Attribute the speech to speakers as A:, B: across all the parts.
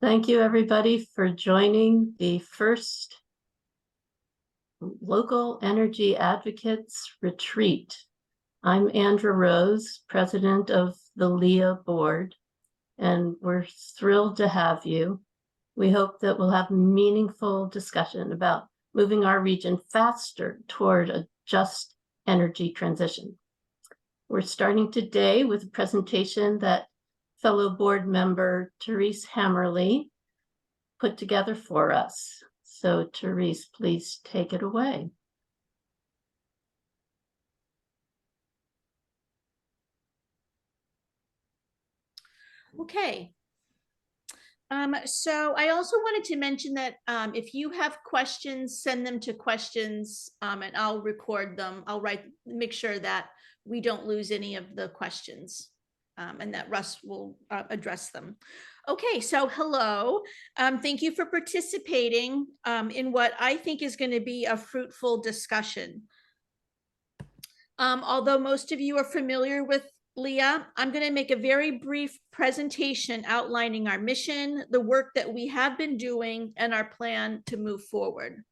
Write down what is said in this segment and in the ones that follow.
A: Thank you, everybody, for joining the first Local Energy Advocates Retreat. I'm Andrea Rose, president of the LEA board, and we're thrilled to have you. We hope that we'll have meaningful discussion about moving our region faster toward a just energy transition. We're starting today with a presentation that fellow board member Therese Hammerly put together for us. So Therese, please take it away.
B: Okay. So I also wanted to mention that if you have questions, send them to questions and I'll record them. I'll make sure that we don't lose any of the questions and that Russ will address them. Okay, so hello. Thank you for participating in what I think is going to be a fruitful discussion. Although most of you are familiar with LEA, I'm going to make a very brief presentation outlining our mission, the work that we have been doing, and our plan to move forward.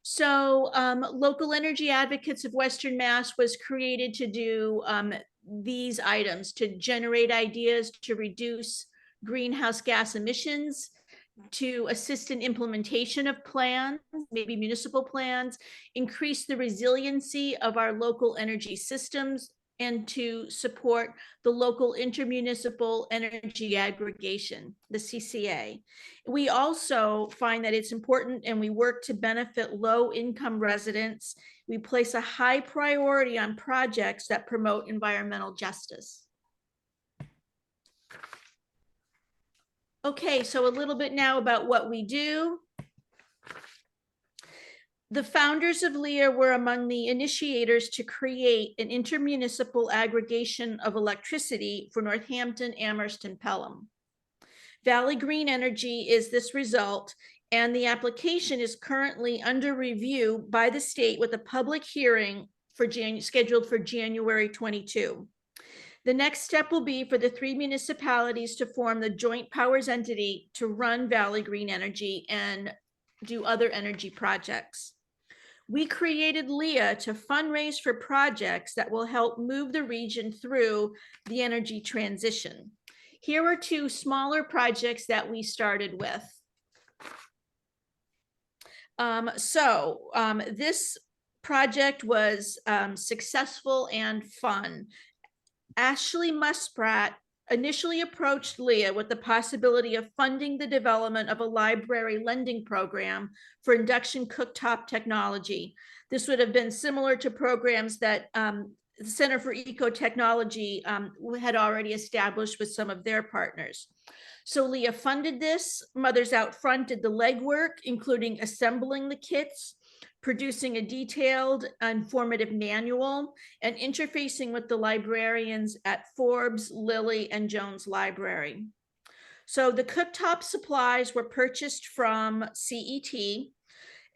B: So Local Energy Advocates of Western Mass was created to do these items, to generate ideas to reduce greenhouse gas emissions, to assist in implementation of plans, maybe municipal plans, increase the resiliency of our local energy systems, and to support the local intermunicipal energy aggregation, the CCA. We also find that it's important, and we work to benefit low-income residents. We place a high priority on projects that promote environmental justice. Okay, so a little bit now about what we do. The founders of LEA were among the initiators to create an intermunicipal aggregation of electricity for Northampton, Amherst, and Pelham. Valley Green Energy is this result, and the application is currently under review by the state with a public hearing scheduled for January 22. The next step will be for the 3 municipalities to form the joint powers entity to run Valley Green Energy and do other energy projects. We created LEA to fundraise for projects that will help move the region through the energy transition. Here are 2 smaller projects that we started with. This project was successful and fun. Ashley Muspratt initially approached LEA with the possibility of funding the development of a library lending program for induction cooktop technology. This would have been similar to programs that the Center for Eco-Technology had already established with some of their partners. So LEA funded this. Mothers Out Front did the legwork, including assembling the kits, producing a detailed, informative manual, and interfacing with the librarians at Forbes, Lilly, and Jones Library. So the cooktop supplies were purchased from CET.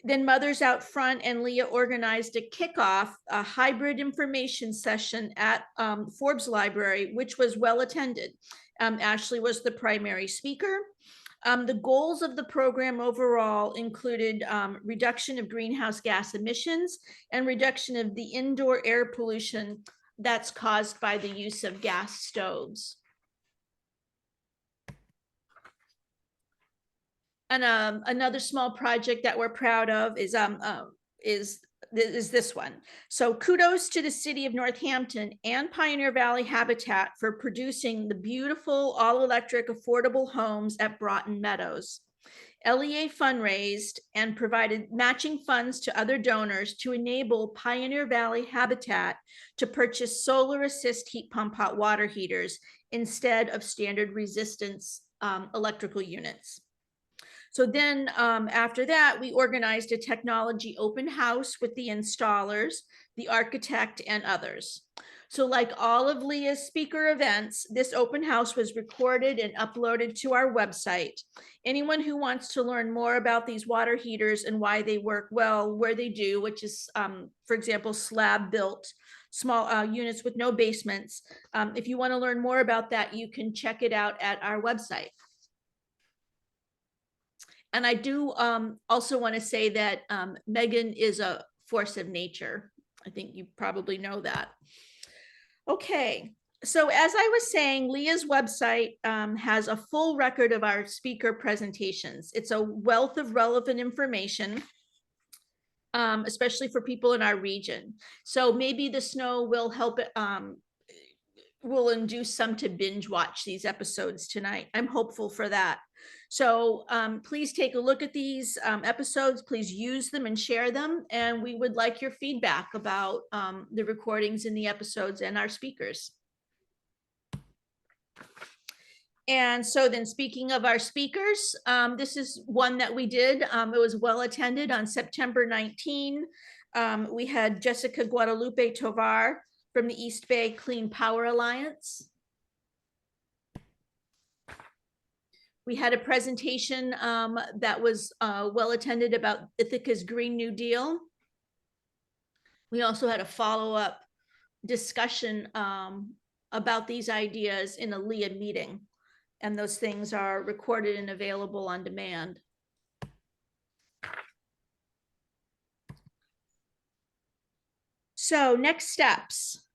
B: Then Mothers Out Front and LEA organized a kickoff, a hybrid information session at Forbes Library, which was well attended. Ashley was the primary speaker. The goals of the program overall included reduction of greenhouse gas emissions and reduction of the indoor air pollution that's caused by the use of gas stoves. And another small project that we're proud of is this one. So kudos to the city of Northampton and Pioneer Valley Habitat for producing the beautiful all-electric affordable homes at Broughton Meadows. LEA fundraised and provided matching funds to other donors to enable Pioneer Valley Habitat to purchase solar assist heat pump hot water heaters instead of standard resistance electrical units. So then after that, we organized a technology open house with the installers, the architect, and others. So like all of Leah's speaker events, this open house was recorded and uploaded to our website. Anyone who wants to learn more about these water heaters and why they work well where they do, which is, for example, slab built small units with no basements. If you want to learn more about that, you can check it out at our website. And I do also want to say that Megan is a force of nature. I think you probably know that. Okay, so as I was saying, Leah's website has a full record of our speaker presentations. It's a wealth of relevant information, especially for people in our region. So maybe the snow will help it, will induce some to binge watch these episodes tonight. I'm hopeful for that. So please take a look at these episodes, please use them and share them. And we would like your feedback about the recordings in the episodes and our speakers. And so then speaking of our speakers, this is one that we did. It was well attended on September 19. We had Jessica Guadalupe Tovar from the East Bay Clean Power Alliance. We had a presentation that was well attended about Ithaca's Green New Deal. We also had a follow-up discussion about these ideas in a LEA meeting, and those things are recorded and available on demand. So next steps.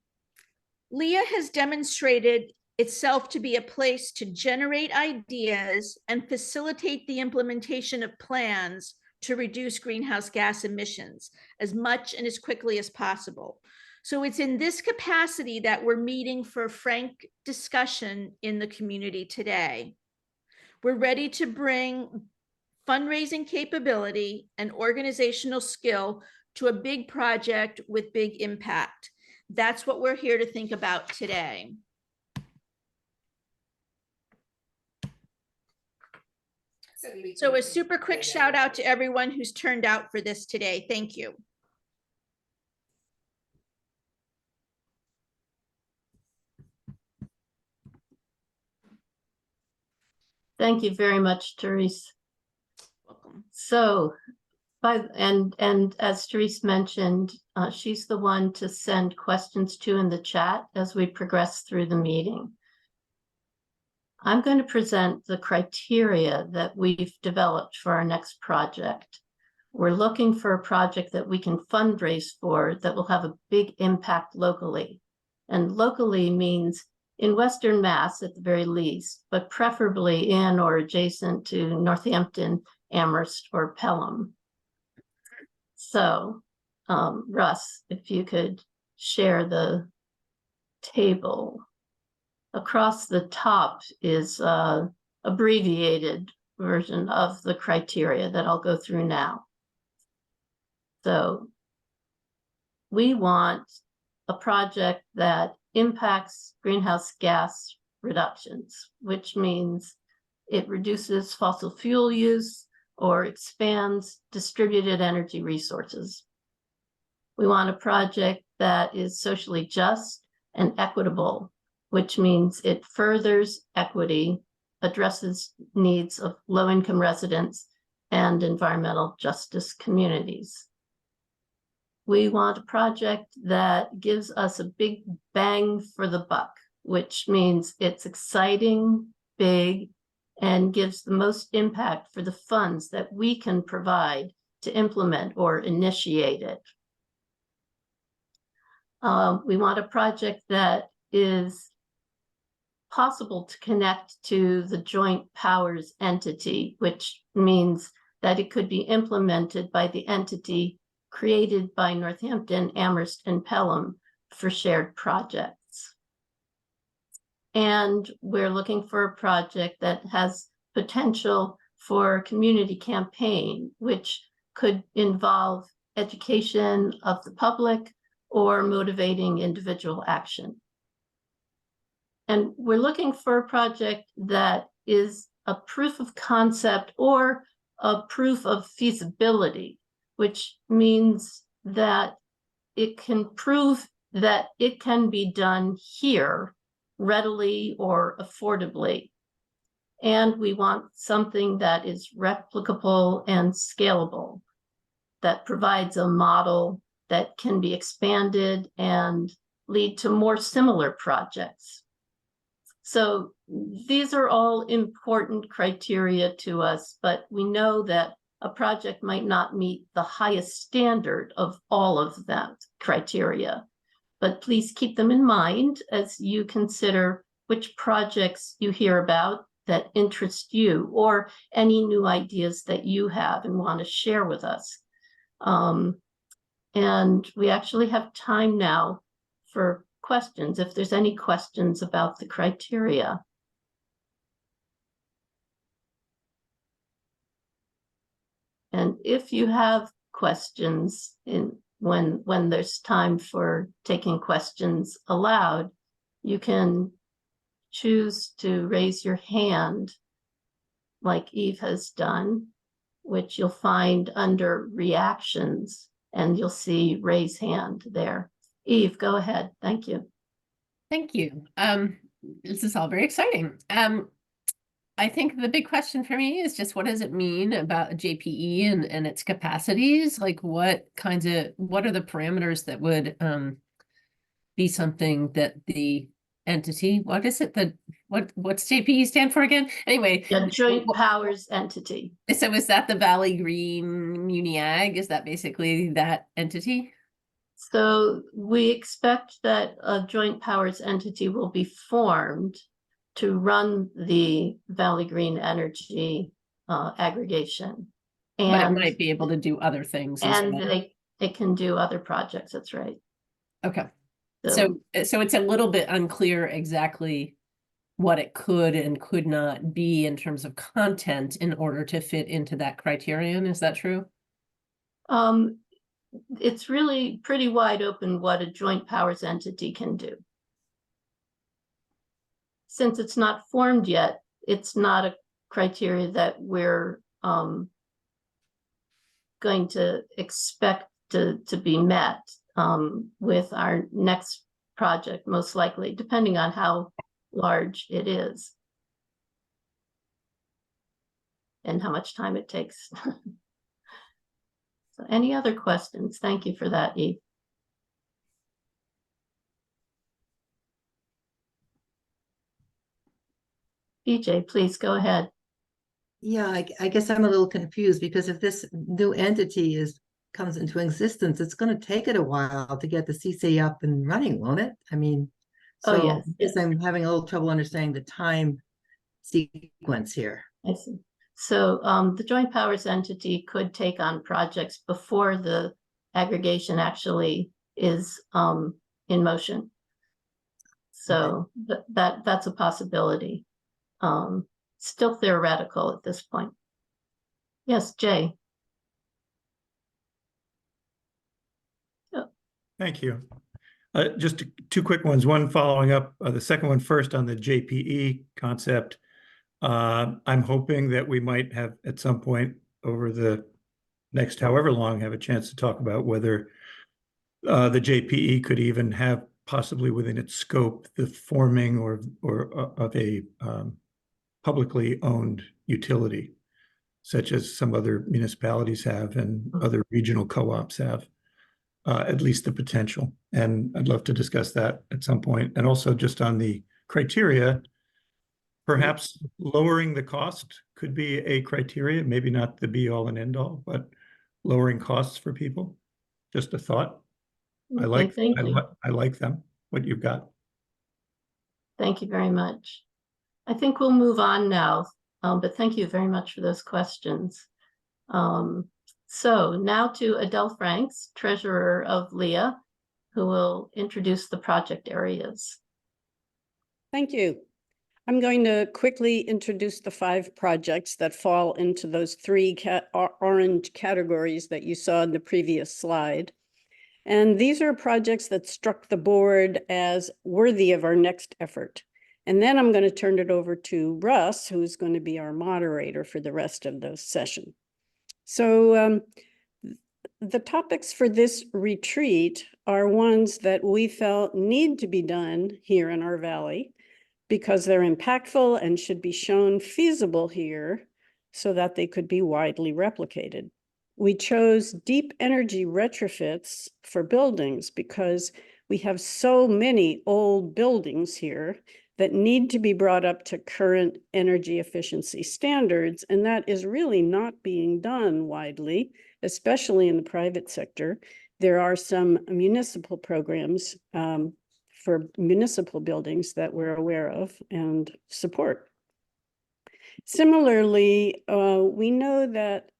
B: LEA has demonstrated itself to be a place to generate ideas and facilitate the implementation of plans to reduce greenhouse gas emissions as much and as quickly as possible. So it's in this capacity that we're meeting for frank discussion in the community today. We're ready to bring fundraising capability and organizational skill to a big project with big impact. That's what we're here to think about today. So a super quick shout out to everyone who's turned out for this today. Thank you.
A: Thank you very much, Therese.
B: Welcome.
A: So, and as Therese mentioned, she's the one to send questions to in the chat as we progress through the meeting. I'm going to present the criteria that we've developed for our next project. We're looking for a project that we can fundraise for that will have a big impact locally. And locally means in Western Mass at the very least, but preferably in or adjacent to Northampton, Amherst, or Pelham. So, Russ, if you could share the table. Across the top is an abbreviated version of the criteria that I'll go through now. So we want a project that impacts greenhouse gas reductions, which means it reduces fossil fuel use or expands distributed energy resources. We want a project that is socially just and equitable, which means it furthers equity, addresses needs of low-income residents and environmental justice communities. We want a project that gives us a big bang for the buck, which means it's exciting, big, and gives the most impact for the funds that we can provide to implement or initiate it. We want a project that is possible to connect to the joint powers entity, which means that it could be implemented by the entity created by Northampton, Amherst, and Pelham for shared projects. And we're looking for a project that has potential for community campaign, which could involve education of the public or motivating individual action. And we're looking for a project that is a proof of concept or a proof of feasibility, which means that it can prove that it can be done here readily or affordably. And we want something that is replicable and scalable, that provides a model that can be expanded and lead to more similar projects. So these are all important criteria to us, but we know that a project might not meet the highest standard of all of that criteria. But please keep them in mind as you consider which projects you hear about that interest you, or any new ideas that you have and want to share with us. And we actually have time now for questions, if there's any questions about the criteria. And if you have questions when there's time for taking questions aloud, you can choose to raise your hand like Eve has done, which you'll find under reactions, and you'll see raise hand there. Eve, go ahead. Thank you.
C: Thank you. This is all very exciting. I think the big question for me is just, what does it mean about JPE and its capacities? Like what are the parameters that would be something that the entity, what is it that, what's JPE stand for again? Anyway.
A: A joint powers entity.
C: So is that the Valley Green Muni Ag? Is that basically that entity?
A: So we expect that a joint powers entity will be formed to run the Valley Green Energy aggregation. And
C: but it might be able to do other things as
A: and
C: well.
A: they can do other projects. That's right.
C: Okay. So it's a little bit unclear exactly what it could and could not be in terms of content in order to fit into that criterion. Is that true?
A: It's really pretty wide open what a joint powers entity can do. Since it's not formed yet, it's not a criteria that we're going to expect to be met with our next project, most likely, depending on how large it is and how much time it takes. So any other questions? Thank you for that, Eve. PJ, please go ahead.
D: Yeah, I guess I'm a little confused, because if this new entity comes into existence, it's going to take it a while to get the CC up and running, won't it? I mean, so
A: Oh, yes,
D: I guess I'm having a little trouble understanding the time sequence here.
A: I see. So the joint powers entity could take on projects before the aggregation actually is in motion. So okay. That's a possibility. Still theoretical at this point. Yes, Jay.
E: Oh. Thank you. Just two quick ones. One following up, the second one first on the JPE concept. I'm hoping that we might have at some point over the next however long have a chance to talk about whether the JPE could even have possibly within its scope the forming or of a publicly owned utility, such as some other municipalities have and other regional co-ops have, at least the potential. And I'd love to discuss that at some point. And also just on the criteria, perhaps lowering the cost could be a criteria, maybe not the be all and end all, but lowering costs for people. Just a thought. I like them, what you've got.
A: Thank you very much. I think we'll move on now, but thank you very much for those questions. So now to Adele Franks, treasurer of LEA, who will introduce the project areas.
F: Thank you. I'm going to quickly introduce the 5 projects that fall into those 3 orange categories that you saw in the previous slide. And these are projects that struck the board as worthy of our next effort. And then I'm going to turn it over to Russ, who's going to be our moderator for the rest of the session. So the topics for this retreat are ones that we felt need to be done here in our valley because they're impactful and should be shown feasible here so that they could be widely replicated. We chose deep energy retrofits for buildings because we have so many old buildings here that need to be brought up to current energy efficiency standards, and that is really not being done widely, especially in the private sector. There are some municipal programs for municipal buildings that we're aware of and support. Similarly, we know that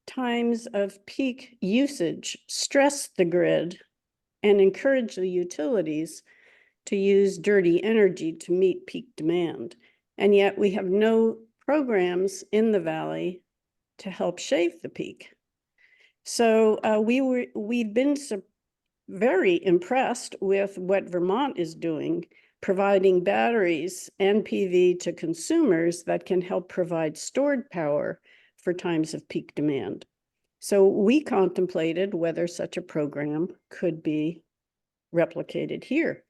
F: times of peak usage stress the grid and encourage the utilities to use dirty energy to meet peak demand. And yet we have no programs in the valley to help shave the peak. So we've been very impressed with what Vermont is doing, providing batteries and PV to consumers that can help provide stored power for times of peak demand. So we contemplated whether such a program could be replicated here.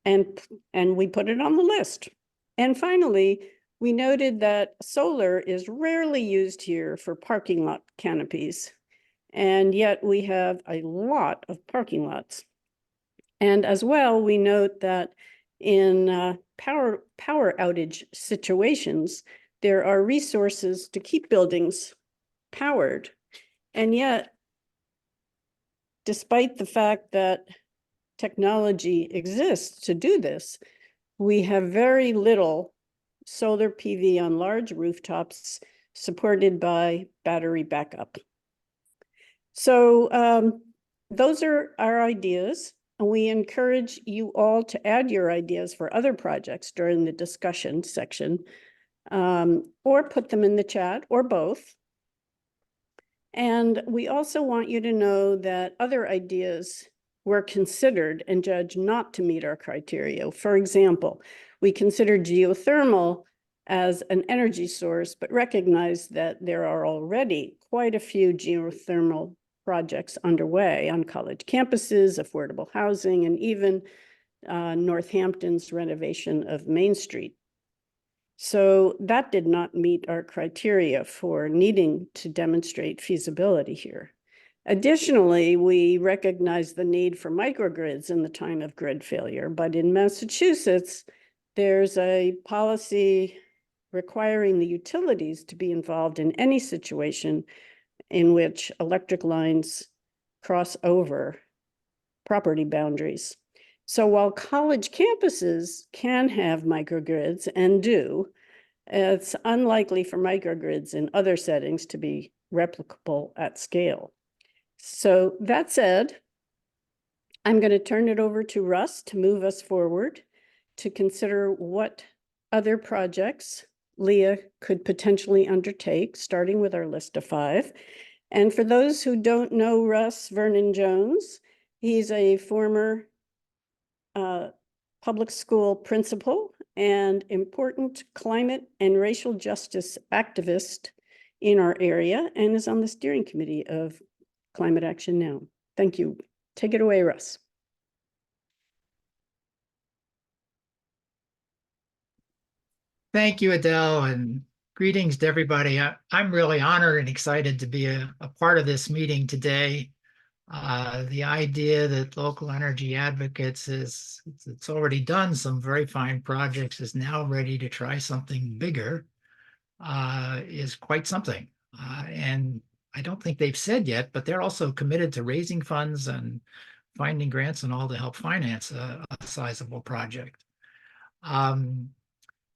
F: And we put it on the list. And finally, we noted that solar is rarely used here for parking lot canopies. And yet we have a lot of parking lots. And as well, we note that in power outage situations, there are resources to keep buildings powered. And yet, despite the fact that technology exists to do this, we have very little solar PV on large rooftops supported by battery backup. So those are our ideas, and we encourage you all to add your ideas for other projects during the discussion section, or put them in the chat, or both. And we also want you to know that other ideas were considered and judged not to meet our criteria. For example, we considered geothermal as an energy source, but recognize that there are already quite a few geothermal projects underway on college campuses, affordable housing, and even Northampton's renovation of Main Street. So that did not meet our criteria for needing to demonstrate feasibility here. Additionally, we recognize the need for microgrids in the time of grid failure, but in Massachusetts, there's a policy requiring the utilities to be involved in any situation in which electric lines cross over property boundaries. So while college campuses can have microgrids and do, it's unlikely for microgrids in other settings to be replicable at scale. So that said, I'm going to turn it over to Russ to move us forward to consider what other projects Leah could potentially undertake, starting with our list of 5. And for those who don't know Russ Vernon Jones, he's a former public school principal and important climate and racial justice activist in our area, and is on the steering committee of Climate Action Now. Thank you. Take it away, Russ.
G: Thank you, Adele, and greetings to everybody. I'm really honored and excited to be a part of this meeting today. The idea that local energy advocates it's already done some very fine projects, is now ready to try something bigger, is quite something. And I don't think they've said yet, but they're also committed to raising funds and finding grants and all to help finance a sizable project.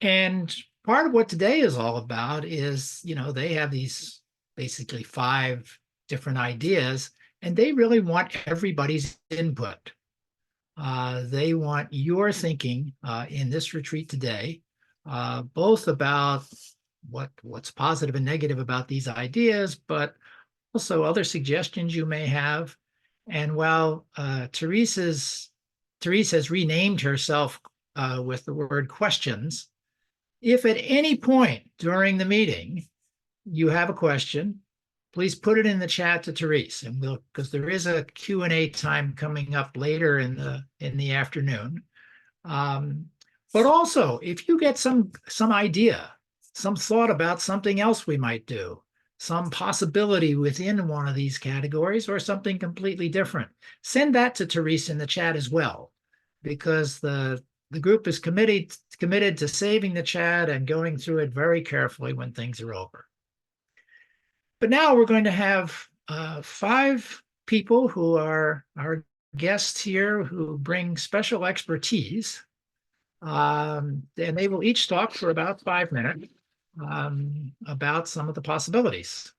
G: And part of what today is all about is, they have these basically 5 different ideas, and they really want everybody's input. They want your thinking in this retreat today, both about what's positive and negative about these ideas, but also other suggestions you may have. And while Therese has renamed herself with the word questions, if at any point during the meeting you have a question please put it in the chat to Therese, and because there is a Q&A time coming up later in the afternoon. But also, if you get some idea, some thought about something else we might do, some possibility within one of these categories or something completely different, send that to Therese in the chat as well, because the group is committed to saving the chat and going through it very carefully when things are over. But now we're going to have 5 people who are our guests here who bring special expertise. And they will each talk for about 5 minutes about some of the possibilities.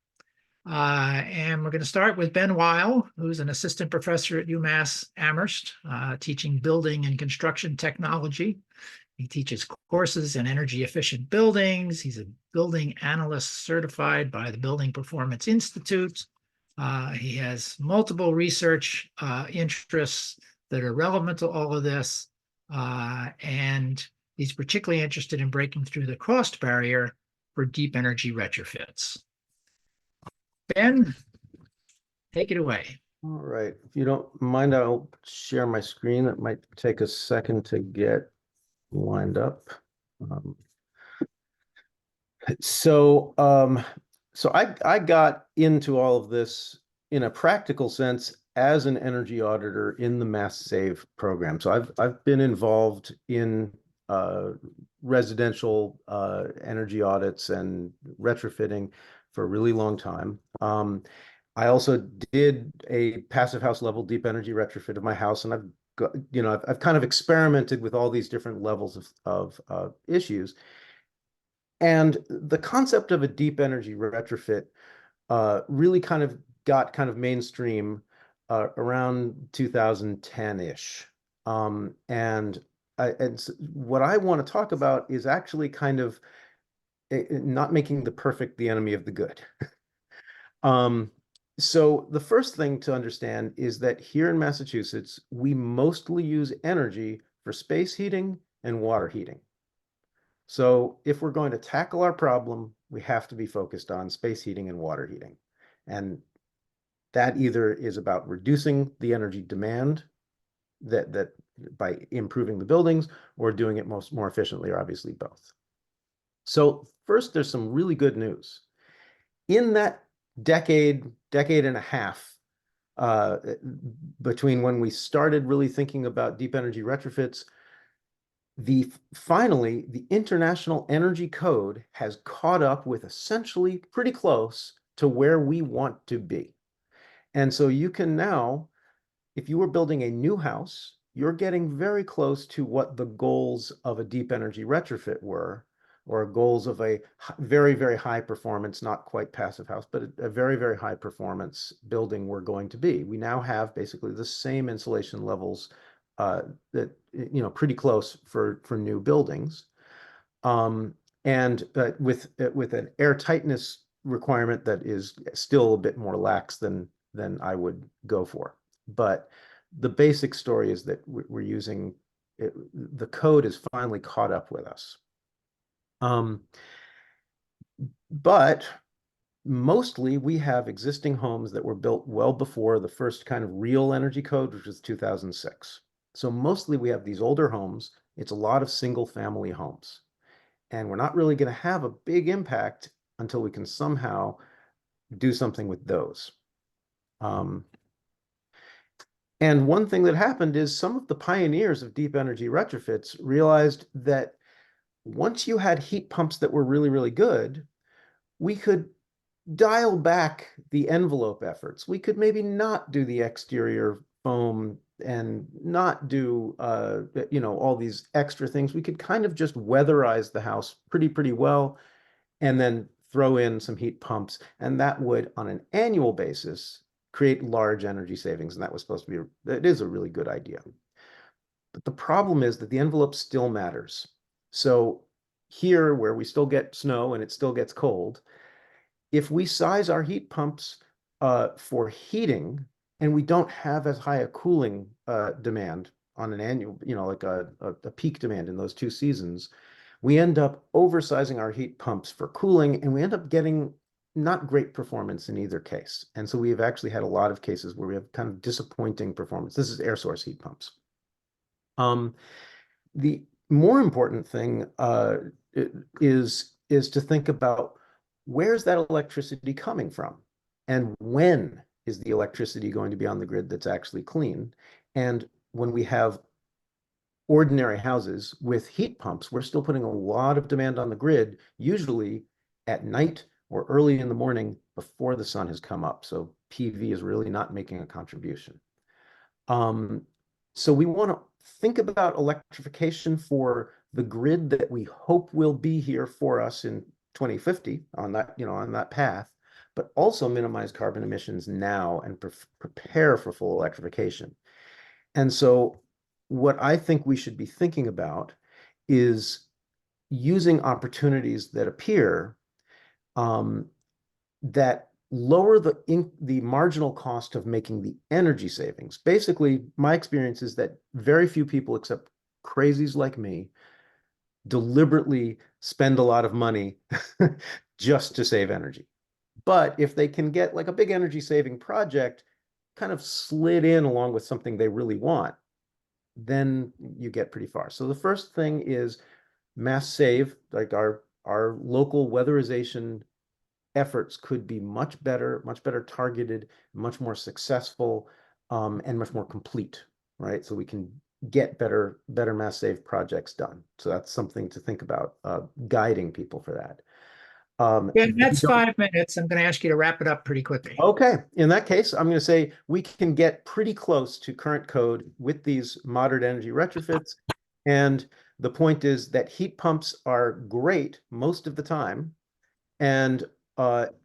G: And we're going to start with Ben Weil, who's an assistant professor at UMass Amherst, teaching building and construction technology. He teaches courses in energy efficient buildings. He's a building analyst certified by the Building Performance Institute. He has multiple research interests that are relevant to all of this. And he's particularly interested in breaking through the cost barrier for deep energy retrofits. Ben, take it away.
H: All right. If you don't mind, I'll share my screen. It might take a second to get lined up. So I got into all of this in a practical sense as an energy auditor in the Mass Save program. So I've been involved in residential energy audits and retrofitting for a really long time. I also did a passive house level deep energy retrofit of my house, and I've kind of experimented with all these different levels of issues. And the concept of a deep energy retrofit really got mainstream around 2010-ish. And what I want to talk about is actually not making the perfect the enemy of the good. So the first thing to understand is that here in Massachusetts, we mostly use energy for space heating and water heating. So if we're going to tackle our problem, we have to be focused on space heating and water heating. And that either is about reducing the energy demand that by improving the buildings, or doing it more efficiently, or obviously both. So first, there's some really good news. In that decade and a half between when we started really thinking about deep energy retrofits, finally, the International Energy Code has caught up with essentially pretty close to where we want to be. And so you can now, if you were building a new house, you're getting very close to what the goals of a deep energy retrofit were, or goals of a very, very high performance, not quite passive house, but a very, very high performance building were going to be. We now have basically the same insulation levels that, pretty close for new buildings. And with an air tightness requirement that is still a bit more lax than I would go for. But the basic story is that we're using it, the code is finally caught up with us. But mostly we have existing homes that were built well before the first kind of real energy code, which was 2006. So mostly we have these older homes. It's a lot of single family homes. And we're not really going to have a big impact until we can somehow do something with those. And one thing that happened is some of the pioneers of deep energy retrofits realized that once you had heat pumps that were really, really good, we could dial back the envelope efforts. We could maybe not do the exterior foam and not do, all these extra things. We could kind of just weatherize the house pretty well, and then throw in some heat pumps. And that would, on an annual basis, create large energy savings. And that was supposed to be, it is a really good idea. But the problem is that the envelope still matters. So here, where we still get snow and it still gets cold, if we size our heat pumps for heating, and we don't have as high a cooling demand on an annual, like a peak demand in those 2 seasons, we end up oversizing our heat pumps for cooling, and we end up getting not great performance in either case. And so we've actually had a lot of cases where we have kind of disappointing performance. This is air source heat pumps. The more important thing is to think about, where's that electricity coming from? And when is the electricity going to be on the grid that's actually clean? And when we have ordinary houses with heat pumps, we're still putting a lot of demand on the grid, usually at night or early in the morning before the sun has come up. So PV is really not making a contribution. So we want to think about electrification for the grid that we hope will be here for us in 2050 on that, on that path, but also minimize carbon emissions now and prepare for full electrification. And so what I think we should be thinking about is using opportunities that appear that lower the marginal cost of making the energy savings. Basically, my experience is that very few people, except crazies like me, deliberately spend a lot of money just to save energy. But if they can get like a big energy saving project kind of slid in along with something they really want, then you get pretty far. So the first thing is mass save, like our local weatherization efforts could be much better targeted, much more successful, and much more complete, right? So we can get better mass save projects done. So that's something to think about, guiding people for that.
G: Yeah, that's 5 minutes. I'm going to ask you to wrap it up pretty quickly.
H: Okay, in that case, I'm going to say we can get pretty close to current code with these moderate energy retrofits. And the point is that heat pumps are great most of the time. And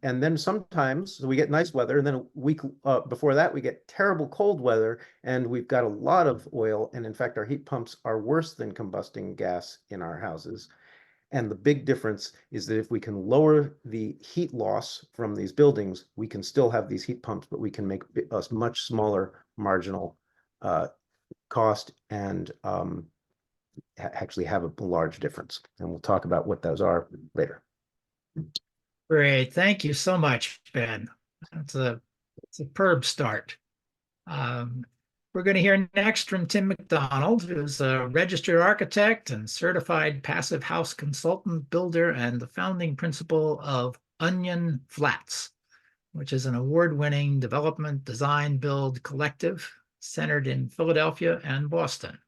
H: then sometimes we get nice weather, and then a week before that we get terrible cold weather, and we've got a lot of oil. And in fact, our heat pumps are worse than combusting gas in our houses. And the big difference is that if we can lower the heat loss from these buildings, we can still have these heat pumps, but we can make a much smaller marginal cost and actually have a large difference. And we'll talk about what those are later.
G: Great. Thank you so much, Ben. It's a superb start. We're going to hear next from Tim McDonald, who's a registered architect and certified passive house consultant builder and the founding principal of Onion Flats, which is an award-winning development design build collective centered in Philadelphia and Boston.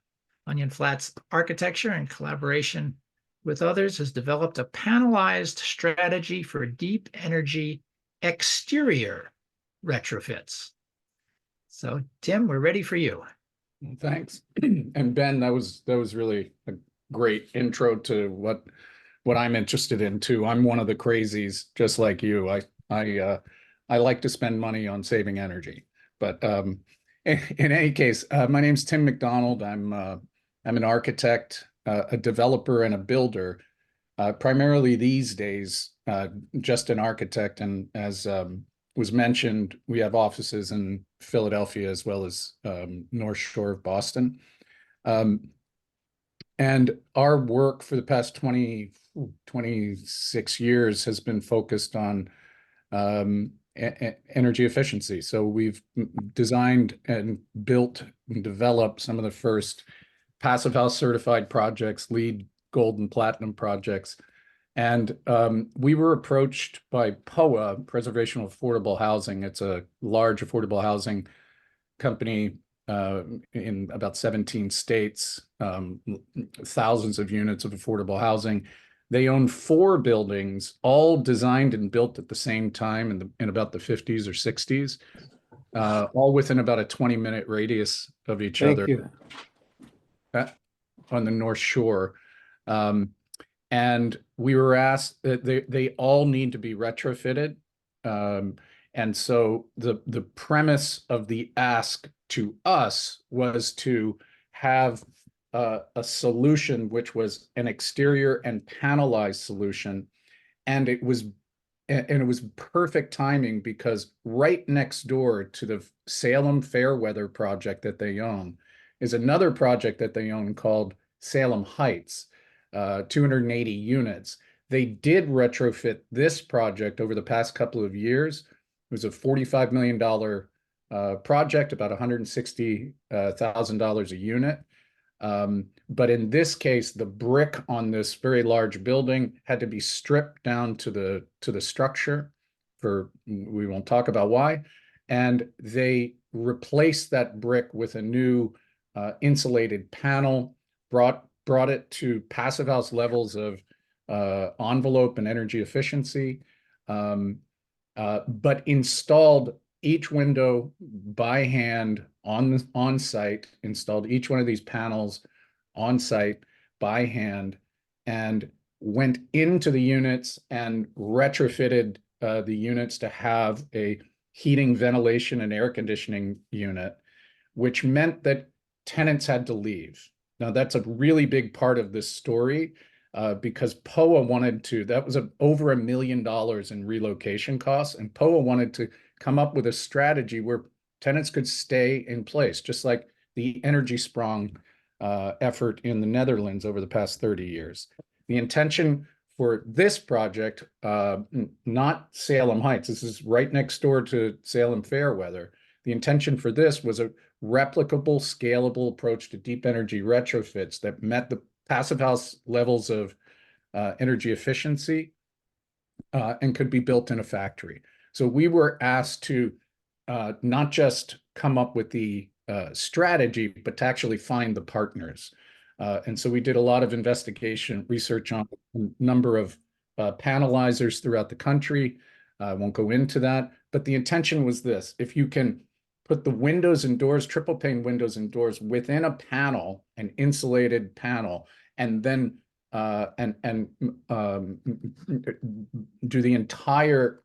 G: Onion Flats architecture, in collaboration with others, has developed a panelized strategy for deep energy exterior retrofits. So, Tim, we're ready for you.
I: Thanks. And Ben, that was really a great intro to what I'm interested in too. I'm one of the crazies, just like you. I like to spend money on saving energy. But in any case, my name's Tim McDonald. I'm an architect, a developer, and a builder. Primarily these days, just an architect, and as was mentioned, we have offices in Philadelphia as well as North Shore of Boston. And our work for the past 26 years has been focused on energy efficiency. So we've designed and built and developed some of the first passive house certified projects, LEED Gold and Platinum projects. And we were approached by POA, Preservation of Affordable Housing. It's a large affordable housing company in about 17 states, thousands of units of affordable housing. They own 4 buildings, all designed and built at the same time in about the 50s or 60s, all within about a 20-minute radius of each other on the North Shore. And we were asked that they all need to be retrofitted. And so the premise of the ask to us was to have a solution which was an exterior and panelized solution. And it was perfect timing because right next door to the Salem Fairweather project that they own is another project that they own called Salem Heights. 280 units. they did retrofit this project over the past couple of years. It was a $45 million project, about $160,000 a unit. But in this case, the brick on this very large building had to be stripped down to the structure for, we won't talk about why. And they replaced that brick with a new insulated panel, brought it to passive house levels of envelope and energy efficiency, but installed each window by hand on site, installed each one of these panels on site by hand, and went into the units and retrofitted the units to have a heating, ventilation, and air conditioning unit, which meant that tenants had to leave. Now, that's a really big part of this story because POA wanted to, that was over $1 million in relocation costs, and POA wanted to come up with a strategy where tenants could stay in place, just like the Energy Sprong effort in the Netherlands over the past 30 years. The intention for this project, not Salem Heights, this is right next door to Salem Fairweather. The intention for this was a replicable, scalable approach to deep energy retrofits that met the passive house levels of energy efficiency and could be built in a factory. So we were asked to not just come up with the strategy, but to actually find the partners. And so we did a lot of investigation, research on a number of panelizers throughout the country. I won't go into that, but the intention was this: if you can put the windows and doors, triple pane windows and doors within a panel, an insulated panel, and then do the entire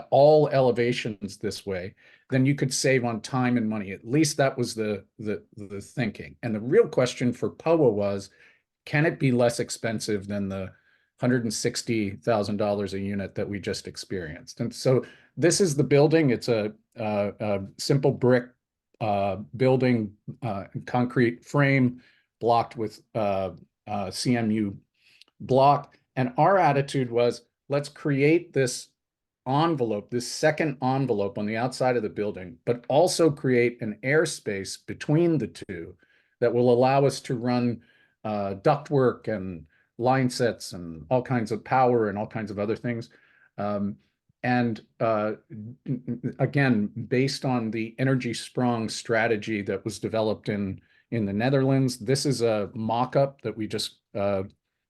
I: all elevations this way, then you could save on time and money. At least that was the thinking. And the real question for POA was, can it be less expensive than the $160,000 a unit that we just experienced? And so this is the building. It's a simple brick building, concrete frame blocked with CMU block. And our attitude was, let's create this envelope, this second envelope on the outside of the building, but also create an airspace between the two that will allow us to run ductwork and line sets and all kinds of power and all kinds of other things. And again, based on the Energy Sprong strategy that was developed in the Netherlands, this is a mock-up that we just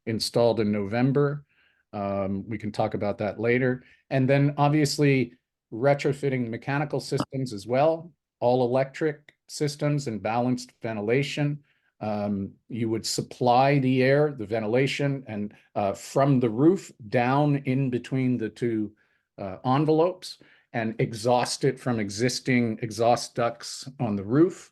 I: installed in November. We can talk about that later. And then obviously retrofitting mechanical systems as well, all electric systems and balanced ventilation. You would supply the air, the ventilation, and from the roof down in between the two envelopes, and exhaust it from existing exhaust ducts on the roof.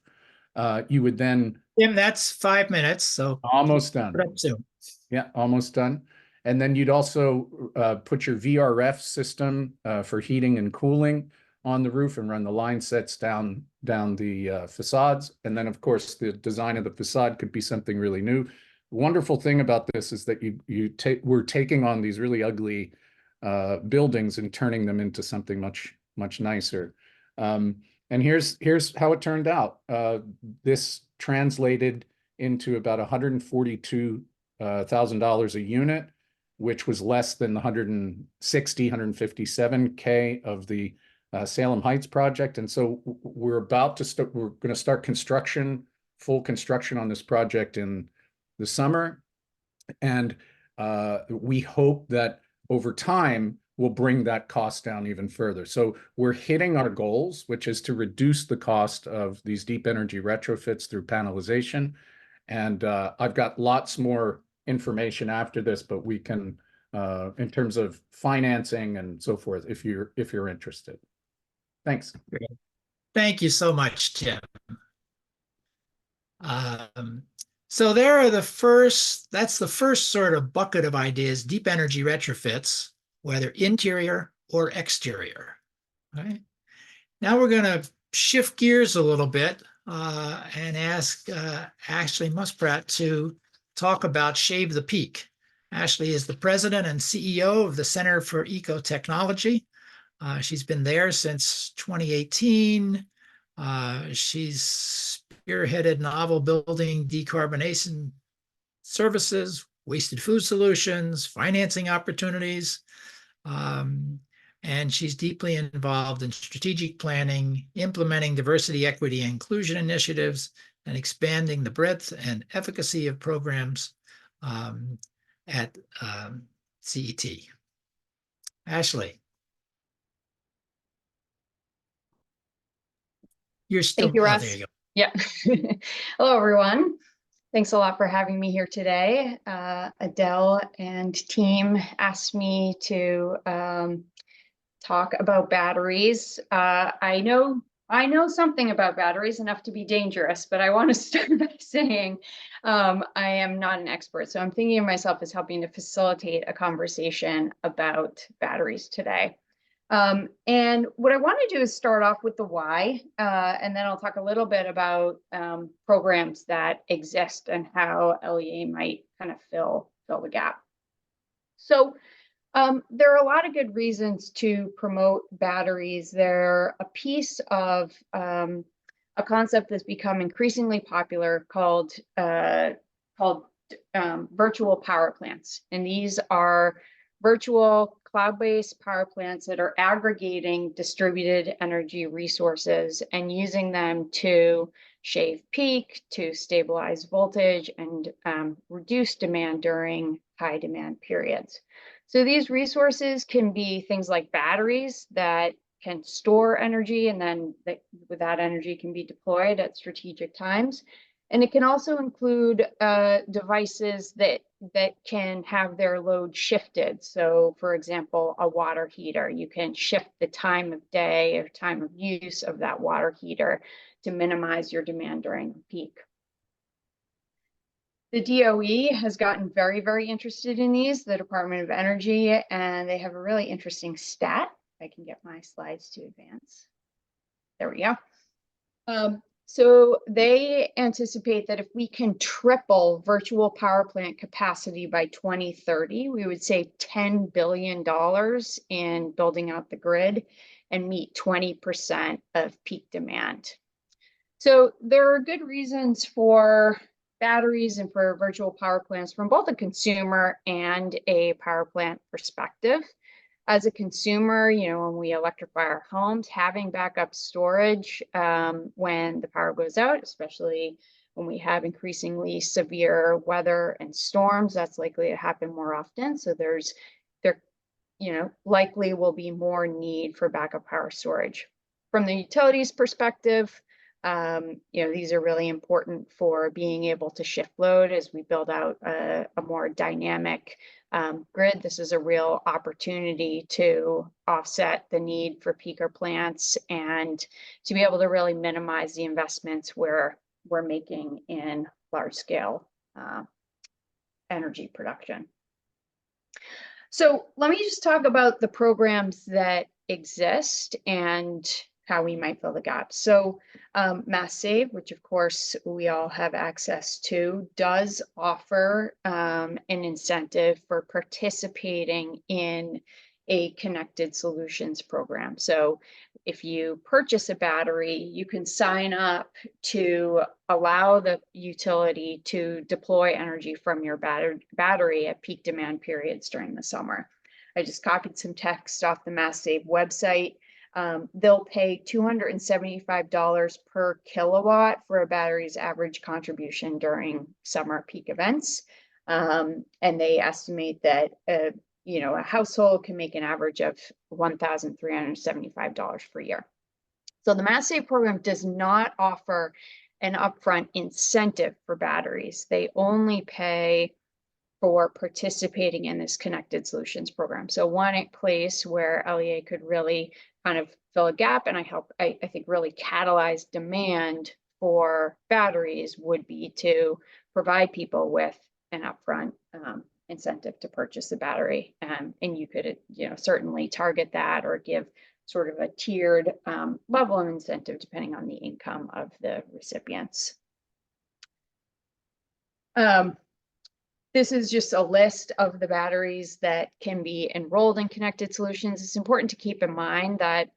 I: You would then—
G: Tim, that's 5 minutes, so
I: almost done.
G: put up soon.
I: Yeah, almost done. And then you'd also put your VRF system for heating and cooling on the roof and run the line sets down the facades. And then, of course, the design of the facade could be something really new. The wonderful thing about this is that we're taking on these really ugly buildings and turning them into something much nicer. And here's how it turned out. This translated into about $142,000 a unit, which was less than the 157K of the Salem Heights project. And so we're going to start construction, full construction on this project in the summer. And we hope that over time, we'll bring that cost down even further. So we're hitting our goals, which is to reduce the cost of these deep energy retrofits through panelization. And I've got lots more information after this, but we can, in terms of financing and so forth, if you're interested. Thanks.
G: Thank you so much, Tim. So there are that's the first sort of bucket of ideas, deep energy retrofits, whether interior or exterior. Right? Now we're going to shift gears a little bit and ask Ashley Muspratt to talk about Shave the Peak. Ashley is the president and CEO of the Center for Ecotechnology. She's been there since 2018. She's spearheaded novel building decarbonation services, wasted food solutions, financing opportunities. And she's deeply involved in strategic planning, implementing diversity, equity, and inclusion initiatives, and expanding the breadth and efficacy of programs at CET. Ashley. You're still,
J: Thank you,
G: oh,
J: Russ.
G: there you go.
J: Yeah. Hello, everyone. Thanks a lot for having me here today. Adele and team asked me to talk about batteries. I know something about batteries, enough to be dangerous, but I want to start by saying I am not an expert. So I'm thinking of myself as helping to facilitate a conversation about batteries today. And what I want to do is start off with the why, and then I'll talk a little bit about programs that exist and how LEA might kind of fill the gap. So there are a lot of good reasons to promote batteries. They're a piece of a concept that's become increasingly popular called virtual power plants. And these are virtual cloud-based power plants that are aggregating distributed energy resources and using them to shave peak, to stabilize voltage, and reduce demand during high demand periods. So these resources can be things like batteries that can store energy, and then with that energy can be deployed at strategic times. And it can also include devices that can have their load shifted. So for example, a water heater, you can shift the time of day or time of use of that water heater to minimize your demand during peak. The DOE has gotten very, very interested in these, the Department of Energy, and they have a really interesting stat. If I can get my slides to advance. There we go. So they anticipate that if we can triple virtual power plant capacity by 2030, we would save $10 billion in building out the grid and meet 20% of peak demand. So there are good reasons for batteries and for virtual power plants from both a consumer and a power plant perspective. As a consumer, you know, when we electrify our homes, having backup storage when the power goes out, especially when we have increasingly severe weather and storms, that's likely to happen more often. So there likely will be more need for backup power storage. From the utilities perspective, these are really important for being able to shift load as we build out a more dynamic grid. This is a real opportunity to offset the need for peaker plants and to be able to really minimize the investments we're making in large scale energy production. So let me just talk about the programs that exist and how we might fill the gap. So Mass Save, which of course we all have access to, does offer an incentive for participating in a connected solutions program. So if you purchase a battery, you can sign up to allow the utility to deploy energy from your battery at peak demand periods during the summer. I just copied some text off the Mass Save website. They'll pay $275 per kilowatt for a battery's average contribution during summer peak events. And they estimate that a household can make an average of $1,375 per year. So the Mass Save program does not offer an upfront incentive for batteries. They only pay for participating in this connected solutions program. So one place where LEA could really kind of fill a gap and I think really catalyze demand for batteries would be to provide people with an upfront incentive to purchase a battery. And you could certainly target that or give sort of a tiered level of incentive depending on the income of the recipients. this is just a list of the batteries that can be enrolled in connected solutions. It's important to keep in mind that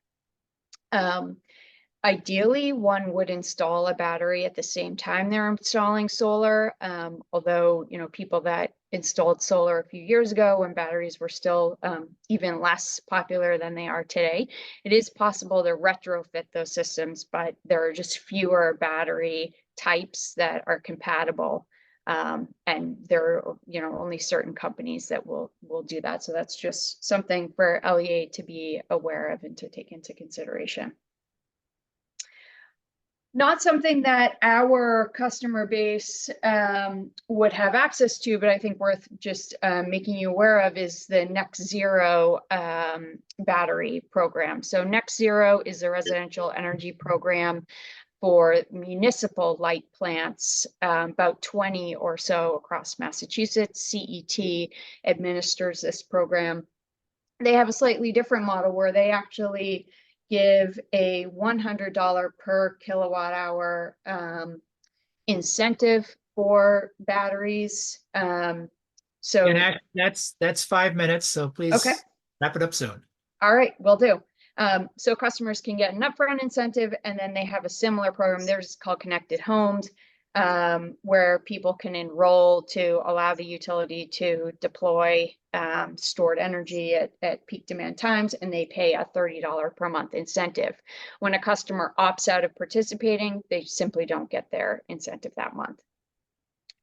J: ideally, one would install a battery at the same time they're installing solar. Although, you know, people that installed solar a few years ago when batteries were still even less popular than they are today, it is possible to retrofit those systems, but there are just fewer battery types that are compatible. And there are, you know, only certain companies that will do that. So that's just something for LEA to be aware of and to take into consideration. Not something that our customer base would have access to, but I think worth just making you aware of is the Next Zero battery program. So Next Zero is a residential energy program for municipal light plants, about 20 or so across Massachusetts. CET administers this program. They have a slightly different model where they actually give a $100 per kilowatt hour incentive for batteries. So
G: And that's 5 minutes, so please
J: Okay.
G: wrap it up soon.
J: All right, will do. So customers can get an upfront incentive, and then they have a similar program. Theirs is called Connected Homes, where people can enroll to allow the utility to deploy stored energy at peak demand times, and they pay a $30 per month incentive. When a customer opts out of participating, they simply don't get their incentive that month.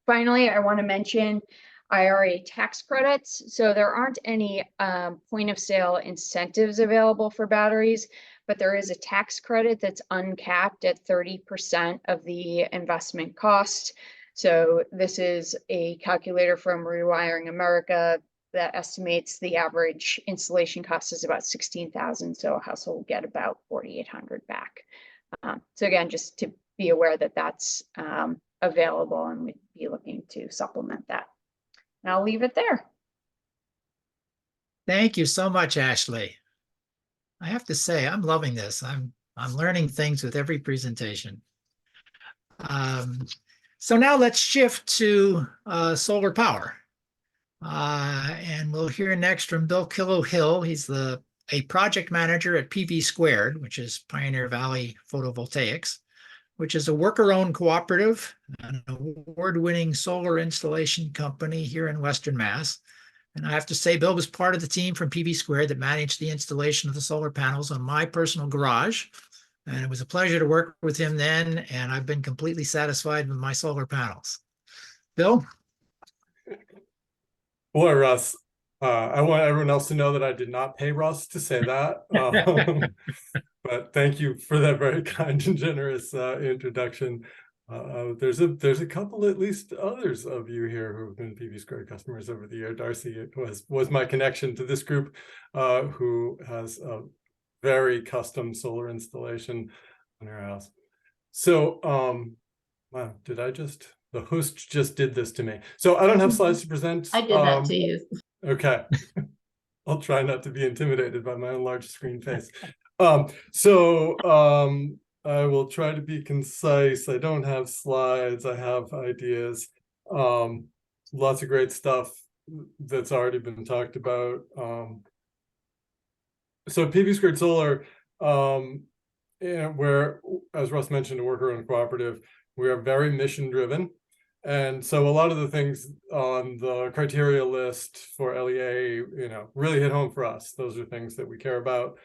J: Finally, I want to mention IRA tax credits. So there aren't any point of sale incentives available for batteries, but there is a tax credit that's uncapped at 30% of the investment cost. So this is a calculator from Rewiring America that estimates the average installation cost is about $16,000. So a household will get about $4,800 back. So again, just to be aware that that's available, and we'd be looking to supplement that. And I'll leave it there.
G: Thank you so much, Ashley. I have to say, I'm loving this. I'm learning things with every presentation. So now let's shift to solar power. And we'll hear next from Bill Killough-Hill. He's a project manager at PV Squared, which is Pioneer Valley Photovoltaics, which is a worker-owned cooperative, an award-winning solar installation company here in Western Mass. And I have to say, Bill was part of the team from PV Squared that managed the installation of the solar panels on my personal garage. And it was a pleasure to work with him then, and I've been completely satisfied with my solar panels. Bill?
K: Boy, Russ, I want everyone else to know that I did not pay Russ to say that. But thank you for that very kind and generous introduction. There's a couple, at least others of you here who have been PV Squared customers over the year. Darcy was my connection to this group, who has a very custom solar installation on her house. So, wow, the host just did this to me. So I don't have slides to present.
A: I did that to you.
K: Okay. I'll try not to be intimidated by my own large screen face. I will try to be concise. I don't have slides. I have ideas. Lots of great stuff that's already been talked about. So PV Squared Solar, where, as Russ mentioned, a worker-owned cooperative, we are very mission driven. And so a lot of the things on the criteria list for LEA, really hit home for us. Those are things that we care about.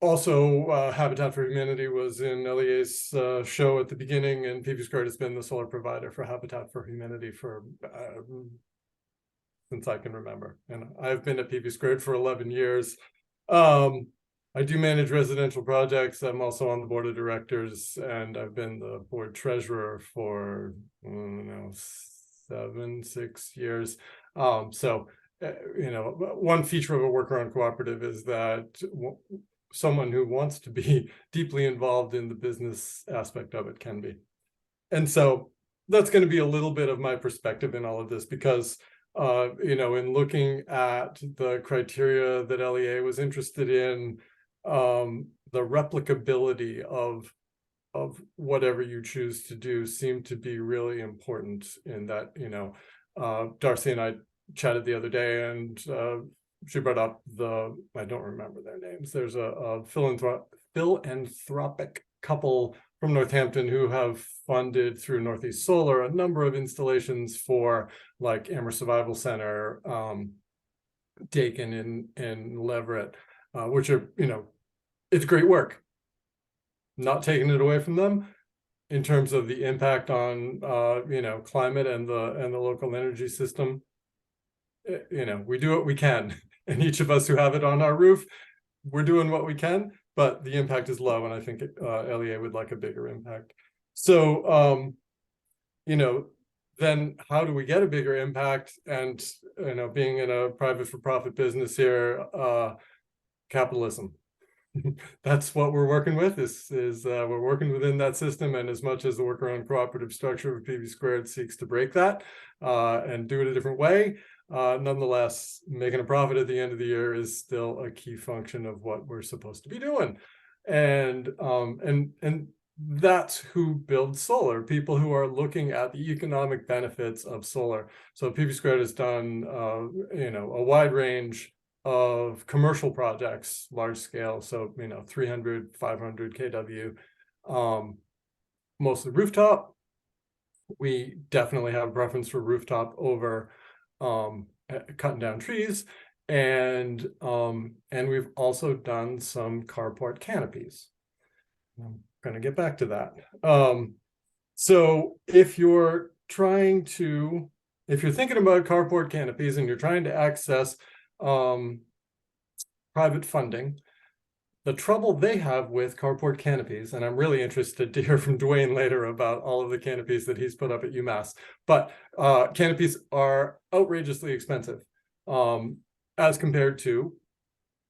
K: Also, Habitat for Humanity was in LEA's show at the beginning, and PV Squared has been the solar provider for Habitat for Humanity for since I can remember. And I've been at PV Squared for 11 years. I do manage residential projects. I'm also on the board of directors, and I've been the board treasurer for, 6 years. One feature of a worker-owned cooperative is that someone who wants to be deeply involved in the business aspect of it can be. And so that's going to be a little bit of my perspective in all of this, because in looking at the criteria that LEA was interested in, the replicability of whatever you choose to do seem to be really important in that, you know, Darcy and I chatted the other day, and she brought up I don't remember their names. There's a philanthropic couple from Northampton who have funded through Northeast Solar a number of installations for like Amherst Survival Center, Dakin in Leverett, which are, you know, it's great work. Not taking it away from them in terms of the impact on you know, climate and the local energy system. You know, we do what we can, and each of us who have it on our roof, we're doing what we can, but the impact is low, and I think LEA would like a bigger impact. So you know, then how do we get a bigger impact? And you know, being in a private for-profit business here, capitalism. That's what we're working with. We're working within that system, and as much as the workaround cooperative structure of PV squared seeks to break that and do it a different way, nonetheless, making a profit at the end of the year is still a key function of what we're supposed to be doing. And that's who builds solar, people who are looking at the economic benefits of solar. So PV squared has done you know, a wide range of commercial projects, large scale, so you know, 300, 500 kW, mostly rooftop. We definitely have a preference for rooftop over cutting down trees, and we've also done some carport canopies. I'm going to get back to that. So if you're thinking about carport canopies and you're trying to access private funding, the trouble they have with carport canopies, and I'm really interested to hear from Dwayne later about all of the canopies that he's put up at UMass, but canopies are outrageously expensive as compared to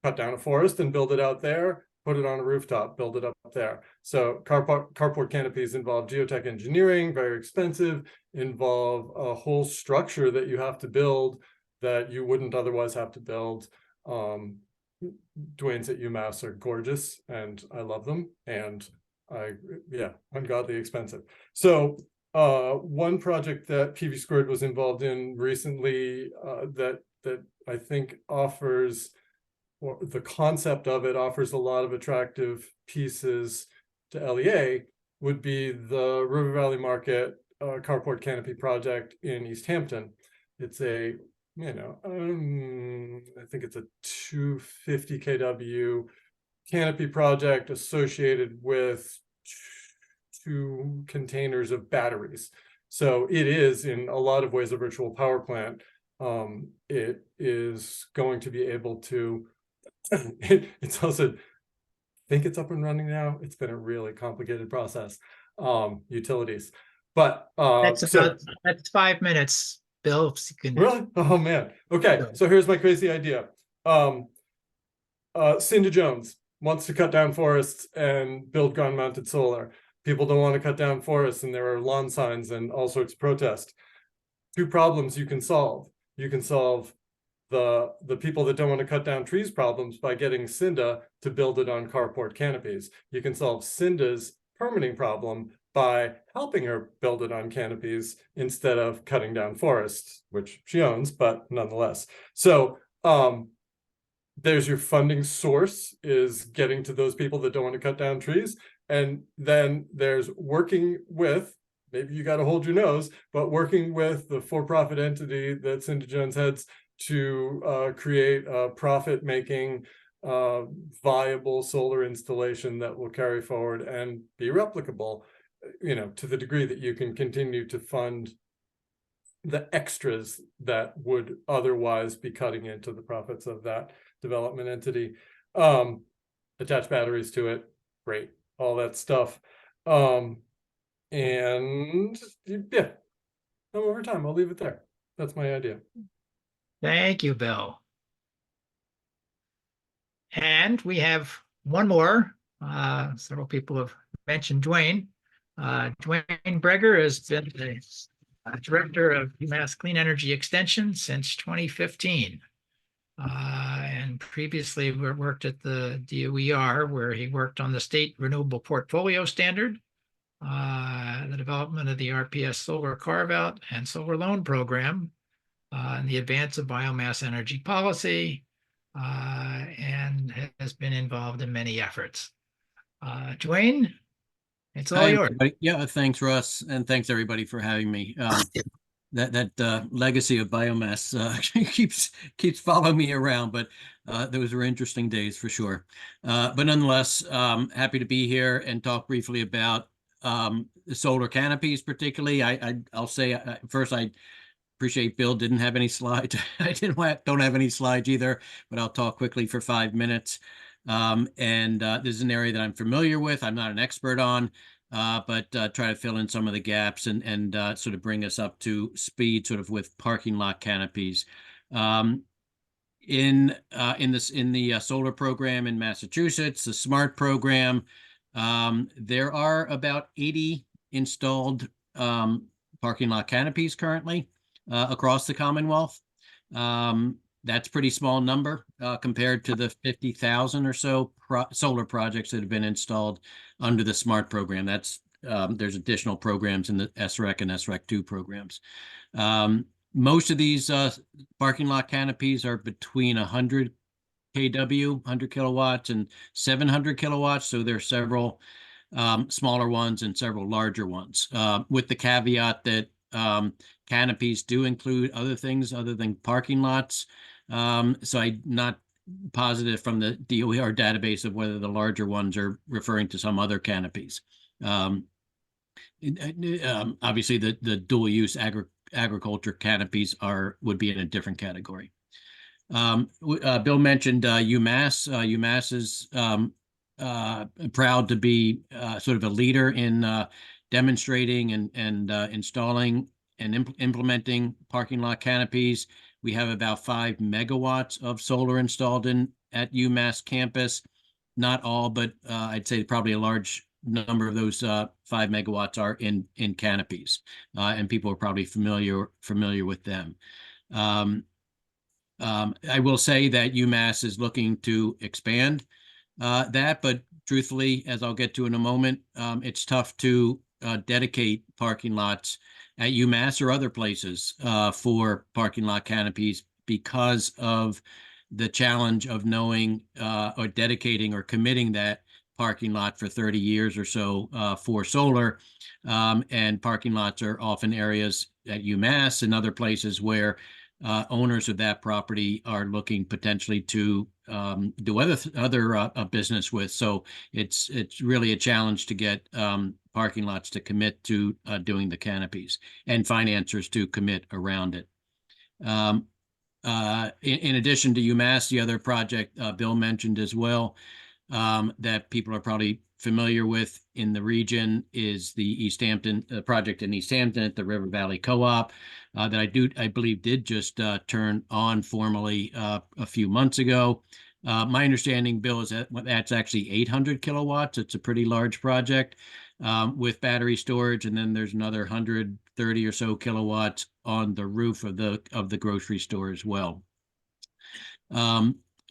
K: cut down a forest and build it out there, put it on a rooftop, build it up there. So carport canopies involve geotech engineering, very expensive, involve a whole structure that you have to build that you wouldn't otherwise have to build. Dwayne's at UMass are gorgeous, and I love them, and ungodly expensive. So one project that PV squared was involved in recently that I think offers, or the concept of it offers, a lot of attractive pieces to LEA would be the River Valley Market carport canopy project in East Hampton. It's a, you know, I think it's a 250 kW canopy project associated with 2 containers of batteries. So it is in a lot of ways a virtual power plant. It is going to be able to, it's also, I think it's up and running now. It's been a really complicated process. Utilities, but
G: That's 5 minutes. Bill, if you can...
K: Really? Oh man. Okay, so here's my crazy idea. Cinda Jones wants to cut down forests and build ground-mounted solar. People don't want to cut down forests, and there are lawn signs and all sorts of protest. 2 problems you can solve. You can solve the people that don't want to cut down trees problems by getting Cinda to build it on carport canopies. You can solve Cinda's permitting problem by helping her build it on canopies instead of cutting down forests, which she owns, but nonetheless. So there's your funding source, is getting to those people that don't want to cut down trees. And then there's working with, maybe you got to hold your nose, but working with the for-profit entity that Cinda Jones heads to create a profit-making, viable solar installation that will carry forward and be replicable, you know, to the degree that you can continue to fund the extras that would otherwise be cutting into the profits of that development entity. Attach batteries to it, great, all that stuff. And yeah, I'm over time. I'll leave it there. That's my idea.
G: Thank you, Bill. And we have one more. Several people have mentioned Dwayne. Dwayne Berger has been the director of UMass Clean Energy Extension since 2015. And previously worked at the DOER, where he worked on the state renewable portfolio standard, the development of the RPS solar carve-out and solar loan program, and the advance of biomass energy policy, and has been involved in many efforts. Dwayne, it's all
L: Hi,
G: yours.
L: everybody. Yeah, thanks, Russ, and thanks everybody for having me. That legacy of biomass keeps following me around, but those were interesting days for sure. But nonetheless, happy to be here and talk briefly about the solar canopies, particularly. I'll say first, I appreciate Bill didn't have any slides. I don't have any slides either, but I'll talk quickly for 5 minutes. This is an area that I'm familiar with. I'm not an expert on, but try to fill in some of the gaps and sort of bring us up to speed sort of with parking lot canopies. In the solar program in Massachusetts, the SMART program, there are about 80 installed parking lot canopies currently across the Commonwealth. That's a pretty small number compared to the 50,000 or so solar projects that have been installed under the SMART program. That's there's additional programs in the SREC and SREC 2 programs. Most of these parking lot canopies are between 100 kW, 100 kilowatts, and 700 kilowatts. So there are several smaller ones and several larger ones, with the caveat that canopies do include other things other than parking lots. So I'm not positive from the DOER database of whether the larger ones are referring to some other canopies. Obviously, the dual use agriculture canopies would be in a different category. Bill mentioned UMass. UMass is proud to be sort of a leader in demonstrating and installing and implementing parking lot canopies. We have about 5 megawatts of solar installed at UMass campus. Not all, but I'd say probably a large number of those 5 megawatts are in canopies, and people are probably familiar with them. I will say that UMass is looking to expand that, but truthfully, as I'll get to in a moment, it's tough to dedicate parking lots at UMass or other places for parking lot canopies because of the challenge of knowing or dedicating or committing that parking lot for 30 years or so for solar. And parking lots are often areas at UMass and other places where owners of that property are looking potentially to do other business with. So it's really a challenge to get parking lots to commit to doing the canopies and financiers to commit around it. In addition to UMass, the other project Bill mentioned as well that people are probably familiar with in the region is the East Hampton project in East Hampton at the River Valley Co-op that I believe did just turn on formally a few months ago. My understanding, Bill, is that that's actually 800 kilowatts. It's a pretty large project with battery storage, and then there's another 130 or so kilowatts on the roof of the grocery store as well.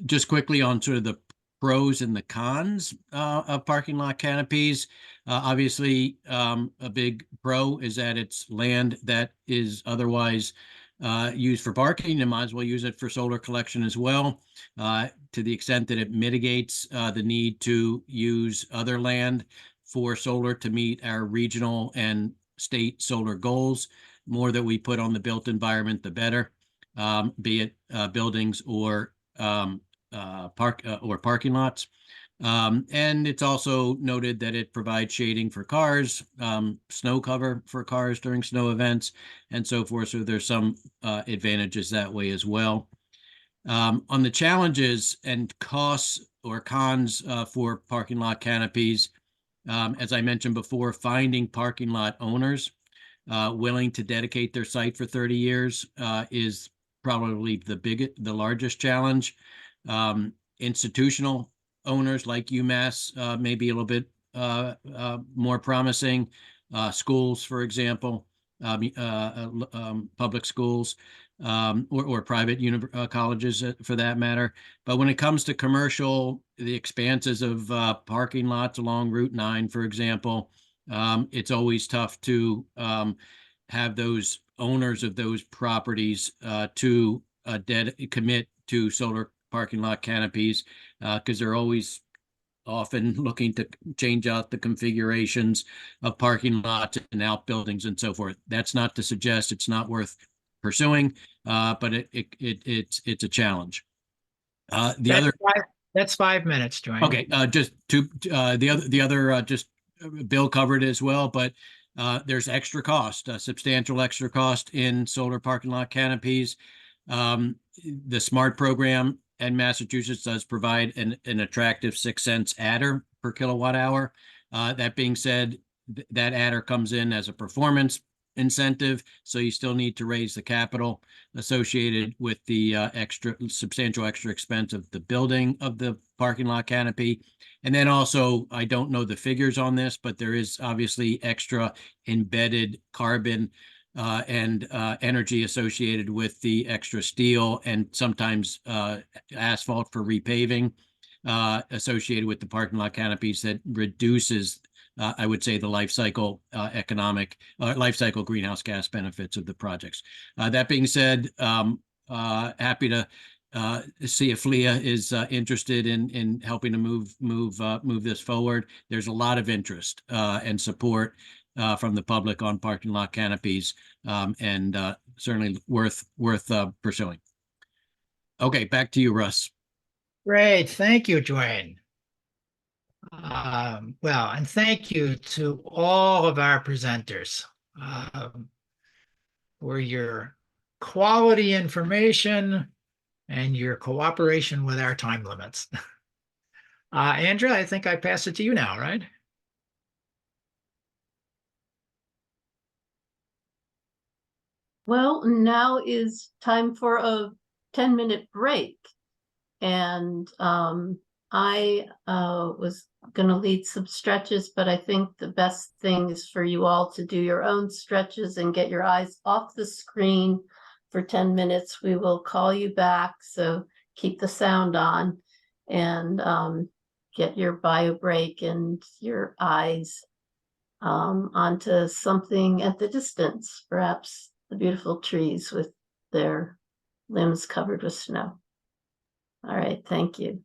L: Just quickly on sort of the pros and the cons of parking lot canopies. Obviously, a big pro is that it's land that is otherwise used for parking and might as well use it for solar collection as well, to the extent that it mitigates the need to use other land for solar to meet our regional and state solar goals. More that we put on the built environment, the better, be it buildings or parking lots. And it's also noted that it provides shading for cars, snow cover for cars during snow events, and so forth. So there's some advantages that way as well. On the challenges and costs or cons for parking lot canopies, as I mentioned before, finding parking lot owners willing to dedicate their site for 30 years is probably the largest challenge. Institutional owners like UMass may be a little bit more promising. Schools, for example, public schools, or private colleges for that matter. But when it comes to commercial, the expanses of parking lots along Route 9, for example, It's always tough to have those owners of those properties to commit to solar parking lot canopies because they're always often looking to change out the configurations of parking lots and outbuildings and so forth. That's not to suggest it's not worth pursuing, but it's a challenge.
G: That's 5 minutes, Dwayne.
L: Okay, just the other just Bill covered as well, but there's extra cost, substantial extra cost in solar parking lot canopies. The SMART program in Massachusetts does provide an attractive 6 cents adder per kilowatt hour. That being said, that adder comes in as a performance incentive, so you still need to raise the capital associated with the substantial extra expense of the building of the parking lot canopy. And then also, I don't know the figures on this, but there is obviously extra embedded carbon and energy associated with the extra steel and sometimes asphalt for repaving associated with the parking lot canopies that reduces I would say the life cycle life cycle greenhouse gas benefits of the projects. That being said, happy to see if Leah is interested in helping to move this forward. There's a lot of interest and support from the public on parking lot canopies, and certainly worth pursuing. Okay, back to you, Russ.
G: Great. Thank you, Dwayne. Well, and thank you to all of our presenters for your quality information and your cooperation with our time limits. Andrea, I think I pass it to you now, right?
A: Well, now is time for a 10-minute break. And I was going to lead some stretches, but I think the best thing is for you all to do your own stretches and get your eyes off the screen for 10 minutes. We will call you back, so keep the sound on and get your bio break and your eyes onto something at the distance, perhaps the beautiful trees with their limbs covered with snow. All right, thank you.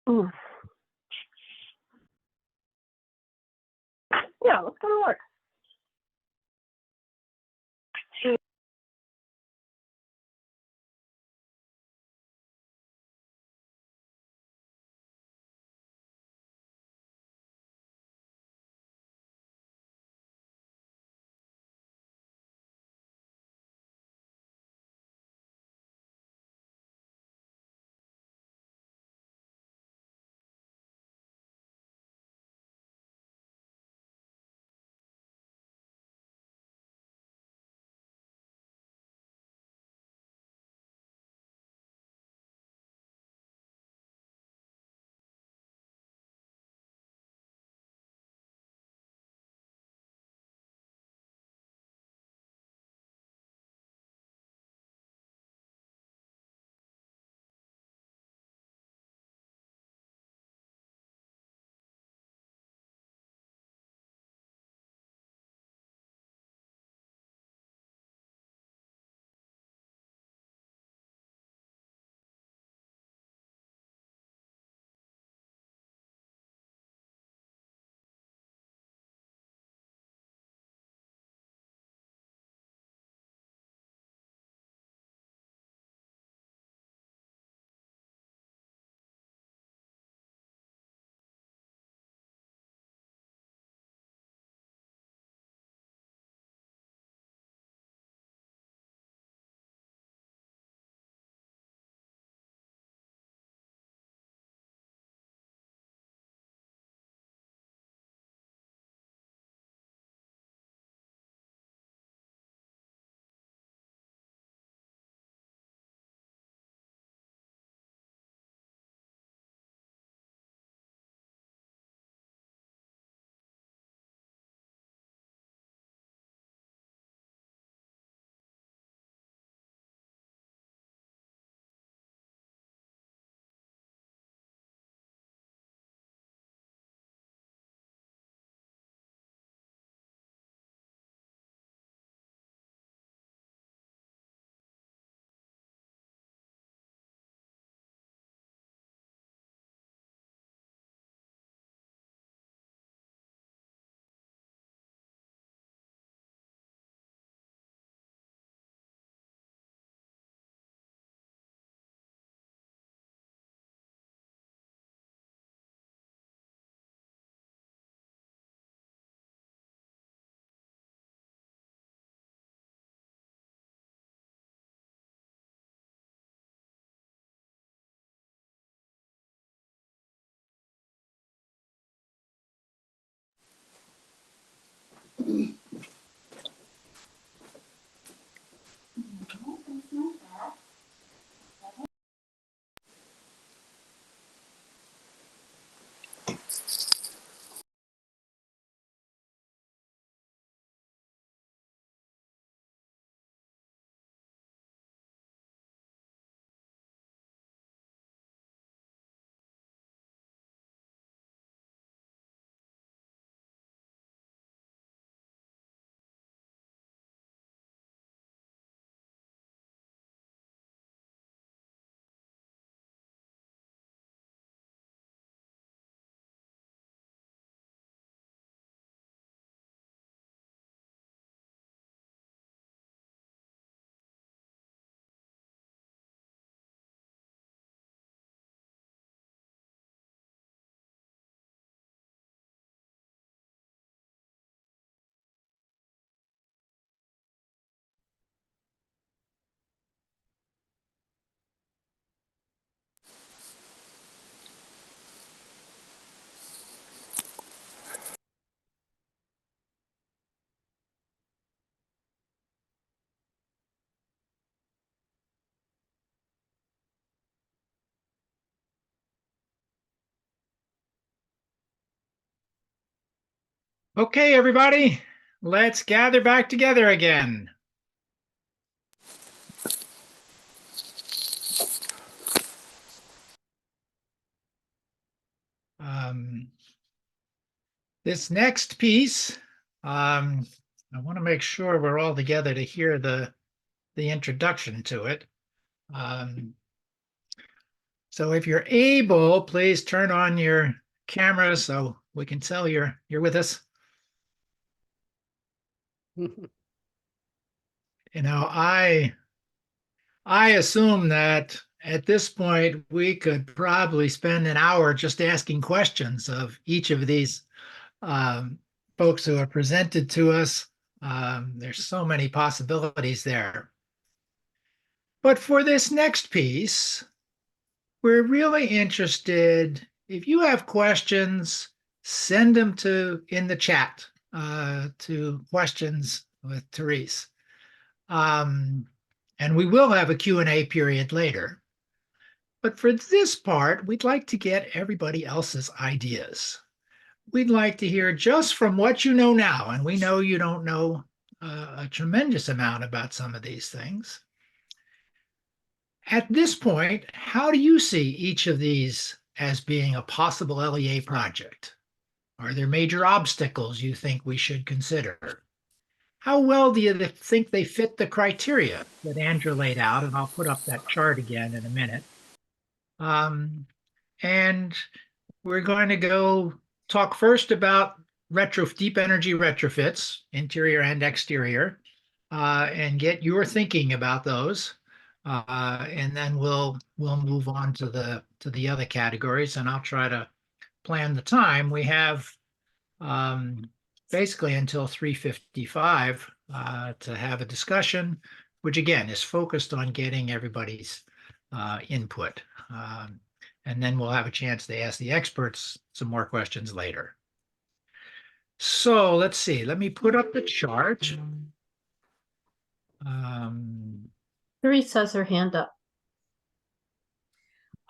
M: Mm. Yeah, let's go to work.
G: Okay, everybody, let's gather back together again. This next piece, I want to make sure we're all together to hear the introduction to it. So if you're able, please turn on your camera so we can tell you're with us. You know, I assume that at this point we could probably spend an hour just asking questions of each of these folks who are presented to us. There's so many possibilities there. But for this next piece, we're really interested, if you have questions, send them in the chat to questions with Therese. And we will have a Q&A period later. But for this part, we'd like to get everybody else's ideas. We'd like to hear just from what you know now, and we know you don't know a tremendous amount about some of these things. At this point, how do you see each of these as being a possible LEA project? Are there major obstacles you think we should consider? How well do you think they fit the criteria that Andrew laid out? And I'll put up that chart again in a minute. And we're going to go talk first about deep energy retrofits, interior and exterior, and get your thinking about those. And then we'll move on to the other categories, and I'll try to plan the time. We have basically until 3:55 to have a discussion, which again is focused on getting everybody's input. And then we'll have a chance to ask the experts some more questions later. So let's see, let me put up the chart.
A: Therese has her hand up.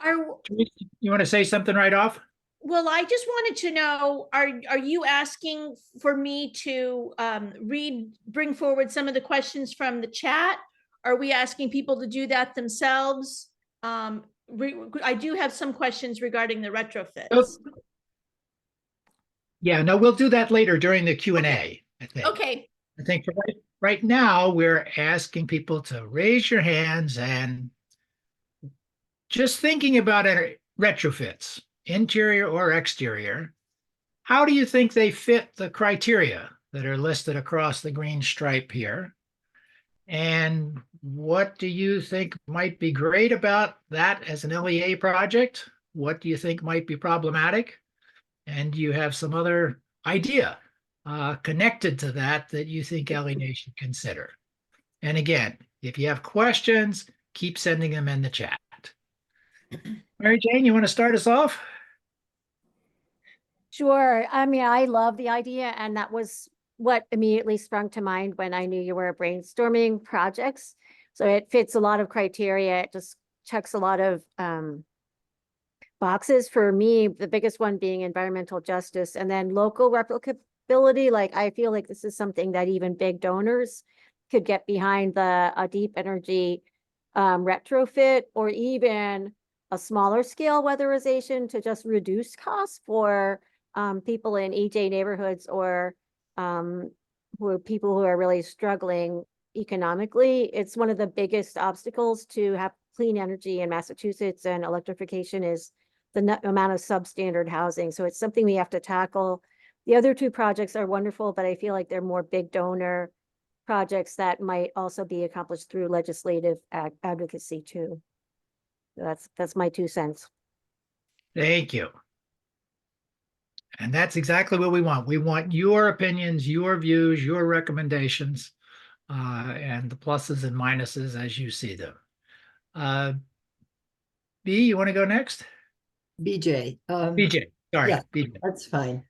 G: You want to say something right off?
B: Well, I just wanted to know, are you asking for me to bring forward some of the questions from the chat? Are we asking people to do that themselves? I do have some questions regarding the retrofits.
G: Yeah, no, we'll do that later during the Q&A,
B: Okay.
G: I think.
B: Okay.
G: I think for right now, we're asking people to raise your hands and just thinking about retrofits, interior or exterior. How do you think they fit the criteria that are listed across the green stripe here? And what do you think might be great about that as an LEA project? What do you think might be problematic? And do you have some other idea connected to that you think LEA should consider? And again, if you have questions, keep sending them in the chat. Mary Jane, you want to start us off?
M: Sure. I mean, I love the idea, and that was what immediately sprung to mind when I knew you were brainstorming projects. So it fits a lot of criteria. It just checks a lot of boxes for me, the biggest one being environmental justice, and then local replicability. Like, I feel like this is something that even big donors could get behind, a deep energy retrofit, or even a smaller scale weatherization to just reduce costs for people in EJ neighborhoods, or people who are really struggling economically. It's one of the biggest obstacles to have clean energy in Massachusetts, and electrification is the amount of substandard housing. So it's something we have to tackle. The other two projects are wonderful, but I feel like they're more big donor projects that might also be accomplished through legislative advocacy too. That's my 2 cents.
G: Thank you. And that's exactly what we want. We want your opinions, your views, your recommendations, and the pluses and minuses as you see them. B, you want to go next?
D: BJ.
G: BJ, sorry.
D: Yeah,
G: BJ.
D: that's fine.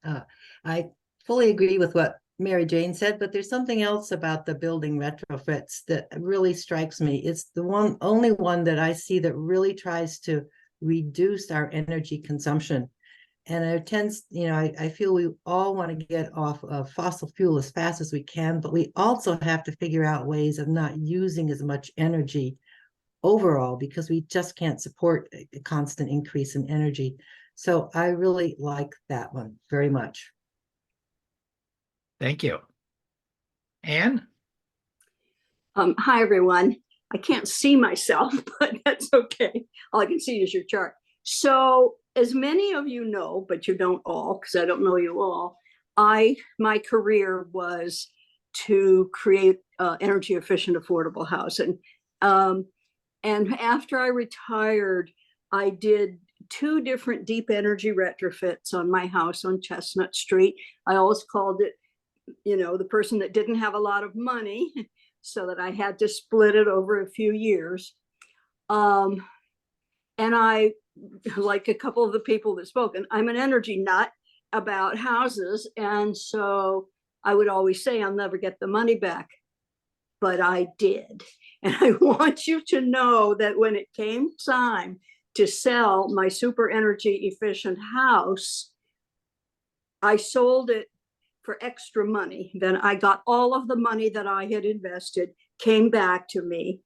D: I fully agree with what Mary Jane said, but there's something else about the building retrofits that really strikes me. It's the only one that I see that really tries to reduce our energy consumption. And it tends, I feel we all want to get off of fossil fuel as fast as we can, but we also have to figure out ways of not using as much energy overall, because we just can't support a constant increase in energy. So I really like that one very much.
G: Thank you. Anne?
N: Hi, everyone. I can't see myself, but that's okay. All I can see is your chart. So as many of you know, but you don't all, because I don't know you all, my career was to create energy efficient, affordable housing. And after I retired, I did 2 different deep energy retrofits on my house on Chestnut Street. I always called it, the person that didn't have a lot of money, so that I had to split it over a few years. And I, like a couple of the people that spoke, and I'm an energy nut about houses. And so I would always say, I'll never get the money back. But I did. And I want you to know that when it came time to sell my super energy efficient house, I sold it for extra money. Then I got all of the money that I had invested came back to me.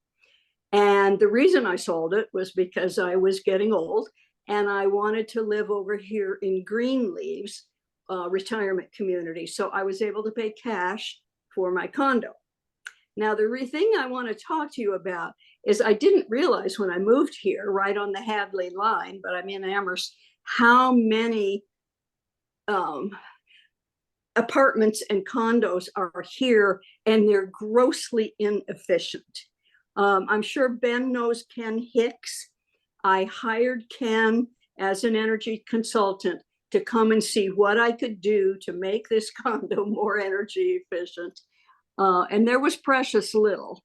N: And the reason I sold it was because I was getting old and I wanted to live over here in Greenleaves retirement community. So I was able to pay cash for my condo. Now, the thing I want to talk to you about is I didn't realize when I moved here, right on the Hadley line, but I'm in Amherst, how many apartments and condos are here, and they're grossly inefficient. I'm sure Ben knows Ken Hicks. I hired Ken as an energy consultant to come and see what I could do to make this condo more energy efficient. And there was precious little.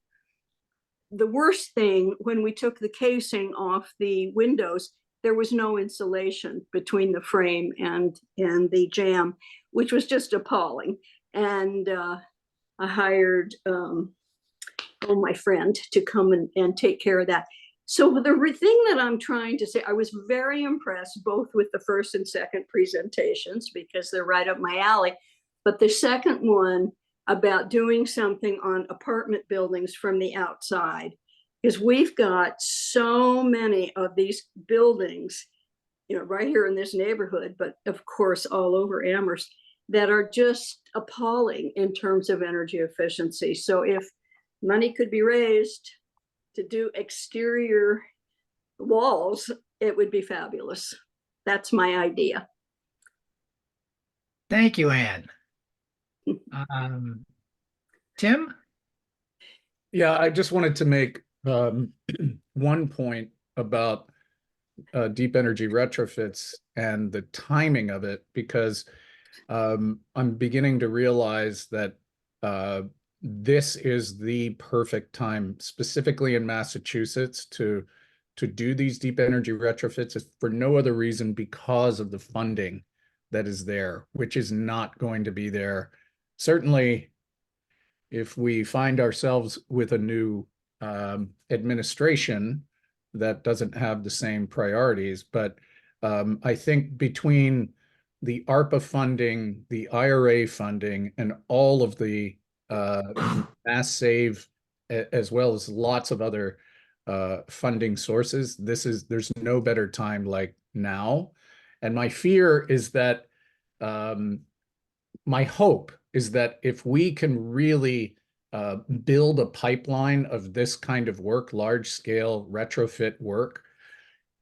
N: The worst thing, when we took the casing off the windows, there was no insulation between the frame and the jamb, which was just appalling. And I hired my friend to come and take care of that. So the thing that I'm trying to say, I was very impressed both with the first and second presentations because they're right up my alley. But the second one about doing something on apartment buildings from the outside, because we've got so many of these buildings, right here in this neighborhood, but of course all over Amherst, that are just appalling in terms of energy efficiency. So if money could be raised to do exterior walls, it would be fabulous. That's my idea.
G: Thank you, Anne. Tim?
I: Yeah, I just wanted to make one point about deep energy retrofits and the timing of it, because I'm beginning to realize that this is the perfect time, specifically in Massachusetts, to do these deep energy retrofits for no other reason because of the funding that is there, which is not going to be there. Certainly, if we find ourselves with a new administration that doesn't have the same priorities, but I think between the ARPA funding, the IRA funding, and all of the Mass Save, as well as lots of other funding sources, there's no better time like now. And my fear is that, my hope is that if we can really build a pipeline of this kind of work, large scale retrofit work,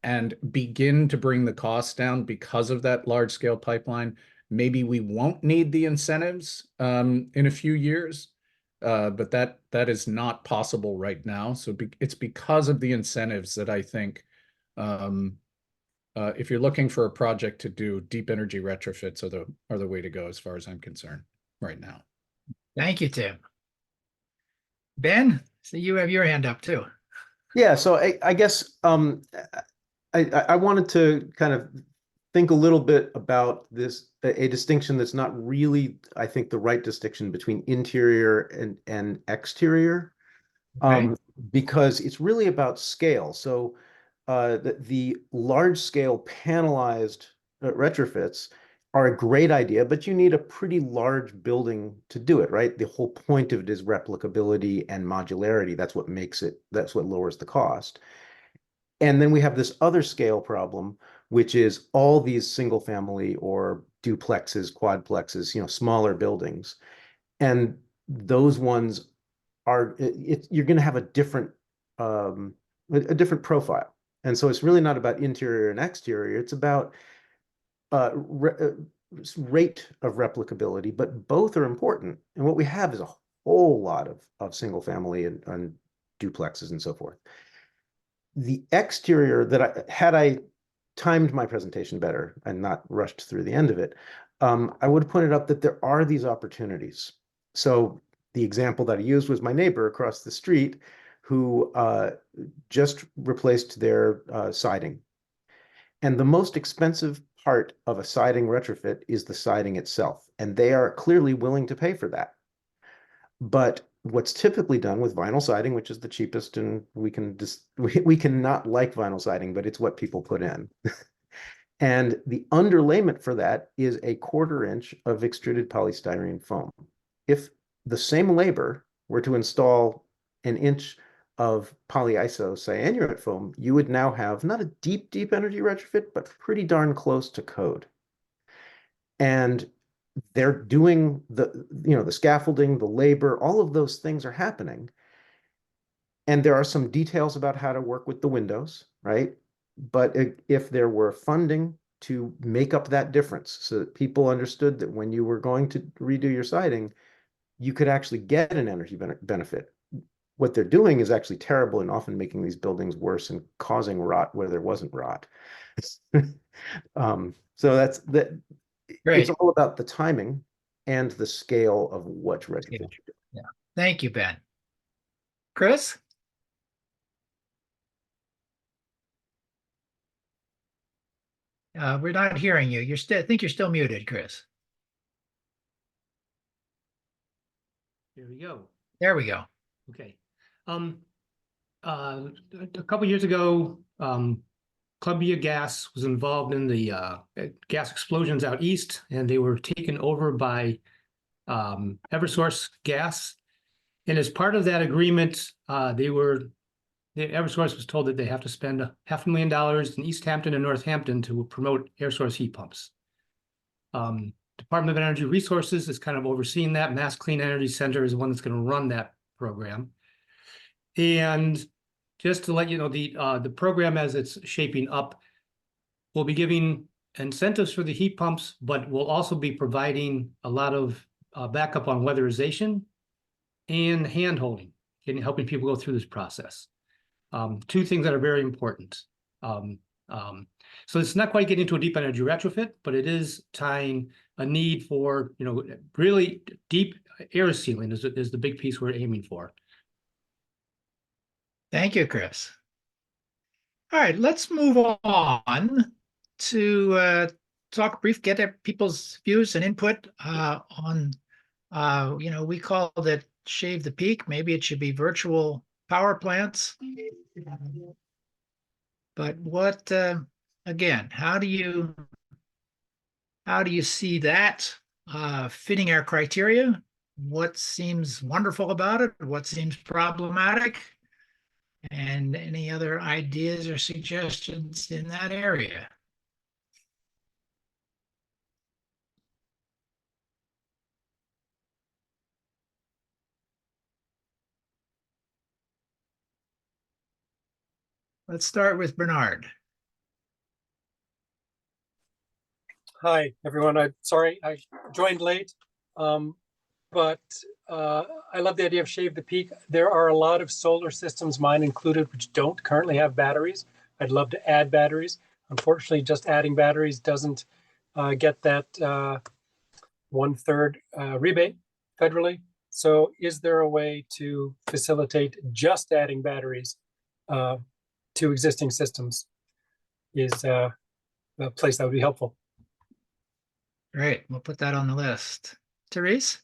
I: and begin to bring the costs down because of that large scale pipeline, maybe we won't need the incentives in a few years, but that is not possible right now. So it's because of the incentives that I think if you're looking for a project to do, deep energy retrofits are the way to go as far as I'm concerned right now.
G: Thank you, Tim. Ben, so you have your hand up too.
H: Yeah, so I guess I wanted to kind of think a little bit about this, a distinction that's not really, I think, the right distinction between interior and exterior, because it's really about scale. So the large scale panelized retrofits are a great idea, but you need a pretty large building to do it, right? The whole point of it is replicability and modularity. That's what makes it, that's what lowers the cost. And then we have this other scale problem, which is all these single family or duplexes, quadplexes, smaller buildings. And those ones are, you're going to have a different profile. And so it's really not about interior and exterior. It's about rate of replicability, but both are important. And what we have is a whole lot of single family and duplexes and so forth. The exterior that had I timed my presentation better and not rushed through the end of it, I would have pointed out that there are these opportunities. So the example that I used was my neighbor across the street who just replaced their siding. And the most expensive part of a siding retrofit is the siding itself. And they are clearly willing to pay for that. But what's typically done with vinyl siding, which is the cheapest, and we can not like vinyl siding, but it's what people put in. And the underlayment for that is a 1/4 inch of extruded polystyrene foam. If the same labor were to install an inch of polyiso foam, you would now have not a deep energy retrofit, but pretty darn close to code. And they're doing the scaffolding, the labor, all of those things are happening. And there are some details about how to work with the windows, right? But if there were funding to make up that difference so that people understood that when you were going to redo your siding, you could actually get an energy benefit. What they're doing is actually terrible and often making these buildings worse and causing rot where there wasn't rot. So that's that. It's all about the timing and the scale of what retrofit you do.
G: Yeah. Thank you, Ben. Chris? We're not hearing you. I think you're still muted, Chris.
O: There we go.
G: There we go.
O: Okay. A couple years ago, Columbia Gas was involved in the gas explosions out east, and they were taken over by Eversource Gas. And as part of that agreement, Eversource was told that they have to spend $500,000 in East Hampton and Northampton to promote air source heat pumps. Department of Energy Resources is kind of overseeing that. Mass Clean Energy Center is the one that's going to run that program. And just to let you know, the program as it's shaping up will be giving incentives for the heat pumps, but will also be providing a lot of backup on weatherization and hand-holding, helping people go through this process. Two things that are very important. So it's not quite getting to a deep energy retrofit, but it is tying a need for, really deep air sealing is the big piece we're aiming for.
G: Thank you, Chris. All right, let's move on to get people's views and input on, we call it Shave the Peak. Maybe it should be virtual power plants. But what, again, how do you see that fitting our criteria? What seems wonderful about it? What seems problematic? And any other ideas or suggestions in that area? Let's start with Bernard.
P: Hi, everyone. I'm sorry I joined late, but I love the idea of Shave the Peak. There are a lot of solar systems, mine included, which don't currently have batteries. I'd love to add batteries. Unfortunately, just adding batteries doesn't get that 1/3 rebate federally. So is there a way to facilitate just adding batteries to existing systems? Is a place that would be helpful.
G: Great, we'll put that on the list. Therese?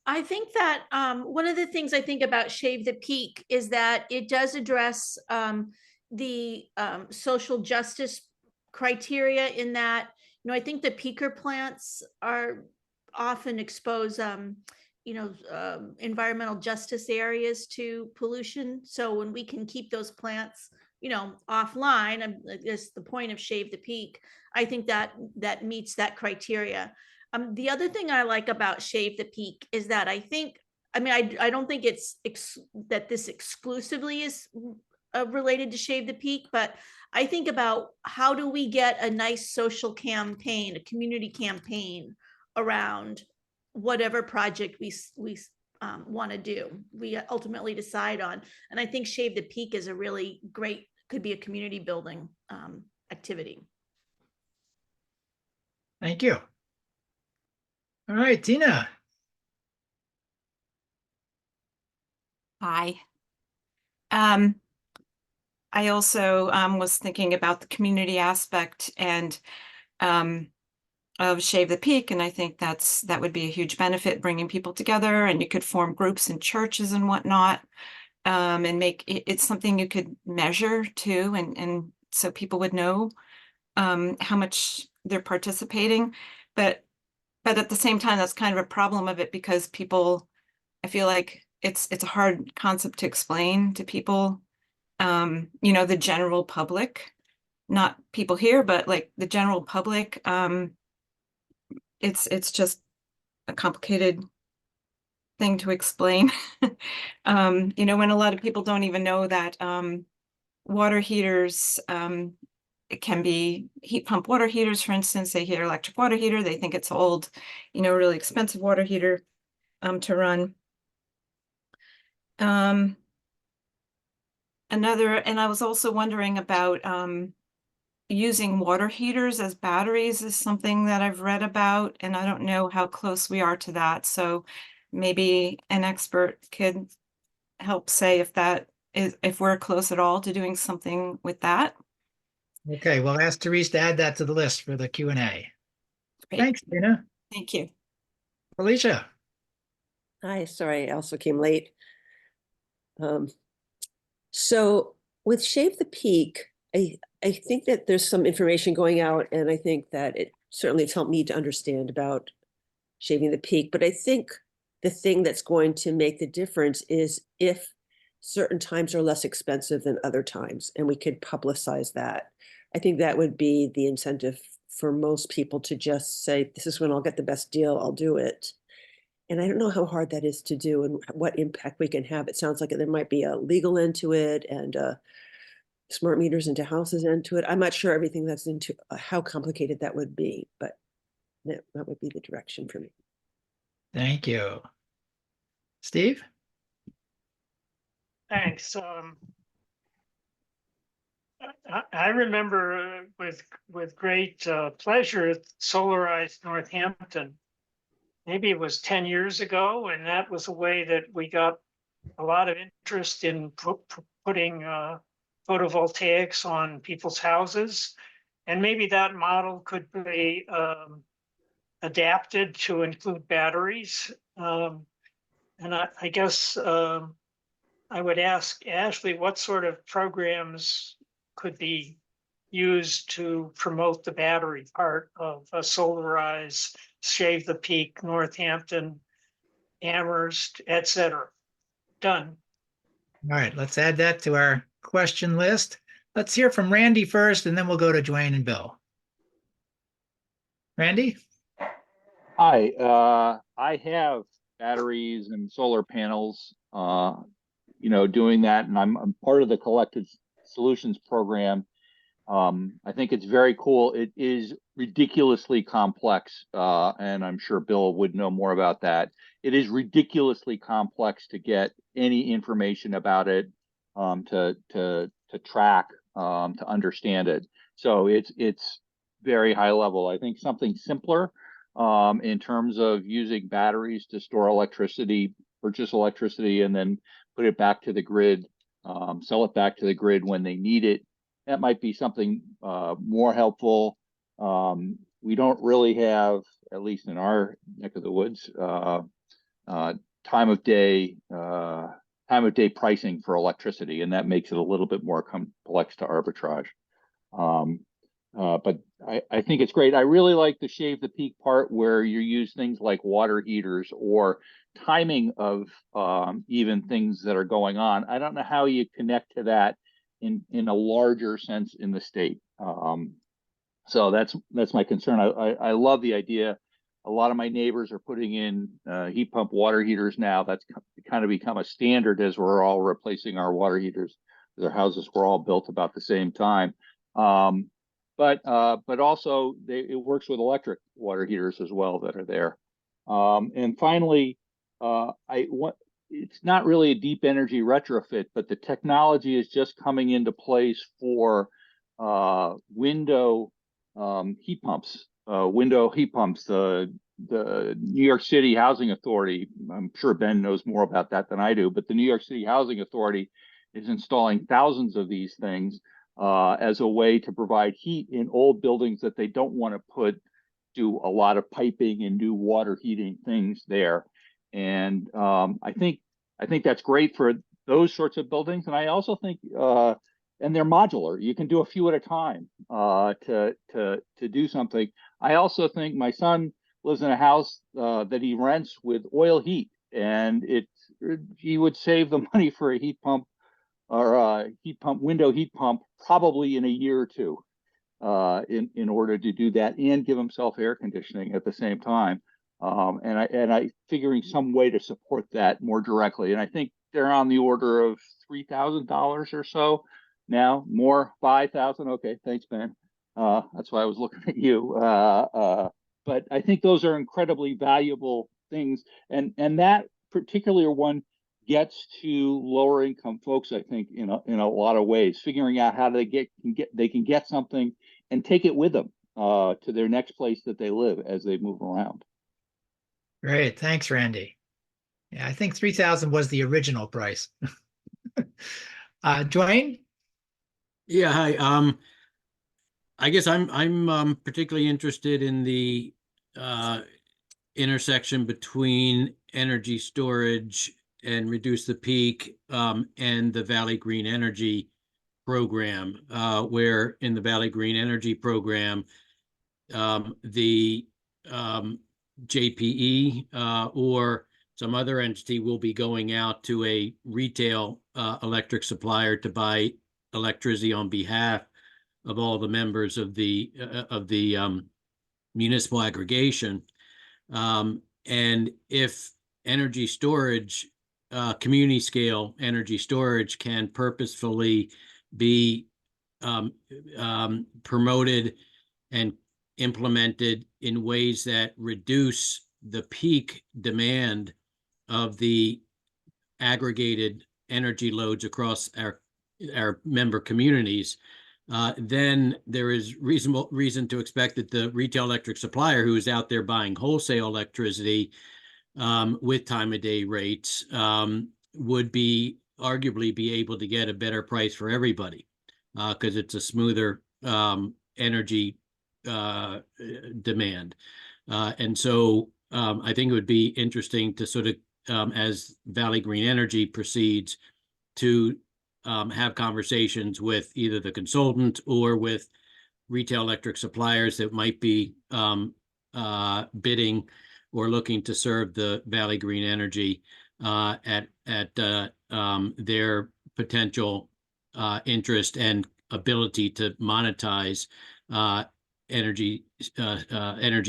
B: I think that one of the things I think about Shave the Peak is that it does address the social justice criteria in that, I think the peaker plants are often expose, environmental justice areas to pollution. So when we can keep those plants, offline, that's the point of Shave the Peak. I think that meets that criteria. The other thing I like about Shave the Peak is that I think I mean, I don't think it's that this exclusively is related to Shave the Peak, but I think about how do we get a nice social campaign, a community campaign around whatever project we want to do, we ultimately decide on. And I think Shave the Peak is a really great, could be a community building activity.
G: Thank you. All right, Tina.
Q: Hi. I also was thinking about the community aspect and of Shave the Peak, and I think that would be a huge benefit, bringing people together, and you could form groups in churches and whatnot, and make it's something you could measure too, and so people would know how much they're participating. But at the same time, that's kind of a problem of it, because people, I feel like it's a hard concept to explain to people, you know, the general public, not people here, but like the general public. It's just a complicated thing to explain. You know, when a lot of people don't even know that water heaters, it can be heat pump water heaters, for instance. They hear electric water heater, they think it's old, you know, really expensive water heater to run. And I was also wondering about using water heaters as batteries is something that I've read about, and I don't know how close we are to that. So maybe an expert could help say if we're close at all to doing something with that.
G: Okay, we'll ask Therese to add that to the list for the Q&A.
Q: Great.
G: Thanks, Tina.
Q: Thank you.
G: Alicia.
R: Hi, sorry, I also came late. So with Shave the Peak, I think that there's some information going out, and I think that it certainly has helped me to understand about Shaving the Peak. But I think the thing that's going to make the difference is if certain times are less expensive than other times, and we could publicize that. I think that would be the incentive for most people to just say, this is when I'll get the best deal, I'll do it. And I don't know how hard that is to do and what impact we can have. It sounds like there might be a legal end to it and smart meters into houses into it. I'm not sure everything that's into how complicated that would be, but that would be the direction for me.
G: Thank you. Steve?
S: Thanks. I remember with great pleasure Solarized Northampton. Maybe it was 10 years ago, and that was a way that we got a lot of interest in putting photovoltaics on people's houses. And maybe that model could be adapted to include batteries. And I guess I would ask Ashley, what sort of programs could be used to promote the battery part of Solarize, Shave the Peak, Northampton, Amherst, etc. Done.
G: All right, let's add that to our question list. Let's hear from Randy first, and then we'll go to Dwayne and Bill. Randy?
T: Hi, I have batteries and solar panels, you know, doing that, and I'm part of the Collective Solutions program. I think it's very cool. It is ridiculously complex, and I'm sure Bill would know more about that. It is ridiculously complex to get any information about it, to track, to understand it. So it's very high level. I think something simpler in terms of using batteries to store electricity, purchase electricity, and then put it back to the grid, sell it back to the grid when they need it. That might be something more helpful. We don't really have, at least in our neck of the woods, time of day pricing for electricity, and that makes it a little bit more complex to arbitrage. But I think it's great. I really like the Shave the Peak part where you use things like water heaters or timing of even things that are going on. I don't know how you connect to that in a larger sense in the state. So that's my concern. I love the idea A lot of my neighbors are putting in heat pump water heaters now. That's kind of become a standard as we're all replacing our water heaters. Their houses were all built about the same time. But also it works with electric water heaters as well that are there. And finally, it's not really a deep energy retrofit, but the technology is just coming into place for window heat pumps. The New York City Housing Authority, I'm sure Ben knows more about that than I do, but the New York City Housing Authority is installing thousands of these things as a way to provide heat in old buildings that they don't want to do a lot of piping and do water heating things there. And I think that's great for those sorts of buildings. And I also think, and they're modular. You can do a few at a time to do something. I also think my son lives in a house that he rents with oil heat, and he would save the money for a heat pump or a window heat pump probably in a year or two in order to do that and give himself air conditioning at the same time. And I figuring some way to support that more directly. And I think they're on the order of $3,000 or so now, more 5,000. Okay, thanks, Ben. That's why I was looking at you. But I think those are incredibly valuable things, and that particular one gets to lower income folks, I think, in a lot of ways, figuring out how they can get something and take it with them to their next place that they live as they move around.
G: Great, thanks, Randy. Yeah, I think 3,000 was the original price. Dwayne?
L: Yeah, hi. I guess I'm particularly interested in the intersection between energy storage and reduce the peak and the Valley Green Energy program, where in the Valley Green Energy program, the JPE or some other entity will be going out to a retail electric supplier to buy electricity on behalf of all the members of the municipal aggregation. And if energy storage, community scale energy storage can purposefully be promoted and implemented in ways that reduce the peak demand of the aggregated energy loads across our member communities, then there is reasonable reason to expect that the retail electric supplier who is out there buying wholesale electricity with time of day rates would arguably be able to get a better price for everybody because it's a smoother energy demand. And so I think it would be interesting to sort of, as Valley Green Energy proceeds, to have conversations with either the consultant or with retail electric suppliers that might be bidding or looking to serve the Valley Green Energy at their potential interest and ability to monetize energy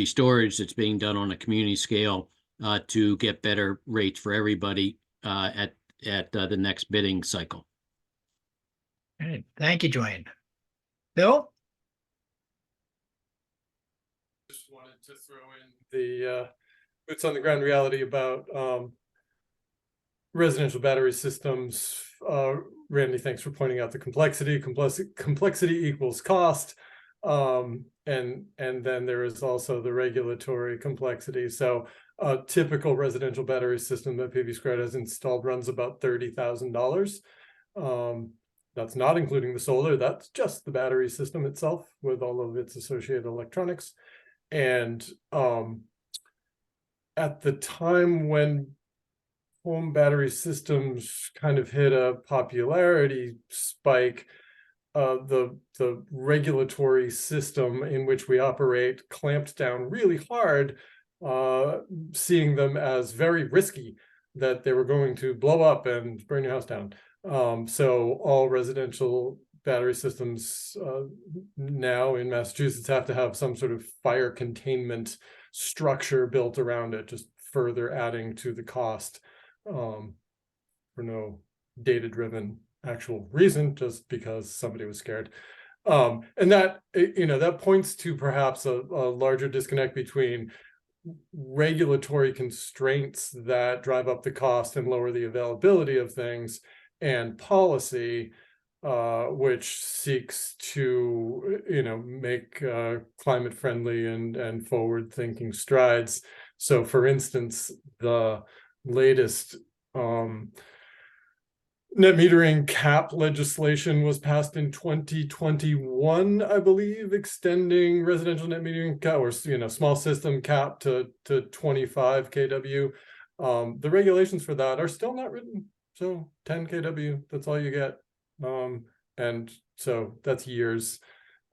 L: storage that's being done on a community scale to get better rates for everybody at the next bidding cycle.
G: Right. Thank you, Dwayne. Bill?
K: Just wanted to throw in the boots on the ground reality about residential battery systems. Randy, thanks for pointing out the complexity. Complexity equals cost. And then there is also the regulatory complexity. So a typical residential battery system that PV Squared has installed runs about $30,000. That's not including the solar. That's just the battery system itself with all of its associated electronics. And at the time when home battery systems kind of hit a popularity spike, the regulatory system in which we operate clamped down really hard, seeing them as very risky, that they were going to blow up and burn your house down. So all residential battery systems now in Massachusetts have to have some sort of fire containment structure built around it, just further adding to the cost for no data-driven actual reason, just because somebody was scared. And that, that points to perhaps a larger disconnect between regulatory constraints that drive up the cost and lower the availability of things, and policy, which seeks to, make climate friendly and forward thinking strides. So for instance, the latest net metering cap legislation was passed in 2021, I believe, extending residential net metering cap, or small system cap to 25 kW. The regulations for that are still not written, so 10 kW, that's all you get. And so that's years.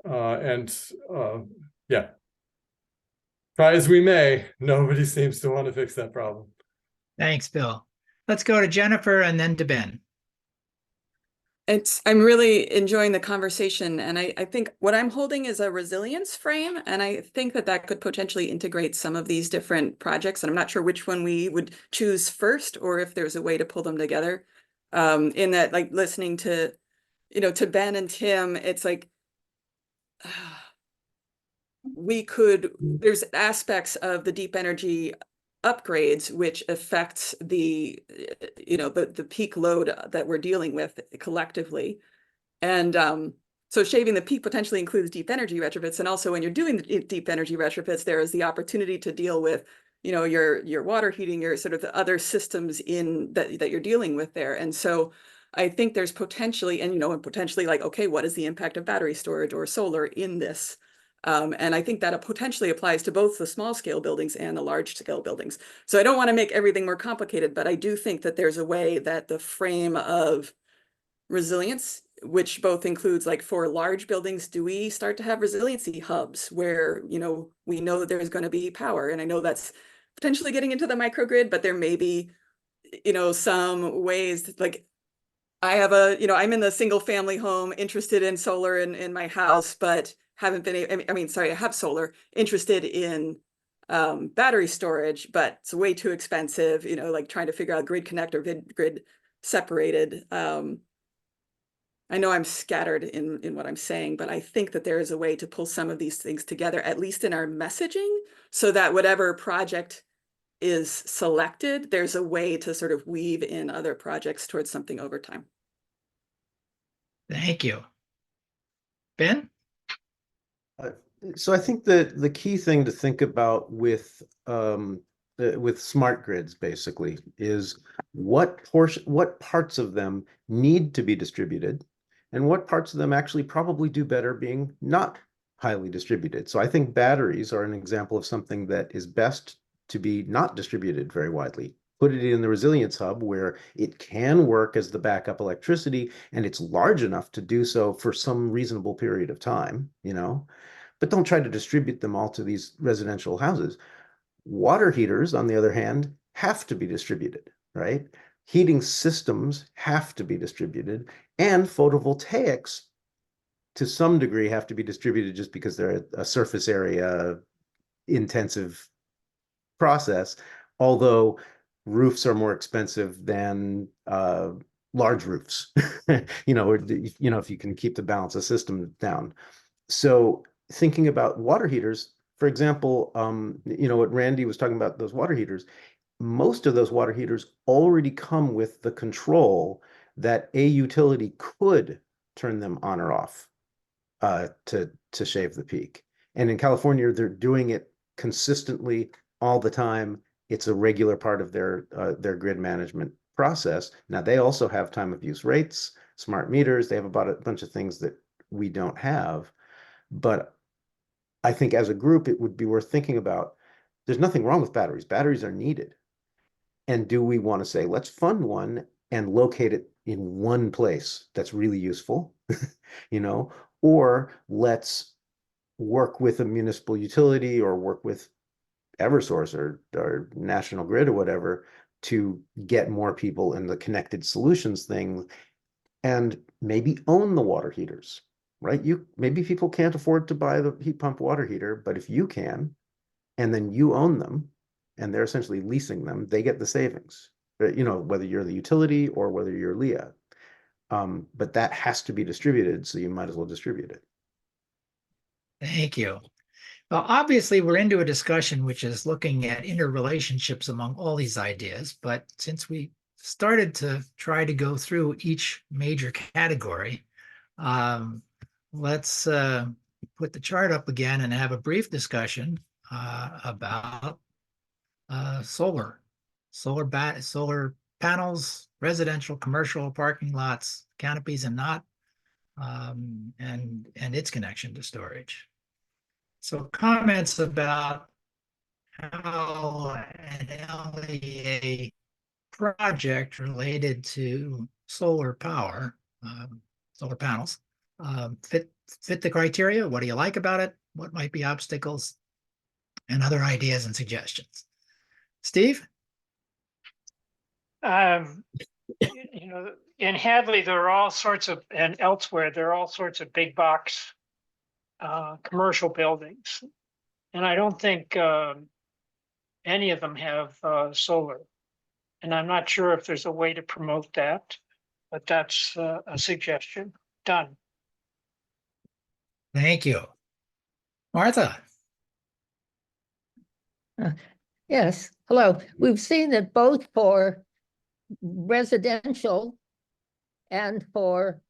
K: Yeah, try as we may, nobody seems to want to fix that problem.
G: Thanks, Bill. Let's go to Jennifer and then to Ben.
U: I'm really enjoying the conversation, and I think what I'm holding is a resilience frame, and I think that could potentially integrate some of these different projects, and I'm not sure which one we would choose first, or if there's a way to pull them together. In that, like, listening to, to Ben and Tim, it's like, there's aspects of the deep energy upgrades which affects the the peak load that we're dealing with collectively, and so shaving the peak potentially includes deep energy retrofits. And also, when you're doing the deep energy retrofits, there is the opportunity to deal with your water heating, your sort of the other systems in that you're dealing with there. And so I think there's potentially, and potentially, like, okay, what is the impact of battery storage or solar in this? And I think that potentially applies to both the small scale buildings and the large scale buildings. So I don't want to make everything more complicated, but I do think that there's a way that the frame of resilience, which both includes, like, for large buildings, do we start to have resiliency hubs where, we know that there's going to be power? And I know that's potentially getting into the microgrid, but there may be, some ways, like, I have I'm in the single family home, interested in solar in my house, but haven't been, I have solar, interested in battery storage, but it's way too expensive, like trying to figure out grid connect or grid separated. I know I'm scattered in what I'm saying, but I think that there is a way to pull some of these things together, at least in our messaging, so that whatever project is selected, there's a way to sort of weave in other projects towards something over time.
G: Thank you. Ben?
H: So I think that the key thing to think about with smart grids basically is what parts of them need to be distributed, and what parts of them actually probably do better being not highly distributed. So I think batteries are an example of something that is best to be not distributed very widely. Put it in the resilience hub where it can work as the backup electricity, and it's large enough to do so for some reasonable period of time, but don't try to distribute them all to these residential houses. Water heaters, on the other hand, have to be distributed, right? Heating systems have to be distributed, and photovoltaics to some degree have to be distributed just because they're a surface area intensive process, although roofs are more expensive than large roofs, or if you can keep the balance of system down. So thinking about water heaters, for example, what Randy was talking about, those water heaters, most of those water heaters already come with the control that a utility could turn them on or off to shave the peak. And in California, they're doing it consistently all the time. It's a regular part of their grid management process. Now, they also have time of use rates, smart meters. They have about a bunch of things that we don't have. But I think as a group, it would be worth thinking about. There's nothing wrong with batteries. Batteries are needed. And do we want to say, let's fund one and locate it in one place that's really useful, or let's work with a municipal utility or work with Eversource or National Grid or whatever to get more people in the connected solutions thing, and maybe own the water heaters, right? Maybe people can't afford to buy the heat pump water heater, but if you can, and then you own them, and they're essentially leasing them, they get the savings, you know, whether you're the utility or whether you're Leah. But that has to be distributed, so you might as well distribute it.
G: Thank you. Well, obviously, we're into a discussion which is looking at interrelationships among all these ideas. But since we started to try to go through each major category, let's put the chart up again and have a brief discussion about solar panels, residential, commercial, parking lots, canopies and not, and its connection to storage. So comments about how an LEA project related to solar power, solar panels, fit the criteria. What do you like about it? What might be obstacles? And other ideas and suggestions. Steve?
S: You know, in Hadley, there are all sorts of, and elsewhere, there are all sorts of big box commercial buildings. And I don't think any of them have solar. And I'm not sure if there's a way to promote that, but that's a suggestion. Done.
G: Thank you. Martha?
C: Yes, hello. We've seen that both for residential and for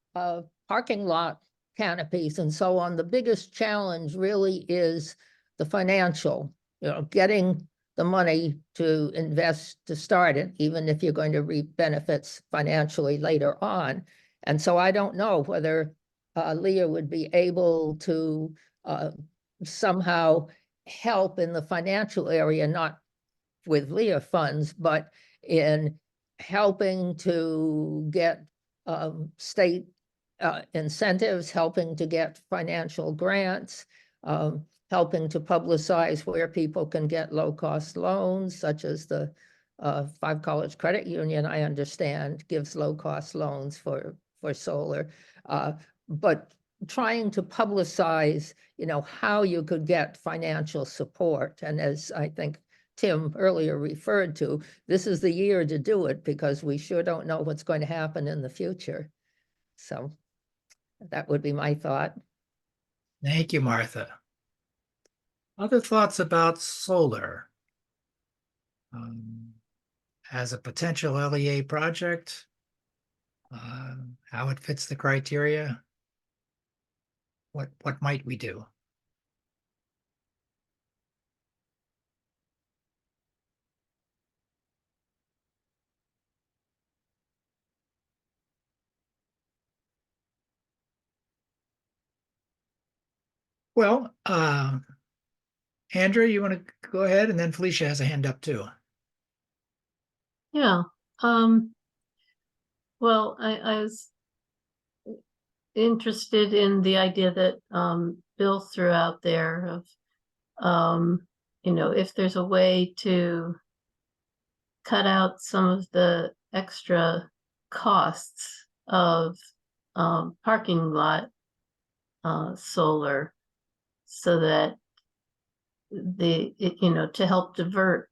C: parking lot canopies and so on, the biggest challenge really is the financial, you know, getting the money to invest to start it, even if you're going to reap benefits financially later on. And so I don't know whether Leah would be able to somehow help in the financial area, not with Leah funds, but in helping to get state incentives, helping to get financial grants, helping to publicize where people can get low-cost loans, such as the Five College Credit Union, I understand, gives low-cost loans for solar. But trying to publicize, you know, how you could get financial support. And as I think Tim earlier referred to, this is the year to do it because we sure don't know what's going to happen in the future. So that would be my thought.
G: Thank you, Martha. Other thoughts about solar as a potential LEA project, how it fits the criteria? What might we do? Well, Andrew, you want to go ahead, and then Felicia has a hand up too.
A: Yeah. Well, I was interested in the idea that Bill threw out there of, you know, if there's a way to cut out some of the extra costs of parking lot solar, so that you know, to help divert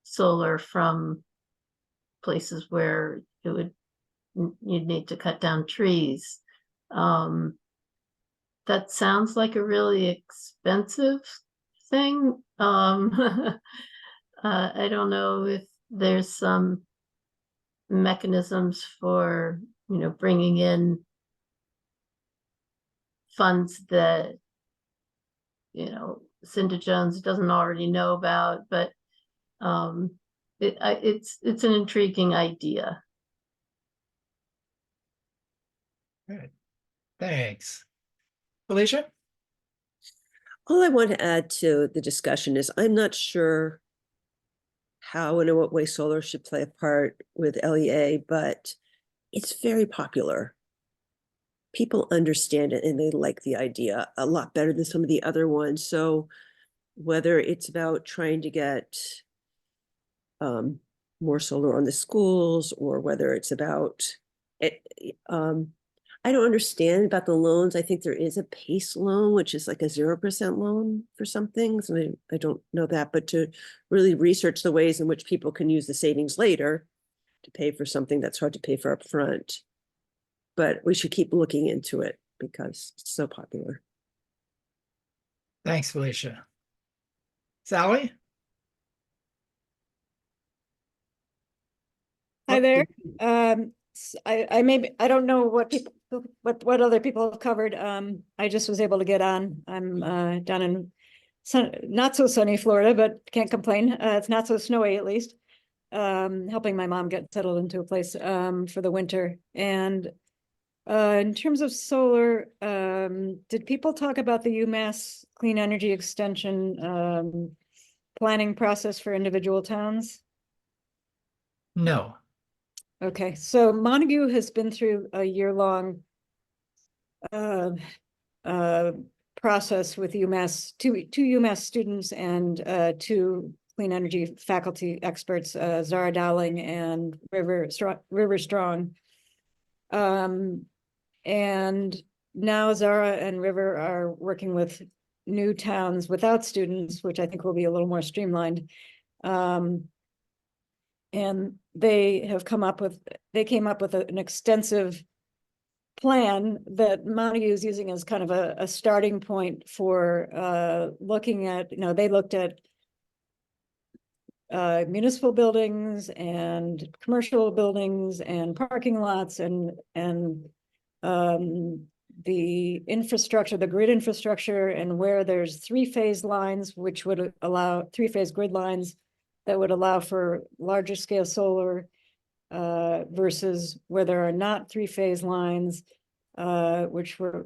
A: solar from places where you'd need to cut down trees. That sounds like a really expensive thing. I don't know if there's some mechanisms for, you know, bringing in funds that, you know, Cinda Jones doesn't already know about, but it's an intriguing idea.
G: Good. Thanks. Felicia?
R: All I want to add to the discussion is I'm not sure how and in what way solar should play a part with LEA, but it's very popular. People understand it and they like the idea a lot better than some of the other ones. So whether it's about trying to get more solar on the schools, or whether it's about it, I don't understand about the loans. I think there is a PACE loan, which is like a 0% loan for some things. And I don't know that, but to really research the ways in which people can use the savings later to pay for something that's hard to pay for upfront. But we should keep looking into it because it's so popular.
G: Thanks, Felicia. Sally?
E: Hi there. I don't know what people, what other people have covered. I just was able to get on. I'm down in not so sunny Florida, but can't complain. It's not so snowy at least. Helping my mom get settled into a place for the winter. And in terms of solar, did people talk about the UMass Clean Energy Extension planning process for individual towns?
G: No.
E: Okay, so Montague has been through a year-long process with UMass, two UMass students and two clean energy faculty experts, Zara Dowling and River Strong. And now Zara and River are working with new towns without students, which I think will be a little more streamlined. And they came up with an extensive plan that Montague is using as kind of a starting point for looking at, they looked at municipal buildings and commercial buildings and parking lots and the infrastructure, the grid infrastructure, and where there's three-phase lines, which would allow three-phase grid lines that would allow for larger scale solar versus where there are not three-phase lines, which are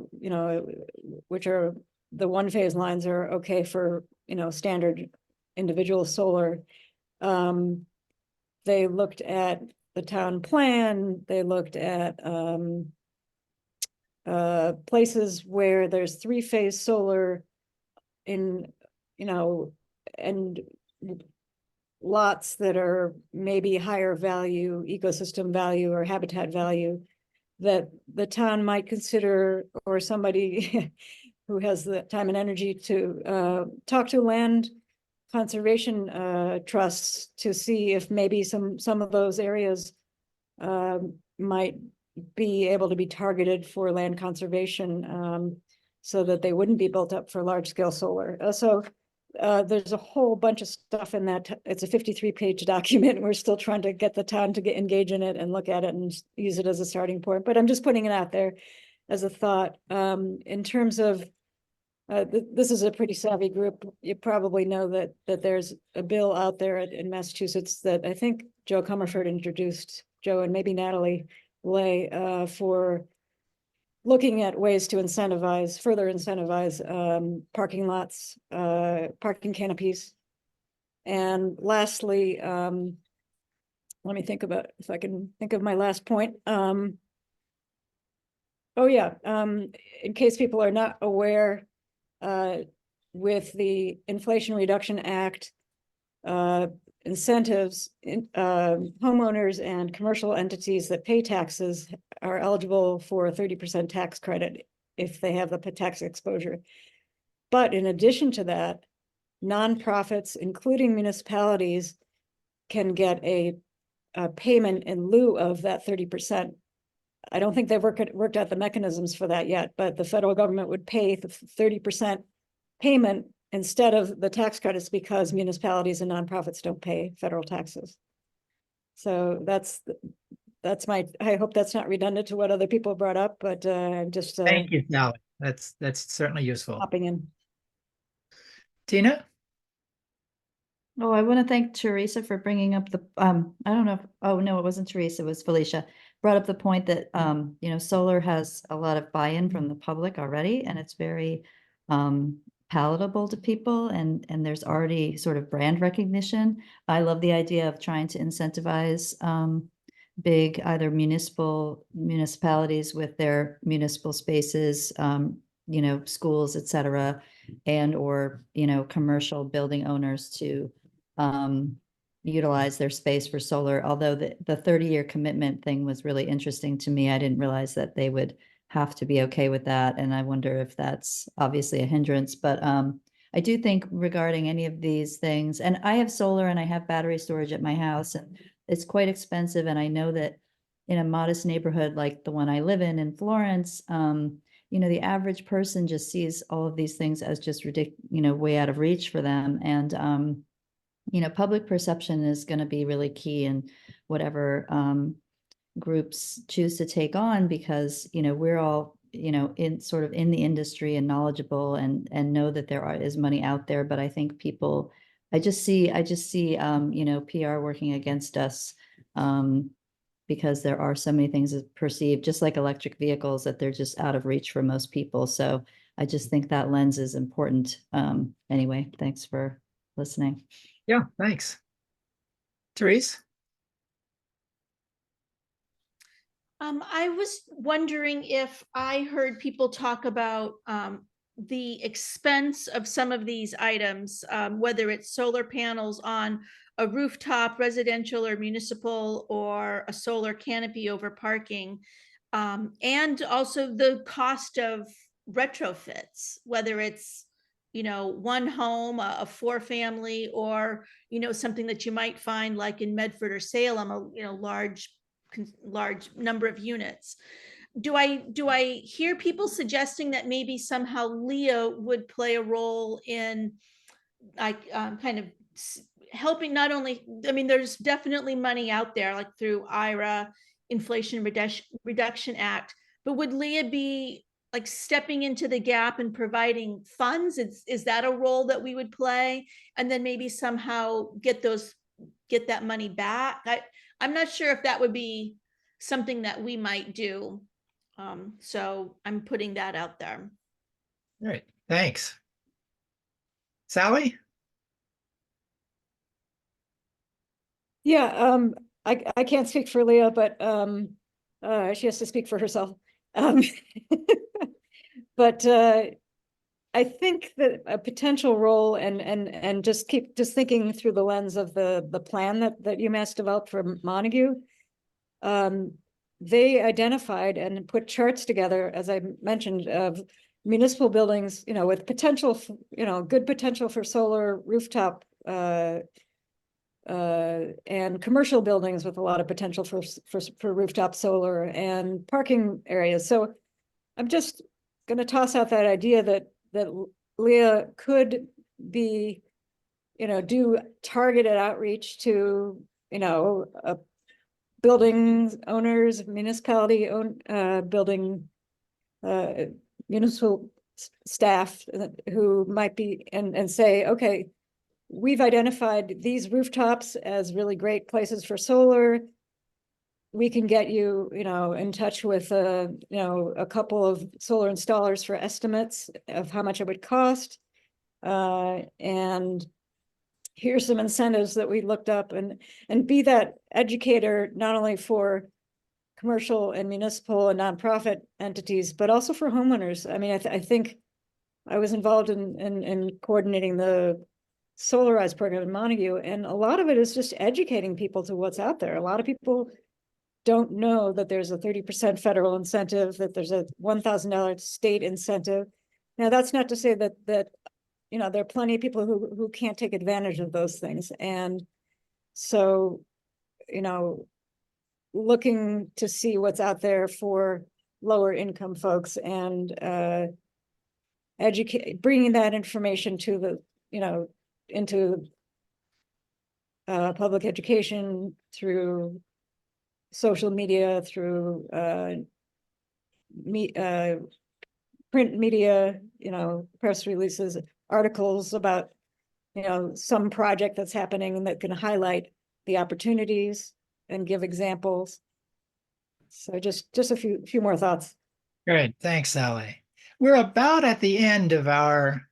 E: the one-phase lines are okay for, standard individual solar. They looked at the town plan. They looked at places where there's three-phase solar in, and lots that are maybe higher value, ecosystem value or habitat value that the town might consider, or somebody who has the time and energy to talk to land conservation trusts to see if maybe some of those areas might be able to be targeted for land conservation so that they wouldn't be built up for large scale solar. There's a whole bunch of stuff in that. It's a 53-page document. We're still trying to get the town to engage in it and look at it and use it as a starting point. But I'm just putting it out there as a thought. In terms of, this is a pretty savvy group. You probably know that there's a bill out there in Massachusetts that I think Joe Comerford introduced, Joe and maybe Natalie Lay, for looking at ways to further incentivize parking lots, parking canopies. And lastly, let me think about if I can think of my last point. In case people are not aware, with the Inflation Reduction Act, incentives, homeowners and commercial entities that pay taxes are eligible for a 30% tax credit if they have the tax exposure. But in addition to that, nonprofits, including municipalities, can get a payment in lieu of that 30%. I don't think they've worked out the mechanisms for that yet, but the federal government would pay the 30% payment instead of the tax credits because municipalities and nonprofits don't pay federal taxes. So that's I hope that's not redundant to what other people brought up, but just
G: Thank you, Sally. That's certainly useful.
E: hopping in.
G: Tina?
V: Oh, I want to thank Teresa for bringing up the, I don't know if, oh no, it wasn't Teresa, it was Felicia, brought up the point that, solar has a lot of buy-in from the public already, and it's very palatable to people, and there's already sort of brand recognition. I love the idea of trying to incentivize big either municipalities with their municipal spaces, schools, et cetera, and or commercial building owners to utilize their space for solar. Although the 30-year commitment thing was really interesting to me. I didn't realize that they would have to be okay with that. And I wonder if that's obviously a hindrance, but I do think regarding any of these things, and I have solar and I have battery storage at my house, and it's quite expensive. And I know that in a modest neighborhood like the one I live in Florence, you know, the average person just sees all of these things as just ridiculous, you know, way out of reach for them. And, you know, public perception is going to be really key in whatever groups choose to take on, because, you know, we're all, you know, in sort of in the industry and knowledgeable and know that is money out there. But I think people, I just see, you know, PR working against us, because there are so many things perceived, just like electric vehicles, that they're just out of reach for most people. So I just think that lens is important. Anyway, thanks for listening.
G: Yeah, thanks. Therese?
B: I was wondering if I heard people talk about the expense of some of these items, whether it's solar panels on a rooftop, residential or municipal, or a solar canopy over parking, and also the cost of retrofits, whether it's, you know, one home, a 4-family, or, you know, something that you might find like in Medford or Salem, a, you know, large number of units. Do I hear people suggesting that maybe somehow LEA would play a role in like kind of helping, not only, I mean, there's definitely money out there like through IRA, Inflation Reduction Act, but would LEA be like stepping into the gap and providing funds? Is that a role that we would play, and then maybe somehow get that money back? I'm not sure if that would be something that we might do. So I'm putting that out there.
G: All right, thanks. Sally?
E: Yeah, I can't speak for Leah, but she has to speak for herself. But I think that a potential role, and just thinking through the lens of the plan that UMass developed for Montague, they identified and put charts together, as I mentioned, of municipal buildings, you know, with potential, you know, good potential for solar rooftop, and commercial buildings with a lot of potential for rooftop solar and parking areas. So I'm just going to toss out that idea that LEA could be, you know, do targeted outreach to, you know, building owners, municipality own building municipal staff who might be, and say, okay, we've identified these rooftops as really great places for solar. We can get you, you know, in touch with, you know, a couple of solar installers for estimates of how much it would cost. And here's some incentives that we looked up, and be that educator, not only for commercial and municipal and nonprofit entities, but also for homeowners. I mean, I think I was involved in coordinating the Solarize program in Montague, and a lot of it is just educating people to what's out there. A lot of people don't know that there's a 30% federal incentive, that there's a $1,000 state incentive. Now, that's not to say that you know, there are plenty of people who can't take advantage of those things. And so, you know, looking to see what's out there for lower income folks, and bringing that information to the, you know, into public education through social media, through print media, you know, press releases, articles about, you know, some project that's happening that can highlight the opportunities and give examples. So just a few more thoughts.
G: Great, thanks, Sally. We're about at the end of our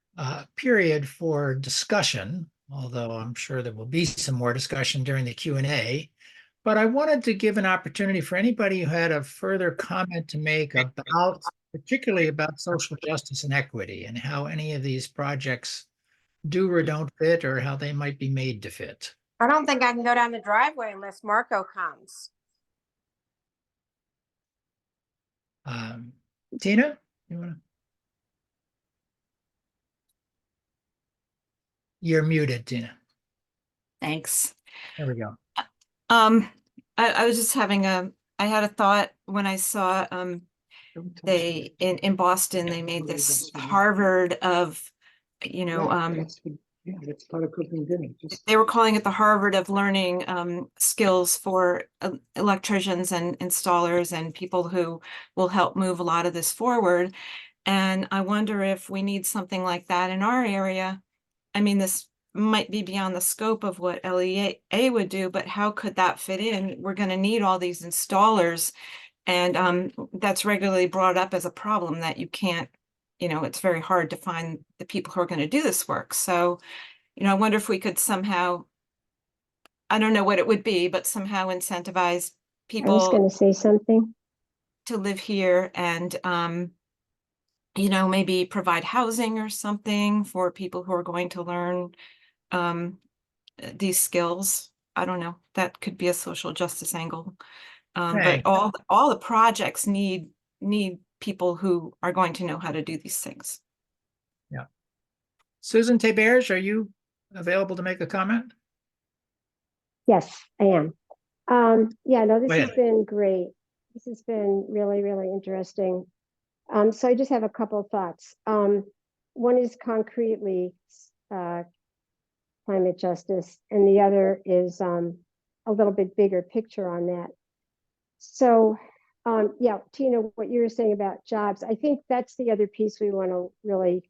G: period for discussion, although I'm sure there will be some more discussion during the Q&A. But I wanted to give an opportunity for anybody who had a further comment to make about, particularly about social justice and equity, and how any of these projects do or don't fit, or how they might be made to fit.
F: I don't think I can go down the driveway unless Marco comes.
G: Tina, you want to? You're muted, Tina.
Q: Thanks.
G: There we go.
Q: I was just having I had a thought when I saw they in Boston, they made this Harvard of, you know,
S: That's part of cooking dinner.
Q: they were calling it the Harvard of learning skills for electricians and installers and people who will help move a lot of this forward. And I wonder if we need something like that in our area. I mean, this might be beyond the scope of what LEA would do, but how could that fit in? We're going to need all these installers. And that's regularly brought up as a problem that you can't, you know, it's very hard to find the people who are going to do this work. So, you know, I wonder if we could somehow, I don't know what it would be, but somehow incentivize
J: I was going
Q: people
J: to say something.
Q: to live here and, you know, maybe provide housing or something for people who are going to learn these skills. I don't know. That could be a social justice angle. But
G: Thanks.
Q: all the projects need people who are going to know how to do these things.
G: Yeah. Susan Teberge, are you available to make a comment?
J: Yes, I am. Yeah, no, this
G: Go
J: has
G: ahead.
J: been great. This has been really, really interesting. So I just have a couple of thoughts. One is concretely climate justice, and the other is a little bit bigger picture on that. So, yeah, Tina, what you were saying about jobs, I think that's the other piece we want to really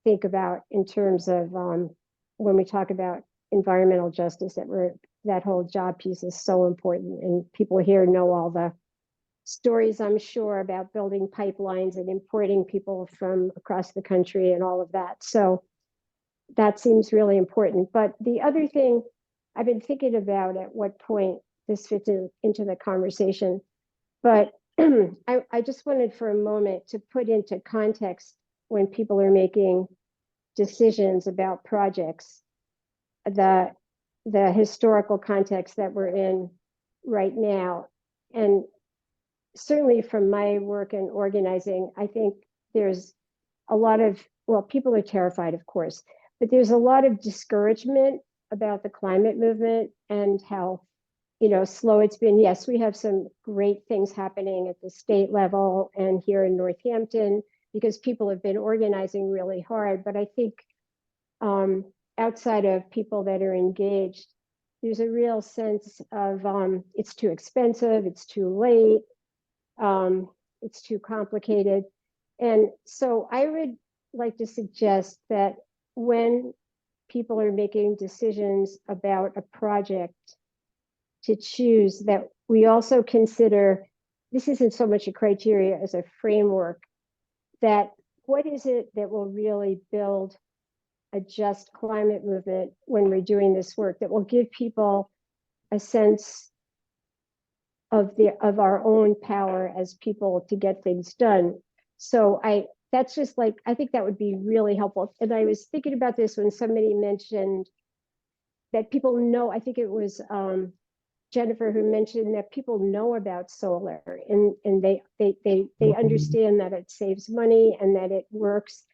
J: think about in terms of when we talk about environmental justice, that whole job piece is so important. And people here know all the stories, I'm sure, about building pipelines and importing people from across the country and all of that. So that seems really important. But the other thing I've been thinking about at what point this fits into the conversation, but I just wanted for a moment to put into context when people are making decisions about projects, the historical context that we're in right now. And certainly from my work in organizing, I think there's a lot of, well, people are terrified, of course, but there's a lot of discouragement about the climate movement and how, you know, slow it's been. Yes, we have some great things happening at the state level and here in Northampton because people have been organizing really hard. But I think outside of people that are engaged, there's a real sense of it's too expensive, it's too late, it's too complicated. And so I would like to suggest that when people are making decisions about a project to choose, that we also consider, this isn't so much a criteria as a framework, that what is it that will really build a just climate movement when we're doing this work, that will give people a sense of our own power as people to get things done. So that's just like, I think that would be really helpful. And I was thinking about this when somebody mentioned that people know, I think it was Jennifer who mentioned that people know about solar and they understand that it saves money and that it works.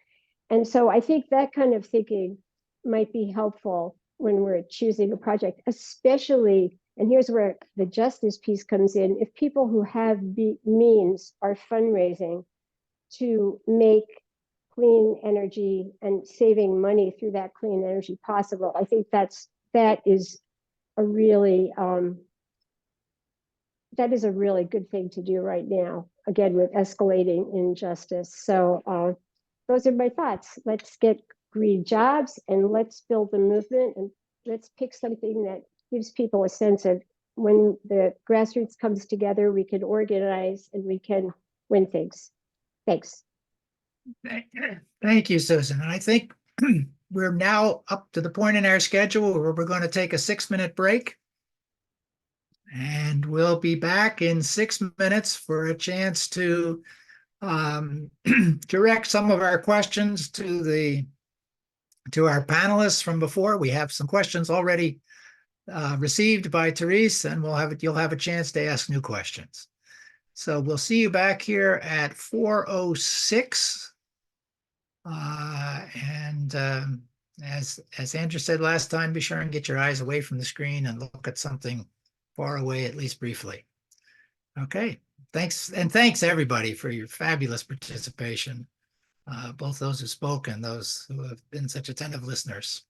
J: And so I think that kind of thinking might be helpful when we're choosing a project, especially, and here's where the justice piece comes in, if people who have means are fundraising to make clean energy and saving money through that clean energy possible. I think that is a really good thing to do right now, again, with escalating injustice. So those are my thoughts. Let's get green jobs and let's build the movement and let's pick something that gives people a sense of when the grassroots comes together, we can organize and we can win things. Thanks.
G: Thank you, Susan. And I think we're now up to the point in our schedule where we're going to take a 6-minute break. And we'll be back in 6 minutes for a chance to direct some of our questions to our panelists from before. We have some questions already received by Therese, and you'll have a chance to ask new questions. So we'll see you back here at 4:06. And as Andrew said last time, be sure and get your eyes away from the screen and look at something far away, at least briefly. Okay, thanks. And thanks everybody for your fabulous participation. Both those who spoke and those who have been such attentive listeners.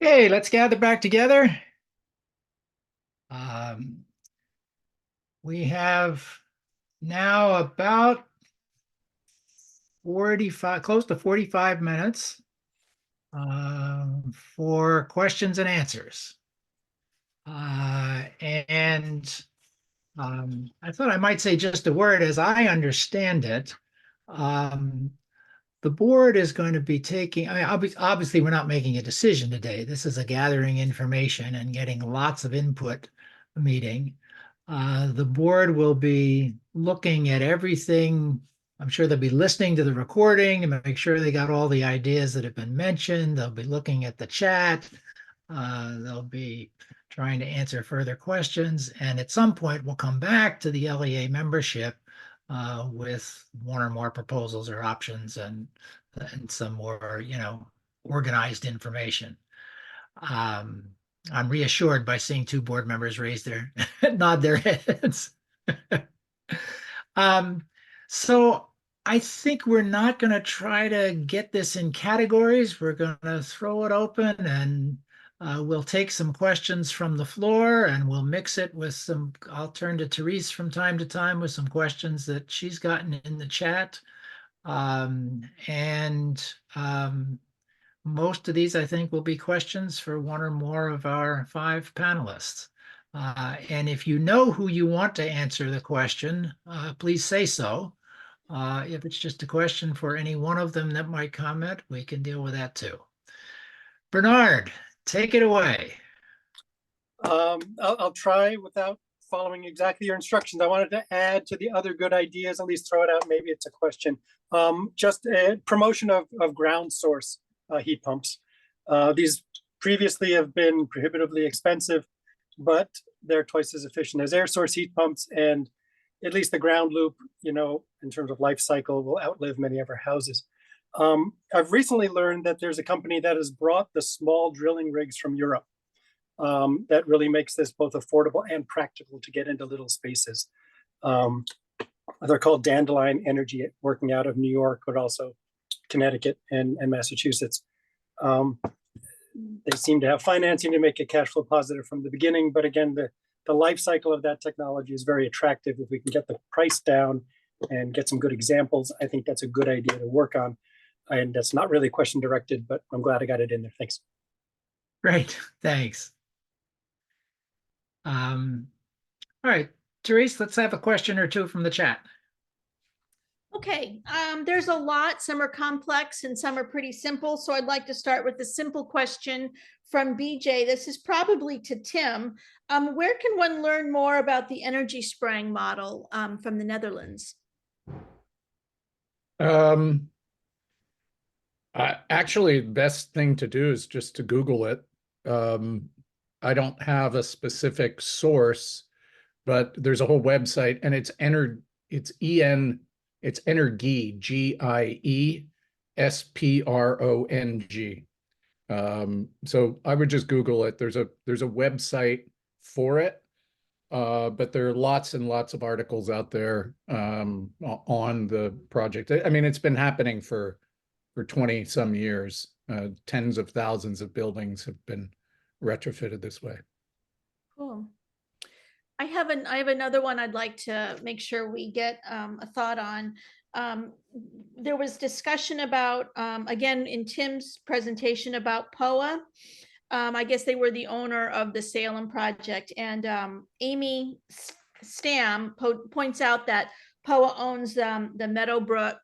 G: Okay, let's gather back together. Um, we have now about 45, close to 45 minutes for questions and answers. And I thought I might say just a word as I understand it. The board is going to be taking, I mean, obviously we're not making a decision today. This is a gathering information and getting lots of input meeting. The board will be looking at everything. I'm sure they'll be listening to the recording to make sure they got all the ideas that have been mentioned. They'll be looking at the chat. They'll be trying to answer further questions. And at some point, we'll come back to the LEA membership with one or more proposals or options and some more, organized information. I'm reassured by seeing two board members raise their nod their heads. So I think we're not going to try to get this in categories. We're going to throw it open and we'll take some questions from the floor and we'll mix it with some, I'll turn to Therese from time to time with some questions that she's gotten in the chat. Most of these, I think, will be questions for one or more of our 5 panelists. And if you know who you want to answer the question, please say so. If it's just a question for any one of them that might comment, we can deal with that too. Bernard, take it away.
P: I'll try without following exactly your instructions. I wanted to add to the other good ideas, at least throw it out. Maybe it's a question. Just a promotion of ground source heat pumps. These previously have been prohibitively expensive, but they're twice as efficient as air source heat pumps. And at least the ground loop, in terms of life cycle, will outlive many of our houses. I've recently learned that there's a company that has brought the small drilling rigs from Europe. That really makes this both affordable and practical to get into little spaces. They're called Dandelion Energy, working out of New York, but also Connecticut and Massachusetts. They seem to have financing to make it cash flow positive from the beginning. But again, the life cycle of that technology is very attractive. If we can get the price down and get some good examples, I think that's a good idea to work on. And that's not really question directed, but I'm glad I got it in there. Thanks.
G: Great, thanks. All right, Therese, let's have a question or two from the chat.
B: Okay, there's a lot. Some are complex and some are pretty simple. So I'd like to start with the simple question from BJ. This is probably to Tim. Where can one learn more about the energy spraying model from the Netherlands?
I: Actually, the best thing to do is just to Google it. I don't have a specific source, but there's a whole website, and it's Energy, GIESPRONG. So I would just Google it. There's a website for it, but there are lots and lots of articles out there on the project. I mean, it's been happening for 20 some years. Tens of thousands of buildings have been retrofitted this way.
B: Cool. I have another one I'd like to make sure we get a thought on. There was discussion about, again, in Tim's presentation about POA. I guess they were the owner of the Salem project, and Amy Stam points out that POA owns the Meadowbrook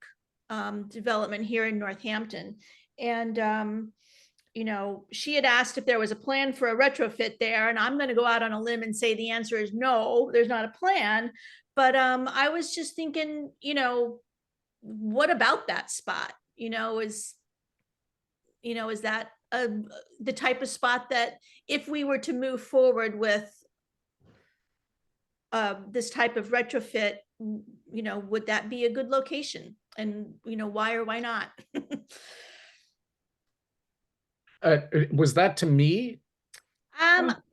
B: development here in Northampton. And she had asked if there was a plan for a retrofit there, and I'm going to go out on a limb and say the answer is no, there's not a plan. But I was just thinking, what about that spot? Is that the type of spot that if we were to move forward with this type of retrofit, would that be a good location? And why or why not?
I: Was that to me?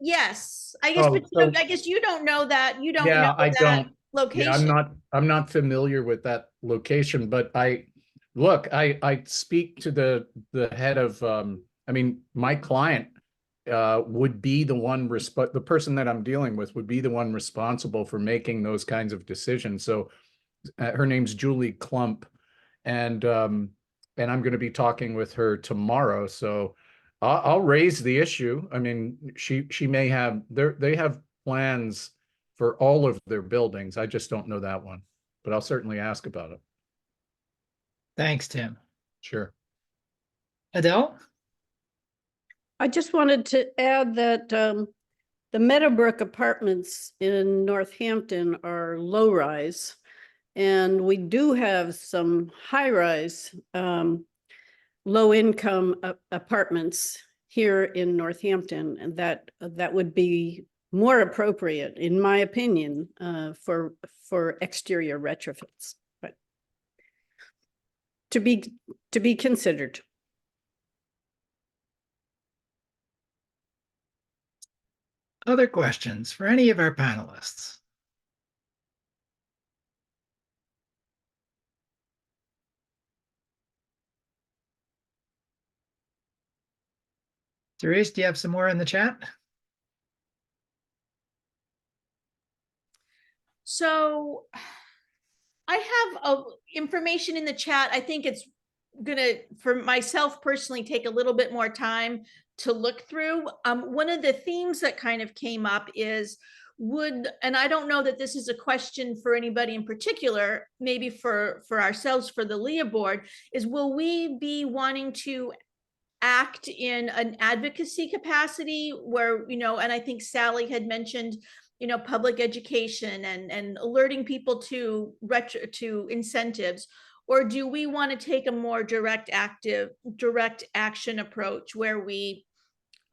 B: Yes, I guess, but I guess you don't know that. You don't know that location.
I: Yeah, I'm not familiar with that location, but I speak to the head of, my client would be the one the person that I'm dealing with would be the one responsible for making those kinds of decisions. So her name's Julie Klump, and I'm going to be talking with her tomorrow. So I'll raise the issue. I mean, she may have they have plans for all of their buildings. I just don't know that one, but I'll certainly ask about it.
G: Thanks, Tim.
I: Sure.
G: Adele?
D: I just wanted to add that the Meadowbrook Apartments in Northampton are low-rise, and we do have some high-rise, low-income apartments here in Northampton, and that would be more appropriate, in my opinion, for exterior retrofits, but to be considered.
G: Other questions for any of our panelists? Therese, do you have some more in the chat?
B: So I have information in the chat. I think it's gonna, for myself personally, take a little bit more time to look through. One of the themes that kind of came up is and I don't know that this is a question for anybody in particular, maybe for ourselves, for the LEA board, is will we be wanting to act in an advocacy capacity where, and I think Sally had mentioned, public education and alerting people to incentives, or do we want to take a more direct action approach where we,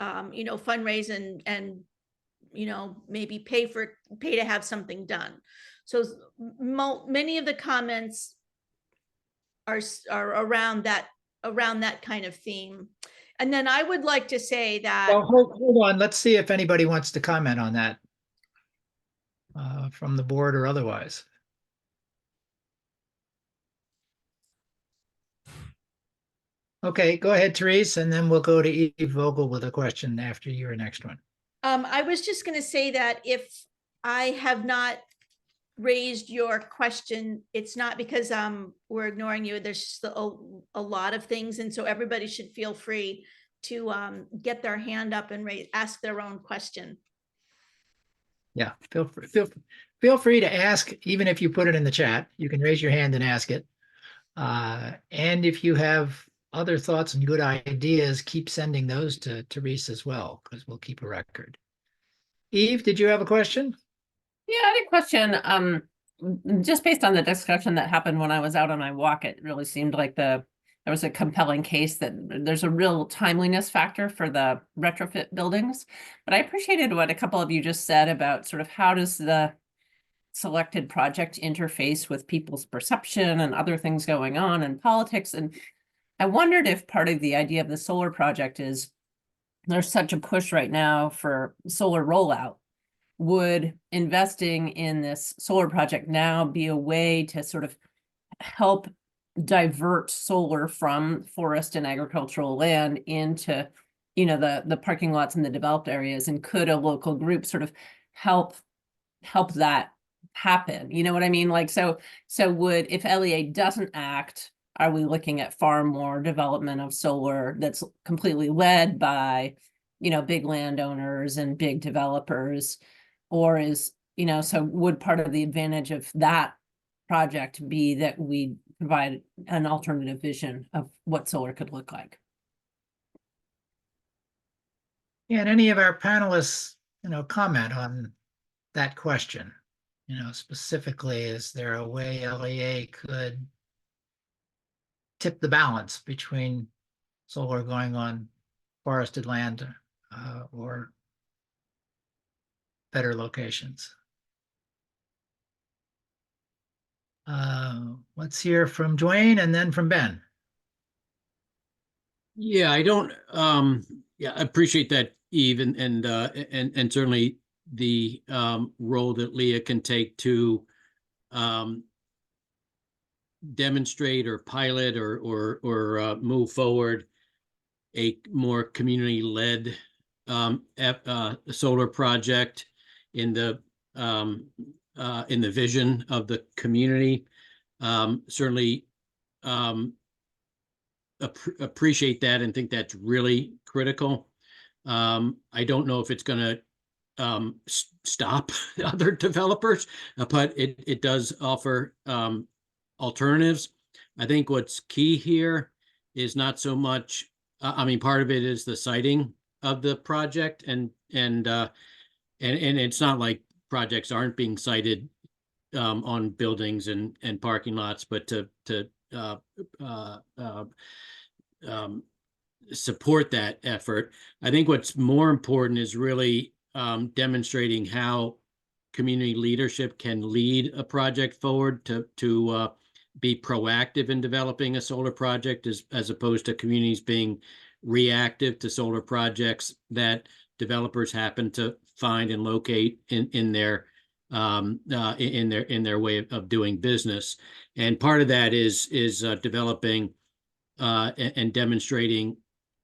B: fundraise and maybe pay to have something done? So many of the comments are around that kind of theme. And then I would like to say that.
G: Well, hold on. Let's see if anybody wants to comment on that from the board or otherwise. Okay, go ahead, Therese, and then we'll go to Eve Vogel with a question after your next one.
B: I was just going to say that if I have not raised your question, it's not because we're ignoring you. There's just a lot of things, and so everybody should feel free to get their hand up and ask their own question.
G: Yeah, feel free to ask, even if you put it in the chat. You can raise your hand and ask it. And if you have other thoughts and good ideas, keep sending those to Therese as well, because we'll keep a record. Eve, did you have a question?
M: Yeah, I had a question. Just based on the discussion that happened when I was out on my walk, it really seemed like there was a compelling case that there's a real timeliness factor for the retrofit buildings. But I appreciated what a couple of you just said about sort of how does the selected project interface with people's perception and other things going on in politics. And I wondered if part of the idea of the solar project is there's such a push right now for solar rollout. Would investing in this solar project now be a way to sort of help divert solar from forest and agricultural land into, the parking lots in the developed areas? And could a local group sort of help that happen? You know what I mean? Like, so would, if LEA doesn't act, are we looking at far more development of solar that's completely led by, big landowners and big developers? Or is, so would part of the advantage of that project be that we provide an alternative vision of what solar could look like?
G: Yeah, and any of our panelists, comment on that question. Specifically, is there a way LEA could tip the balance between solar going on forested land or better locations? Let's hear from Dwayne and then from Ben.
L: Yeah, I don't. Yeah, I appreciate that, Eve, and certainly the role that LEA can take to demonstrate or pilot or move forward a more community-led solar project in the vision of the community. Certainly appreciate that and think that's really critical. I don't know if it's going to stop other developers, but it does offer alternatives. I think what's key here is not so much, I mean, part of it is the siting of the project, and it's not like projects aren't being cited on buildings and parking lots, but to support that effort. I think what's more important is really demonstrating how community leadership can lead a project forward to be proactive in developing a solar project, as opposed to communities being reactive to solar projects that developers happen to find and locate in their way of doing business. And part of that is developing and demonstrating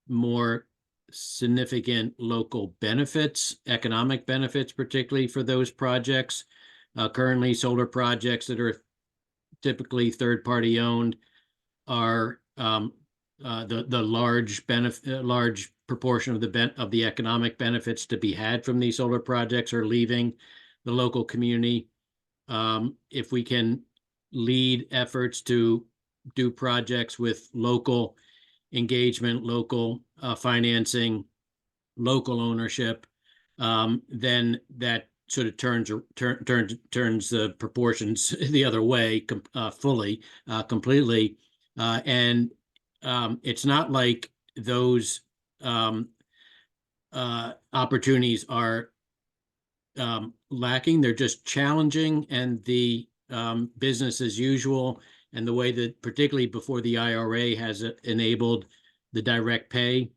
L: more significant local benefits, economic benefits, particularly for those projects. Currently, solar projects that are typically third-party owned are the large proportion of the economic benefits to be had from these solar projects are leaving the local community. If we can lead efforts to do projects with local engagement, local financing, local ownership, then that sort of turns the proportions the other way completely. And it's not like those opportunities are lacking. They're just challenging, and the business as usual, and the way that, particularly before the IRA, has enabled the direct pay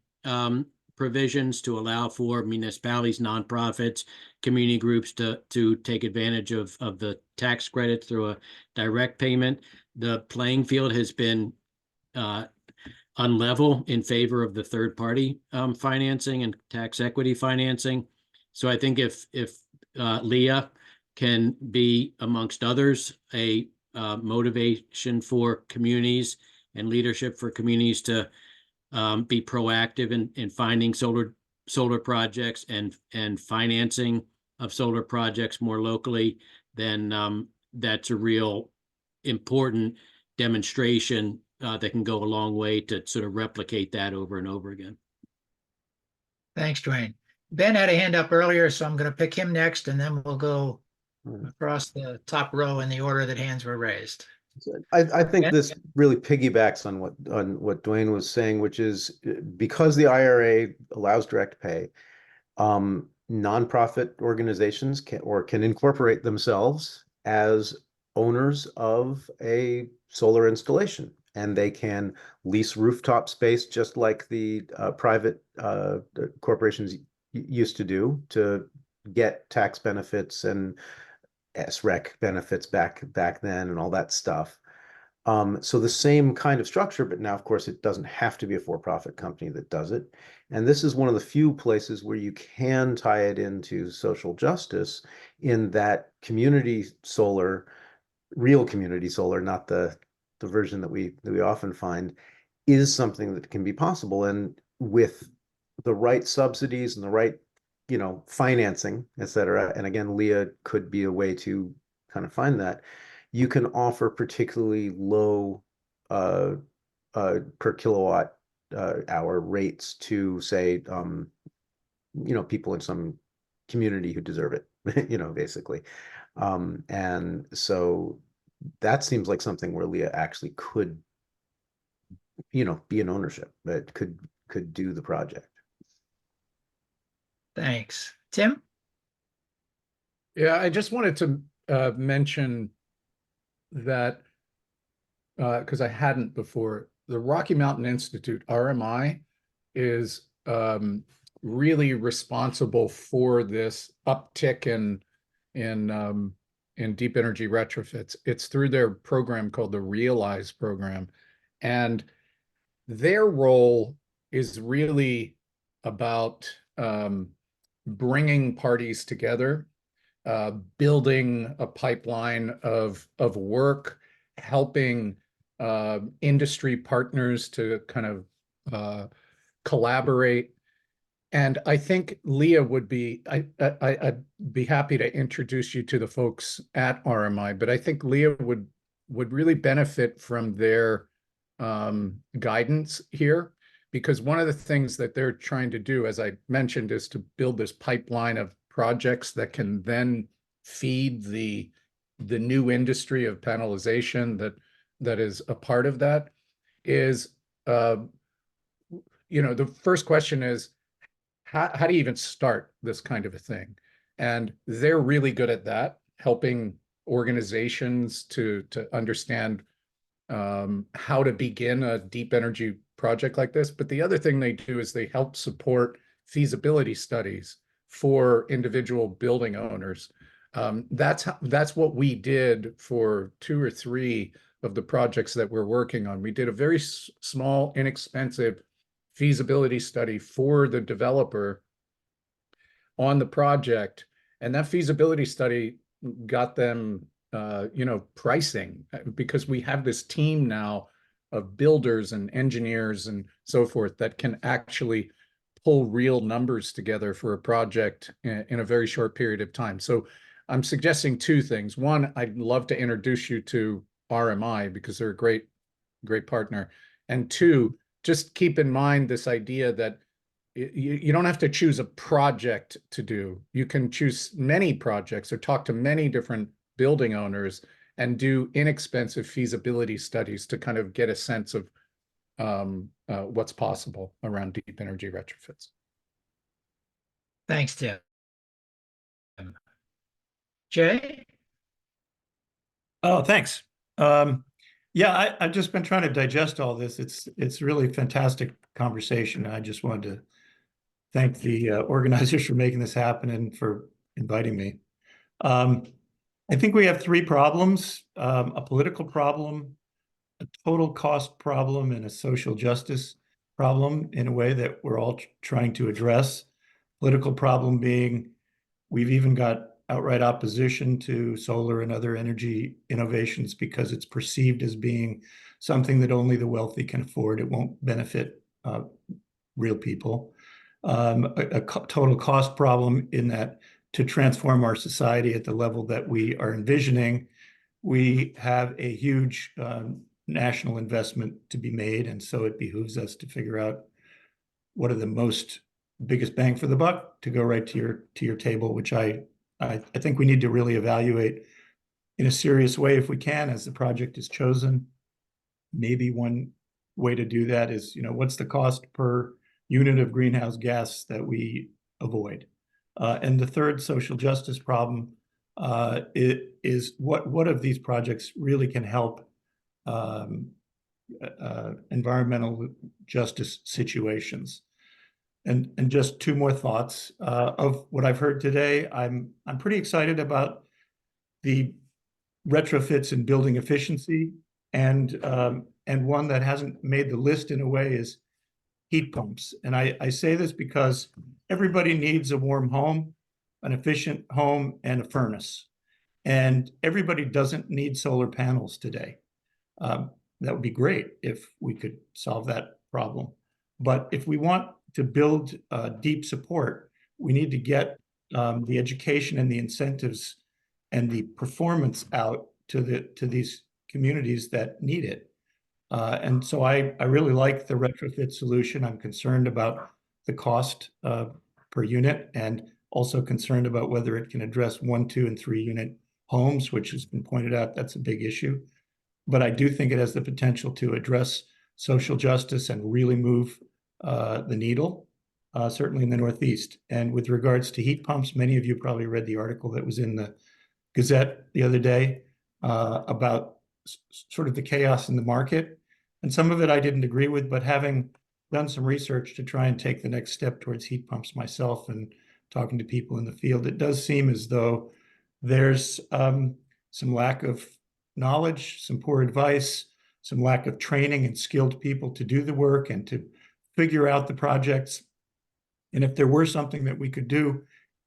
L: provisions to allow for municipalities, nonprofits, community groups to take advantage of the tax credits through a direct payment. The playing field has been unlevel in favor of the third-party financing and tax equity financing. So I think if LEA can be, amongst others, a motivation for communities and leadership for communities to be proactive in finding solar projects and financing of solar projects more locally, then that's a real important demonstration that can go a long way to sort of replicate that over and over again.
G: Thanks, Dwayne. Ben had a hand up earlier, so I'm going to pick him next, and then we'll go across the top row in the order that hands were raised.
H: I think this really piggybacks on what Dwayne was saying, which is because the IRA allows direct pay, nonprofit organizations can incorporate themselves as owners of a solar installation, and they can lease rooftop space just like the private corporations used to do, to get tax benefits and SREC benefits back then and all that stuff. So the same kind of structure, but now, of course, it doesn't have to be a for-profit company that does it. And this is one of the few places where you can tie it into social justice, in that community solar, real community solar, not the version that we often find, is something that can be possible. And with the right subsidies and the right, financing, et cetera, and again, LEA could be a way to kind of find that, you can offer particularly low per kilowatt hour rates to, say, people in some community who deserve it, basically. And so that seems like something where LEA actually could, be in ownership, but could do the project.
G: Thanks. Tim?
I: Yeah, I just wanted to mention that, because I hadn't before, the Rocky Mountain Institute, RMI, is really responsible for this uptick in deep energy retrofits. It's through their program called the Realize program. And their role is really about bringing parties together, building a pipeline of work, helping industry partners to kind of collaborate. And I think Leah would be, I'd be happy to introduce you to the folks at RMI, but I think Leah would really benefit from their guidance here, because one of the things that they're trying to do, as I mentioned, is to build this pipeline of projects that can then feed the new industry of panelization that is a part of that. Is the first question is, how do you even start this kind of a thing? And they're really good at that, helping organizations to understand how to begin a deep energy project like this. But the other thing they do is they help support feasibility studies for individual building owners. That's what we did for 2 or 3 of the projects that we're working on. We did a very small, inexpensive feasibility study for the developer on the project, and that feasibility study got them pricing, because we have this team now of builders and engineers and so forth that can actually pull real numbers together for a project in a very short period of time. So I'm suggesting 2 things. One, I'd love to introduce you to RMI because they're a great partner. And 2, just keep in mind this idea that you don't have to choose a project to do. You can choose many projects or talk to many different building owners and do inexpensive feasibility studies to kind of get a sense of what's possible around deep energy retrofits.
G: Thanks, Tim. Jay?
N: Oh, thanks. Yeah, I've just been trying to digest all this. It's really fantastic conversation. I just wanted to thank the organizers for making this happen and for inviting me. I think we have 3 problems: a political problem, a total cost problem, and a social justice problem, in a way that we're all trying to address. Political problem being, we've even got outright opposition to solar and other energy innovations because it's perceived as being something that only the wealthy can afford. It won't benefit real people. A total cost problem in that, to transform our society at the level that we are envisioning, we have a huge national investment to be made. And so it behooves us to figure out what are the biggest bang for the buck to go right to your table, which I think we need to really evaluate in a serious way if we can, as the project is chosen. Maybe one way to do that is, what's the cost per unit of greenhouse gas that we avoid? And the third social justice problem is what of these projects really can help environmental justice situations. And just 2 more thoughts of what I've heard today. I'm pretty excited about the retrofits and building efficiency, and one that hasn't made the list in a way is heat pumps. And I say this because everybody needs a warm home, an efficient home, and a furnace. And everybody doesn't need solar panels today. That would be great if we could solve that problem. But if we want to build deep support, we need to get the education and the incentives and the performance out to these communities that need it. And so I really like the retrofit solution. I'm concerned about the cost per unit, and also concerned about whether it can address 1, 2, and 3 unit homes, which has been pointed out, that's a big issue. But I do think it has the potential to address social justice and really move the needle, certainly in the Northeast. And with regards to heat pumps, many of you probably read the article that was in the Gazette the other day about sort of the chaos in the market. And some of it I didn't agree with, but having done some research to try and take the next step towards heat pumps myself and talking to people in the field, it does seem as though there's some lack of knowledge, some poor advice, some lack of training and skilled people to do the work and to figure out the projects. And if there were something that we could do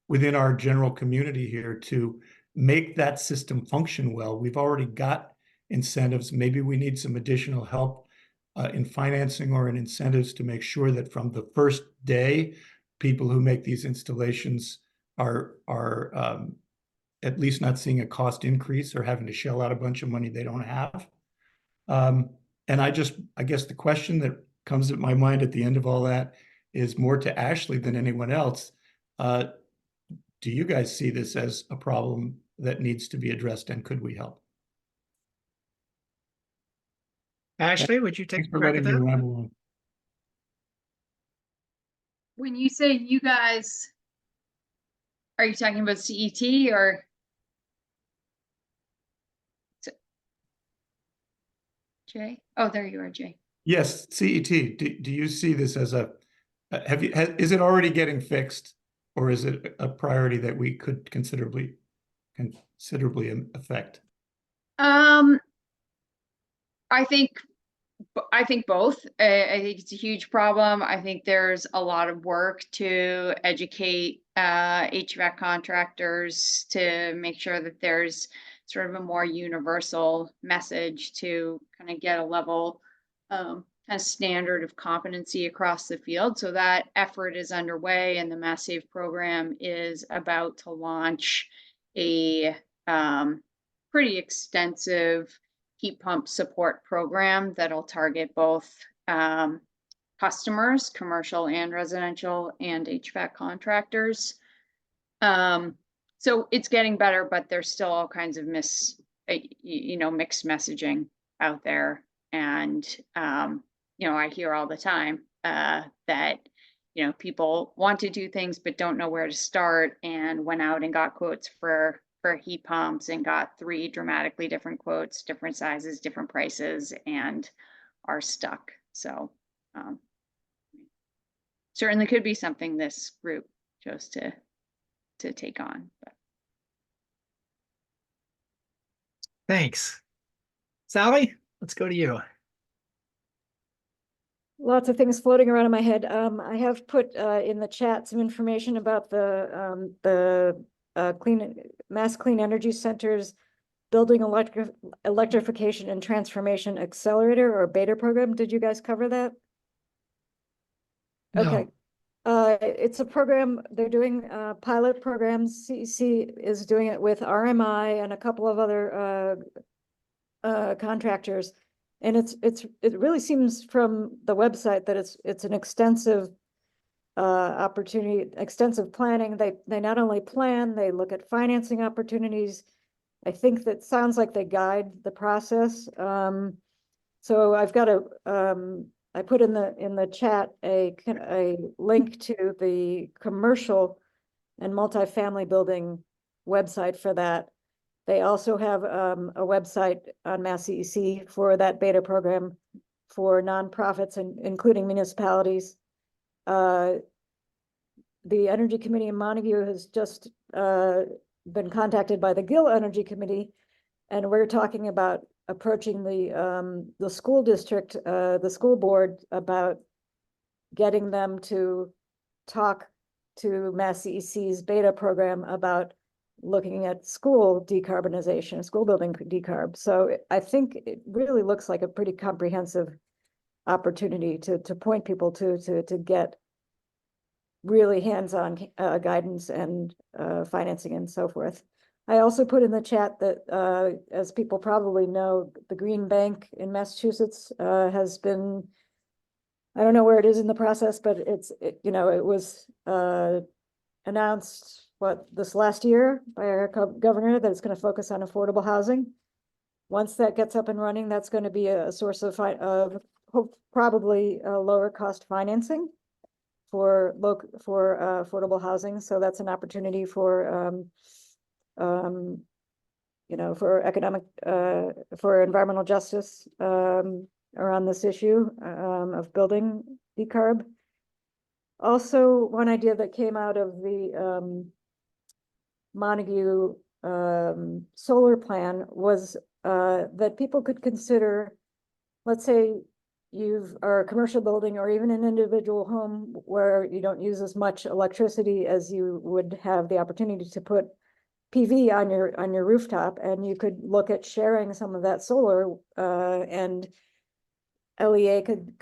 N: within our general community here to make that system function well, we've already got incentives. Maybe we need some additional help in financing or in incentives to make sure that from the first day, people who make these installations are at least not seeing a cost increase or having to shell out a bunch of money they don't have. And I guess the question that comes to my mind at the end of all that is more to Ashley than anyone else. Do you guys see this as a problem that needs to be addressed, and could we help?
G: Ashley, would you take
N: Thanks
G: a
N: for
G: crack at
N: letting me
G: that?
N: ramble on.
O: When you say you guys, are you talking about CET or? Jay? Oh, there you are, Jay.
N: Yes, CET. Do you see this as a is it already getting fixed, or is it a priority that we could considerably affect?
O: I think both. I think it's a huge problem. I think there's a lot of work to educate HVAC contractors to make sure that there's sort of a more universal message to kind of get a level kind of standard of competency across the field. So that effort is underway, and the Mass Save program is about to launch a pretty extensive heat pump support program that'll target both customers, commercial and residential, and HVAC contractors. So it's getting better, but there's still all kinds of mixed messaging out there. And, I hear all the time that, people want to do things, but don't know where to start, and went out and got quotes for heat pumps and got 3 dramatically different quotes, different sizes, different prices, and are stuck. So certainly could be something this group chose to take on. But.
G: Thanks. Sally, let's go to you.
E: Lots of things floating around in my head. I have put in the chat some information about the Mass Clean Energy Center's Building Electrification and Transformation Accelerator, or BETA program. Did you guys cover that?
G: No.
E: Okay. It's a program, they're doing pilot programs. CEC is doing it with RMI and a couple of other contractors. And it really seems from the website that it's an extensive opportunity, extensive planning. They not only plan, they look at financing opportunities. I think that sounds like they guide the process. So I've got I put in the chat a link to the commercial and multifamily building website for that. They also have a website on Mass CEC for that BETA program for nonprofits, including municipalities. The Energy Committee in Montague has just been contacted by the Gill Energy Committee, and we're talking about approaching the school district, the school board, about getting them to talk to Mass CEC's BETA program about looking at school decarbonization, school building decarb. So I think it really looks like a pretty comprehensive opportunity to point people to get really hands-on guidance and financing and so forth. I also put in the chat that, as people probably know, the Green Bank in Massachusetts has been, I don't know where it is in the process, but it was announced this last year by our governor that it's going to focus on affordable housing. Once that gets up and running, that's going to be a source of probably lower cost financing for affordable housing. So that's an opportunity for for economic for environmental justice around this issue of building decarb. Also, one idea that came out of the Montague solar plan was that people could consider, let's say or a commercial building or even an individual home where you don't use as much electricity as you would have the opportunity to put PV on your rooftop, and you could look at sharing some of that solar, and LEA could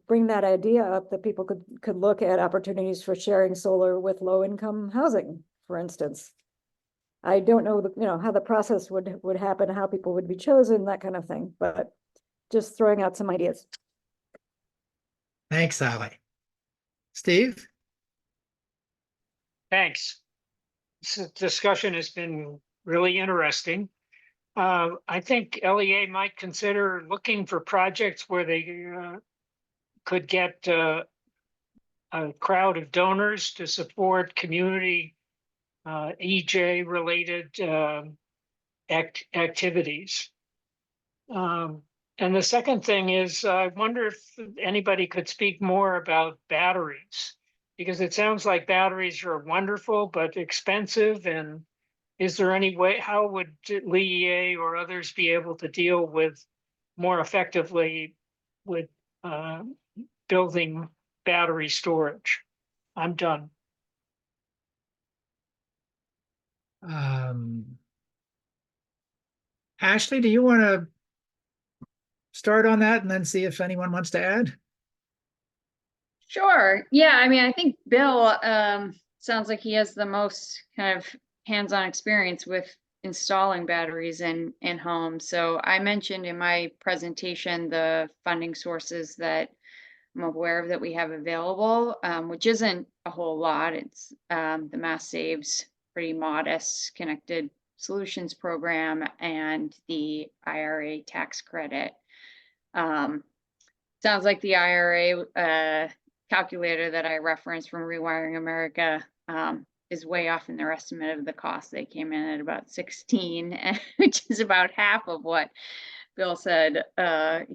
E: bring that idea up that people could look at opportunities for sharing solar with low income housing, for instance. I don't know how the process would happen, how people would be chosen, that kind of thing, but just throwing out some ideas.
G: Thanks, Sally. Steve?
S: Thanks. This discussion has been really interesting. I think LEA might consider looking for projects where they could get a crowd of donors to support community EJ related activities. And the second thing is, I wonder if anybody could speak more about batteries, because it sounds like batteries are wonderful but expensive. And is there any way, how would LEA or others be able to deal with more effectively with building battery storage? I'm done.
G: Ashley, do you want to start on that and then see if anyone wants to add?
O: Sure. Yeah, I mean, I think Bill sounds like he has the most kind of hands-on experience with installing batteries in homes. So I mentioned in my presentation the funding sources that I'm aware of that we have available, which isn't a whole lot. It's the Mass Saves pretty modest Connected Solutions program and the IRA tax credit. Sounds like the IRA calculator that I referenced from Rewiring America is way off in their estimate of the cost. They came in at about 16, which is about half of what Bill said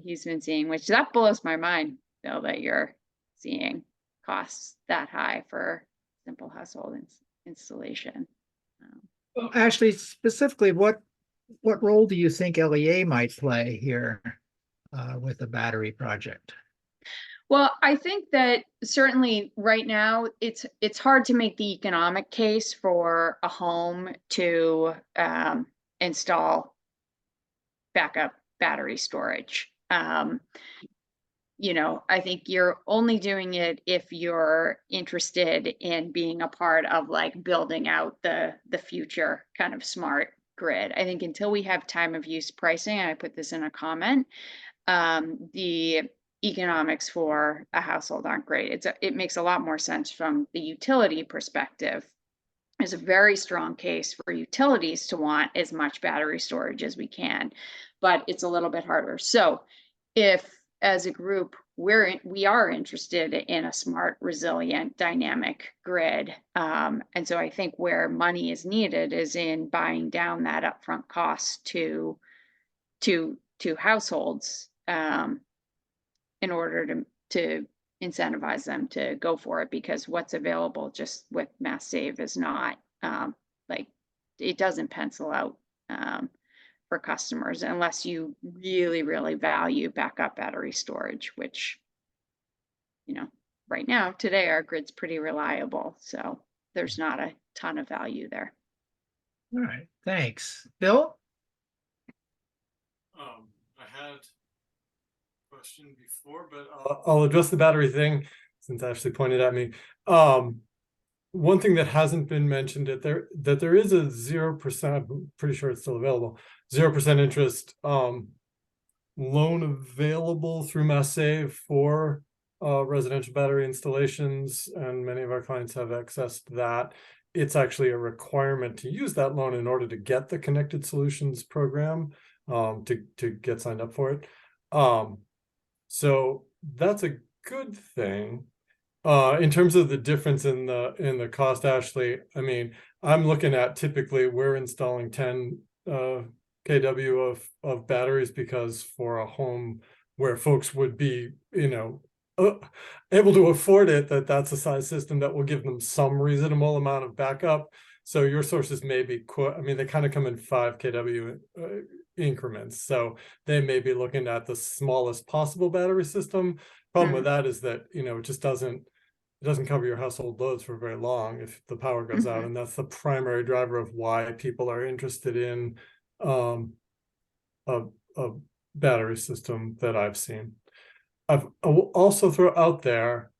O: he's been seeing, which that blows my mind, Bill, that you're seeing costs that high for simple household installation.
G: Well, Ashley, specifically, what role do you think LEA might play here with the battery project?
O: Well, I think that certainly right now it's hard to make the economic case for a home to install backup battery storage. I think you're only doing it if you're interested in being a part of like building out the future kind of smart grid. I think until we have time of use pricing, and I put this in a comment, the economics for a household aren't great. It makes a lot more sense from the utility perspective. There's a very strong case for utilities to want as much battery storage as we can, but it's a little bit harder. So if as a group we are interested in a smart, resilient, dynamic grid, and so I think where money is needed is in buying down that upfront cost to households in order to incentivize them to go for it, because what's available just with Mass Save is not like it doesn't pencil out for customers unless you really, really value backup battery storage, which, right now, today, our grid's pretty reliable. So there's not a ton of value there.
G: All right, thanks. Bill?
K: I had a question before, but I'll address the battery thing since Ashley pointed at me. One thing that hasn't been mentioned that there is a 0%, I'm pretty sure it's still available, 0% interest loan available through Mass Save for residential battery installations, and many of our clients have access to that. It's actually a requirement to use that loan in order to get the Connected Solutions program, to get signed up for it. So that's a good thing. In terms of the difference in the cost, Ashley, I mean, I'm looking at typically we're installing 10 kW of batteries, because for a home where folks would be, able to afford it, that's a size system that will give them some reasonable amount of backup. So your sources may be, they kind of come in 5 kW increments. So they may be looking at the smallest possible battery system. Problem with that is that, you know, it just doesn't cover your household loads for very long if the power goes out. And that's the primary driver of why people are interested in a battery system that I've seen. I will also throw out there,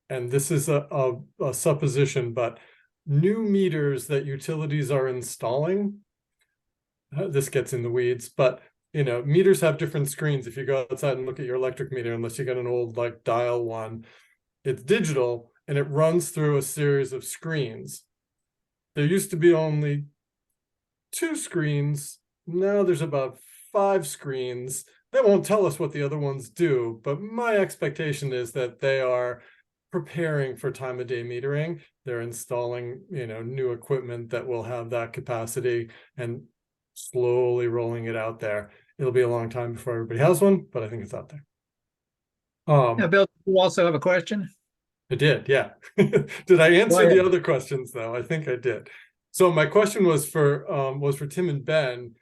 K: and this is a supposition, but new meters that utilities are installing, this gets in the weeds, but you know, meters have different screens. If you go outside and look at your electric meter, unless you got an old like dial one, it's digital and it runs through a series of screens. There used to be only 2 screens. Now there's about 5 screens. They won't tell us what the other ones do, but my expectation is that they are preparing for time of day metering. They're installing, you know, new equipment that will have that capacity and slowly rolling it out there. It'll be a long time before everybody has one, but I think it's out there.
G: Now, Bill, you also have a question?
K: I did, yeah. Did I answer the other questions though? I think I did. So my question was for Tim and Ben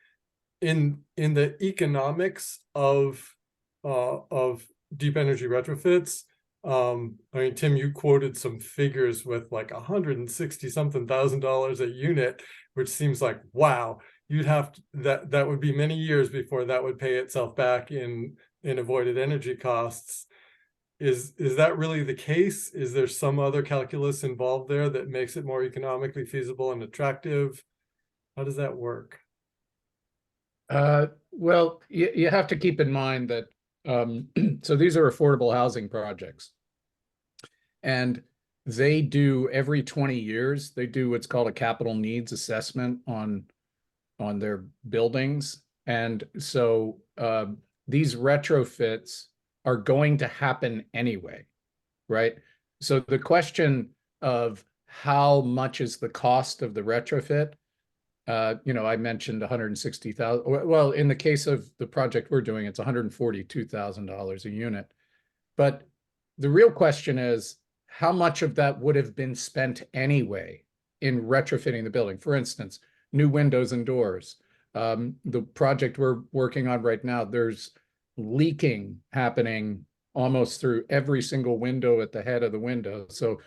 K: in the economics of deep energy retrofits. I mean, Tim, you quoted some figures with like $160 something thousand a unit, which seems like, wow, you'd have to, that would be many years before that would pay itself back in avoided energy costs. Is that really the case? Is there some other calculus involved there that makes it more economically feasible and attractive? How does that work?
I: Well, you have to keep in mind that so these are affordable housing projects, and they do every 20 years, they do what's called a capital needs assessment on their buildings. And so these retrofits are going to happen anyway, right? So the question of how much is the cost of the retrofit, you know, I mentioned 160,000. Well, in the case of the project we're doing, it's $142,000 a unit. But the real question is, how much of that would have been spent anyway in retrofitting the building? For instance, new windows and doors. The project we're working on right now, there's leaking happening almost through every single window at the head of the window. So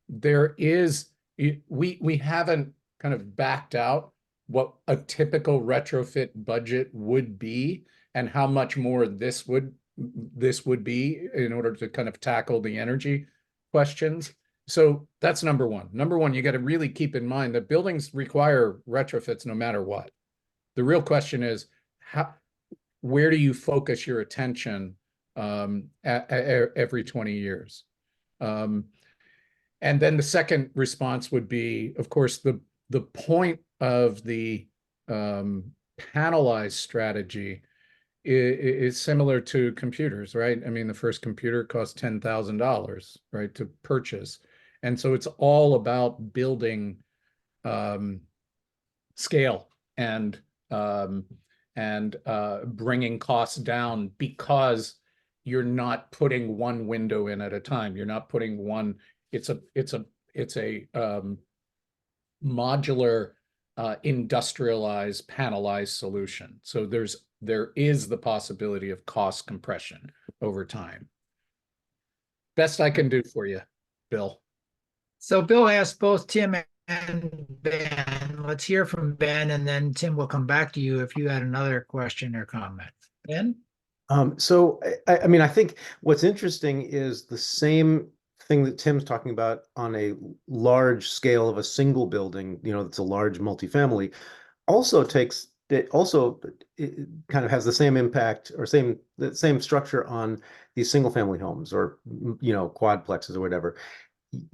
I: there is, we haven't kind of backed out what a typical retrofit budget would be and how much more this would be in order to kind of tackle the energy questions. So that's number one. Number one, you got to really keep in mind that buildings require retrofits no matter what. The real question is, where do you focus your attention every 20 years? And then the second response would be, of course, the point of the panelized strategy is similar to computers, right? I mean, the first computer cost $10,000, right, to purchase. And so it's all about building scale and bringing costs down, because you're not putting one window in at a time. You're not putting one. It's a modular, industrialized, panelized solution. So there is the possibility of cost compression over time. Best I can do for you, Bill.
G: So Bill asked both Tim and Ben. Let's hear from Ben, and then Tim will come back to you if you had another question or comment. Ben?
H: So I mean, I think what's interesting is the same thing that Tim's talking about on a large scale of a single building, you know, that's a large multifamily, it kind of has the same impact or the same structure on these single family homes or, you know, quadplexes or whatever.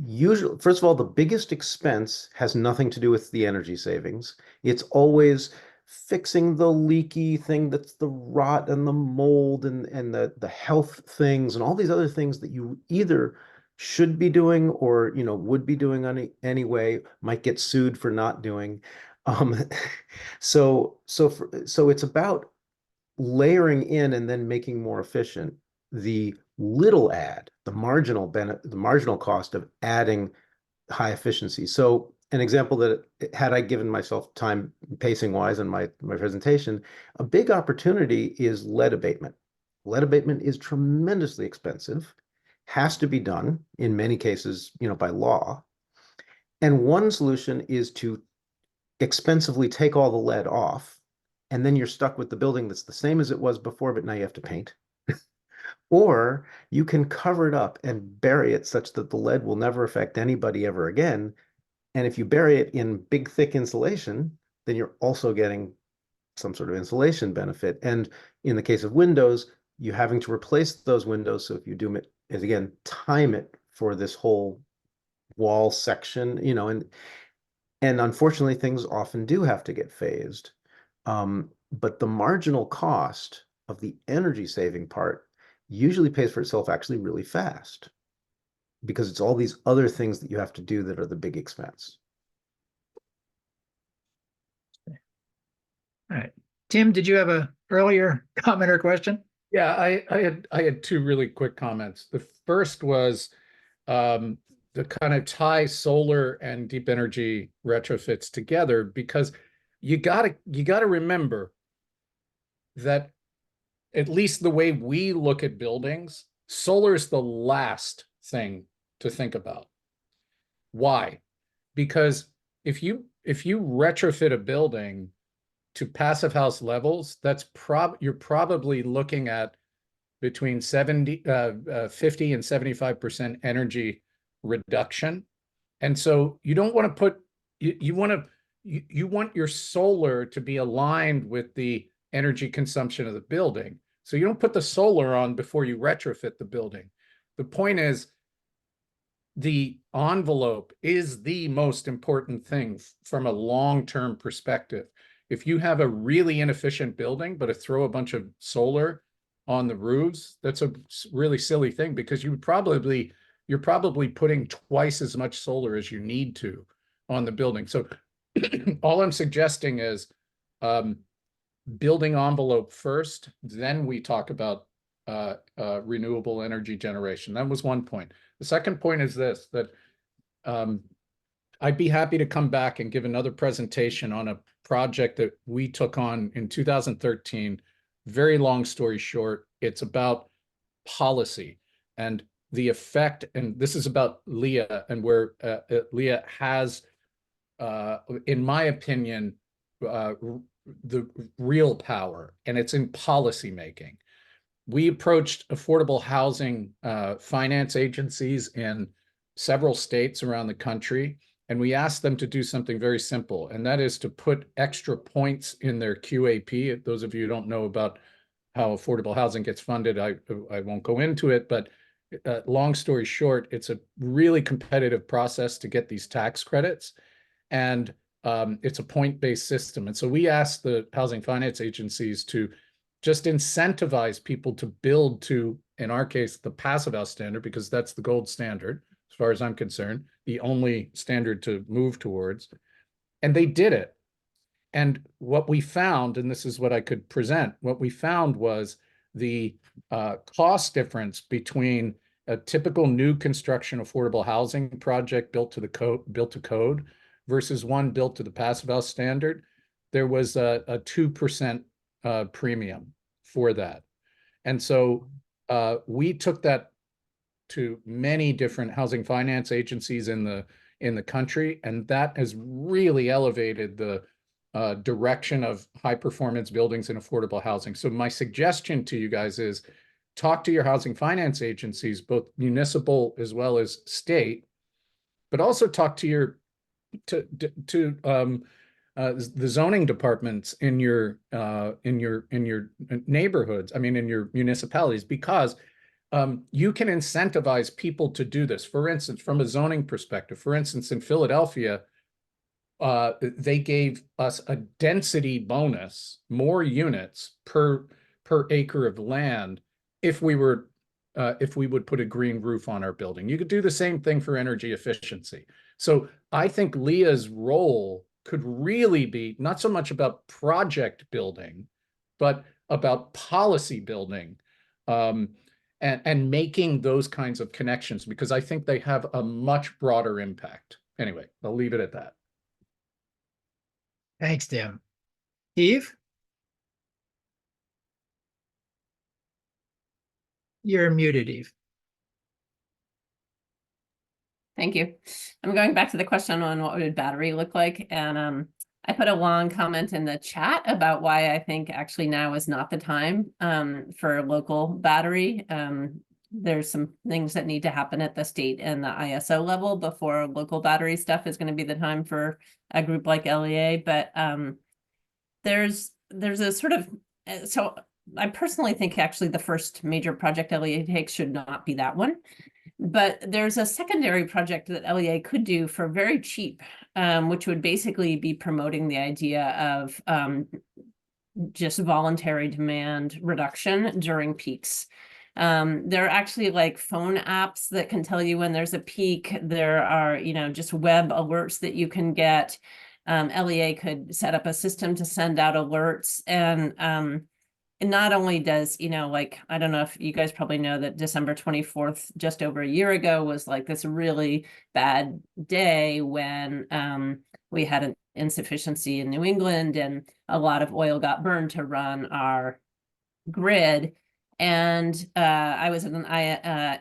H: Usually, first of all, the biggest expense has nothing to do with the energy savings. It's always fixing the leaky thing, that's the rot and the mold and the health things and all these other things that you either should be doing or, you know, would be doing anyway, might get sued for not doing. So it's about layering in and then making more efficient the marginal cost of adding high efficiency. So an example that had I given myself time pacing wise in my presentation, a big opportunity is lead abatement. Lead abatement is tremendously expensive, has to be done in many cases, by law. And one solution is to expensively take all the lead off, and then you're stuck with the building that's the same as it was before, but now you have to paint. Or you can cover it up and bury it such that the lead will never affect anybody ever again. And if you bury it in big, thick insulation, then you're also getting some sort of insulation benefit. And in the case of windows, you having to replace those windows. So if you do it, is again, time it for this whole wall section, and unfortunately things often do have to get phased. But the marginal cost of the energy saving part usually pays for itself actually really fast, because it's all these other things that you have to do that are the big expense.
G: All right. Tim, did you have a earlier comment or question?
I: Yeah, I had two really quick comments. The first was the kind of tie solar and deep energy retrofits together, because you gotta remember that, at least the way we look at buildings, solar is the last thing to think about. Why? Because if you retrofit a building to passive house levels, you're probably looking at between 50 and 75% energy reduction. And so you don't want to put, you want your solar to be aligned with the energy consumption of the building. So you don't put the solar on before you retrofit the building. The point is, the envelope is the most important thing from a long-term perspective. If you have a really inefficient building, but throw a bunch of solar on the roofs, that's a really silly thing, because you're probably putting twice as much solar as you need to on the building. So all I'm suggesting is building envelope first, then we talk about renewable energy generation. That was one point. The second point is this, that I'd be happy to come back and give another presentation on a project that we took on in 2013. Very long story short, it's about policy and the effect, and this is about LEA and where LEA has, in my opinion, the real power, and it's in policy making. We approached affordable housing finance agencies in several states around the country, and we asked them to do something very simple, and that is to put extra points in their QAP. Those of you who don't know about how affordable housing gets funded, I won't go into it, but long story short, it's a really competitive process to get these tax credits, and it's a point-based system. And so we asked the housing finance agencies to just incentivize people to build to, in our case, the passive house standard, because that's the gold standard, as far as I'm concerned, the only standard to move towards. And they did it. And what we found, and this is what I could present, what we found was the cost difference between a typical new construction affordable housing project built to code versus one built to the passive house standard. There was a 2% premium for that. And so we took that to many different housing finance agencies in the country, and that has really elevated the direction of high performance buildings and affordable housing. So my suggestion to you guys is talk to your housing finance agencies, both municipal as well as state, but also talk to the zoning departments in your neighborhoods. I mean, in your municipalities, because you can incentivize people to do this. For instance, from a zoning perspective, for instance, in Philadelphia, they gave us a density bonus, more units per acre of land, if we would put a green roof on our building. You could do the same thing for energy efficiency. So I think LEA's role could really be not so much about project building, but about policy building, and making those kinds of connections, because I think they have a much broader impact. anyway, I'll leave it at that.
G: Thanks, Tim. Eve? You're muted, Eve.
M: Thank you. I'm going back to the question on what would battery look like. And I put a long comment in the chat about why I think actually now is not the time for local battery. There's some things that need to happen at the state and the ISO level before local battery stuff is going to be the time for a group like LEA. But there's a sort of, so I personally think actually the first major project LEA takes should not be that one. But there's a secondary project that LEA could do for very cheap, which would basically be promoting the idea of just voluntary demand reduction during peaks. There are actually like phone apps that can tell you when there's a peak. There are, just web alerts that you can get. LEA could set up a system to send out alerts, and not only does, I don't know if you guys probably know that December 24th, just over a year ago, was like this really bad day when we had an insufficiency in New England and a lot of oil got burned to run our grid. And I was at an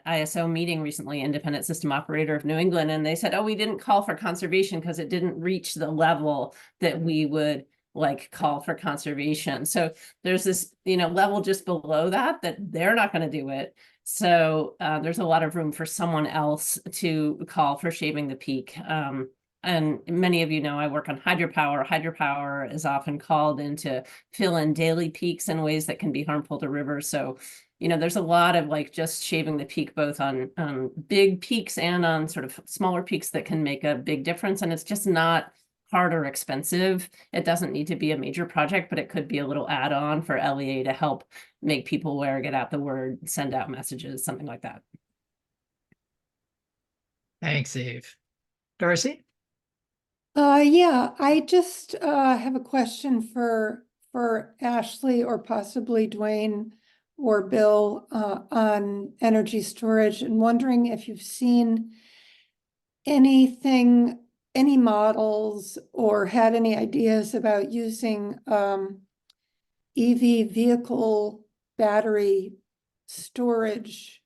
M: ISO meeting recently, Independent System Operator of New England, and they said, oh, we didn't call for conservation because it didn't reach the level that we would call for conservation. So there's this, level just below that they're not going to do it. So there's a lot of room for someone else to call for shaving the peak. And many of you know I work on hydropower. Hydropower is often called in to fill in daily peaks in ways that can be harmful to rivers. So, there's a lot of just shaving the peak, both on big peaks and on sort of smaller peaks that can make a big difference. And it's just not hard or expensive. It doesn't need to be a major project, but it could be a little add-on for LEA to help make people aware, get out the word, send out messages, something like that.
G: Thanks, Eve. Darcy?
T: Yeah, I just have a question for Ashley or possibly Dwayne or Bill on energy storage, and wondering if you've seen anything, any models or had any ideas about using EV vehicle battery storage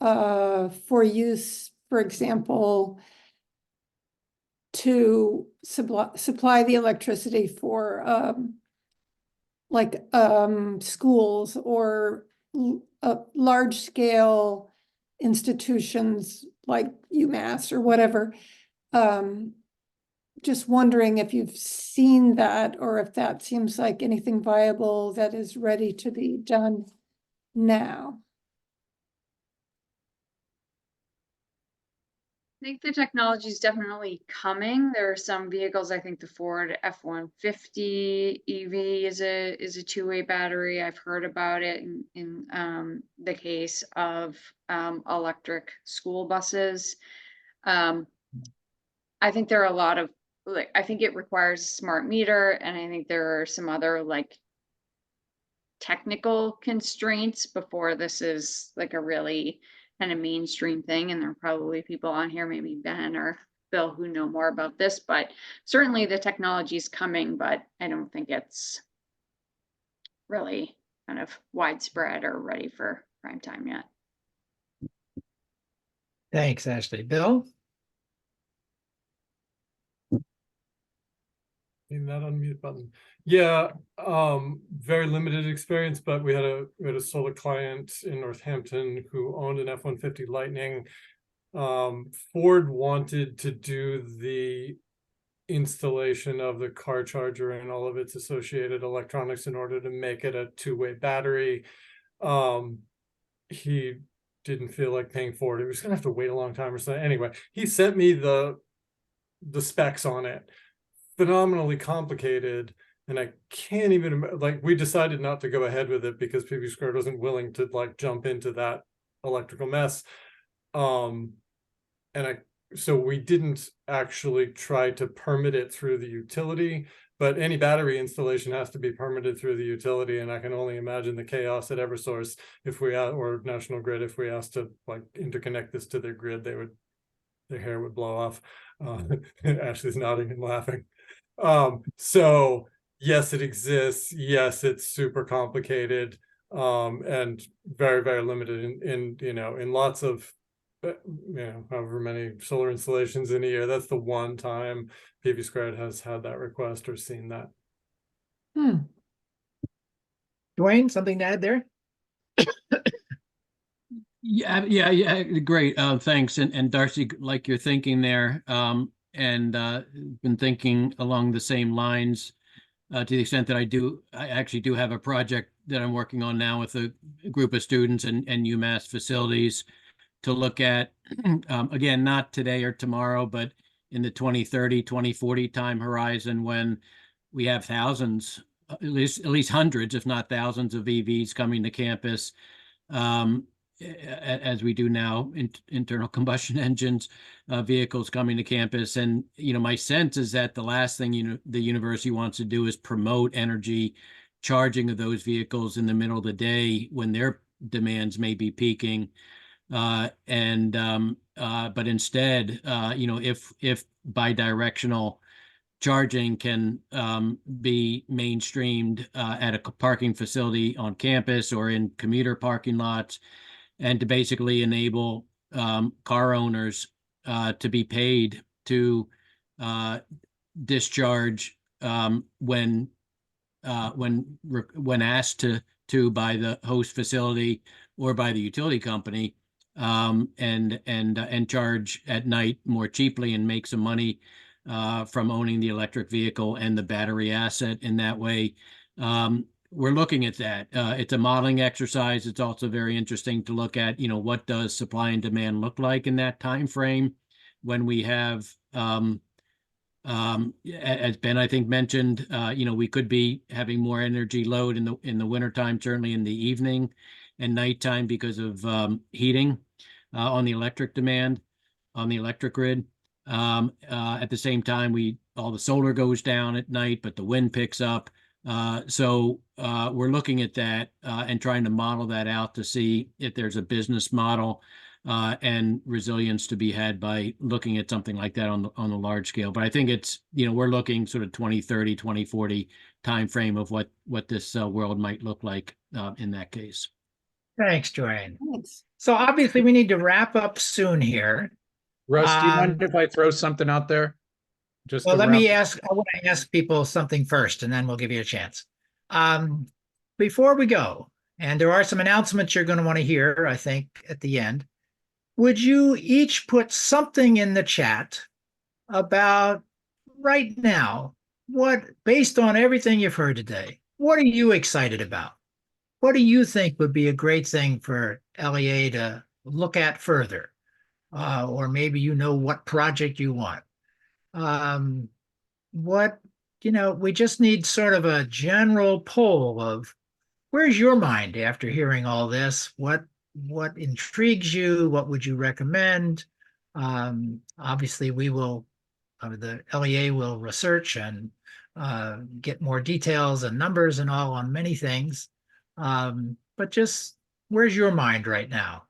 T: for use, for example, to supply the electricity for schools or large scale institutions like UMass or whatever. Just wondering if you've seen that or if that seems like anything viable that is ready to be done now.
O: I think the technology is definitely coming. There are some vehicles, I think the Ford F-150 EV is a two-way battery. I've heard about it in the case of electric school buses. I think there are a lot of, I think it requires a smart meter, and I think there are some other technical constraints before this is a really kind of mainstream thing. And there are probably people on here, maybe Ben or Bill, who know more about this, but certainly the technology is coming, but I don't think it's really kind of widespread or ready for prime time yet.
G: Thanks, Ashley. Bill?
K: That unmute button. Yeah, very limited experience, but we had a solar client in Northampton who owned an F-150 Lightning. Ford wanted to do the installation of the car charger and all of its associated electronics in order to make it a two-way battery. He didn't feel like paying for it. He was gonna have to wait a long time or something. Anyway, he sent me the specs on it. Phenomenally complicated, and I can't even we decided not to go ahead with it because PV Squared wasn't willing to jump into that electrical mess. So we didn't actually try to permit it through the utility, but any battery installation has to be permitted through the utility, and I can only imagine the chaos at Eversource if we or National Grid if we asked to interconnect this to their grid. They would their hair would blow off. Ashley's nodding and laughing. So yes, it exists. Yes, it's super complicated, and very, very limited in in lots of, however many solar installations in a year. That's the one time PV Squared has had that request or seen that.
G: Dwayne, something to add there?
L: Yeah, great. Thanks. And Darcy, like you're thinking there, and been thinking along the same lines, to the extent that I actually do have a project that I'm working on now with a group of students and UMass facilities to look at, again, not today or tomorrow, but in the 2030, 2040 time horizon, when we have thousands, at least hundreds, if not thousands of EVs coming to campus, as we do now, internal combustion engines, vehicles coming to campus. And, my sense is that the last thing, the university wants to do is promote energy charging of those vehicles in the middle of the day when their demands may be peaking. But instead, if bidirectional charging can be mainstreamed at a parking facility on campus or in commuter parking lots, and to basically enable car owners to be paid to discharge when asked to by the host facility or by the utility company, and charge at night more cheaply and make some money from owning the electric vehicle and the battery asset in that way. We're looking at that. It's a modeling exercise. It's also very interesting to look at, what does supply and demand look like in that time frame when we have, as Ben, I think, mentioned, we could be having more energy load in the wintertime, certainly in the evening and nighttime because of heating on the electric demand, on the electric grid. At the same time, all the solar goes down at night, but the wind picks up. So we're looking at that and trying to model that out to see if there's a business model and resilience to be had by looking at something like that on the large scale. But I think it's, we're looking sort of 2030, 2040 timeframe of what this world might look like in that case.
G: Thanks, Dwayne.
D: Thanks.
G: So obviously we need to wrap up soon here.
I: Russ, do you mind if I throw something out there? Just
G: Well,
I: to
G: let
I: wrap-
G: me ask, I want to ask people something first, and then we'll give you a chance. Before we go, and there are some announcements you're going to want to hear, I think, at the end, would you each put something in the chat about right now, based on everything you've heard today, what are you excited about? What do you think would be a great thing for LEA to look at further? Or maybe what project you want. We just need sort of a general poll of where's your mind after hearing all this? What intrigues you? What would you recommend? Obviously, the LEA will research and get more details and numbers and all on many things. But just where's your mind right now?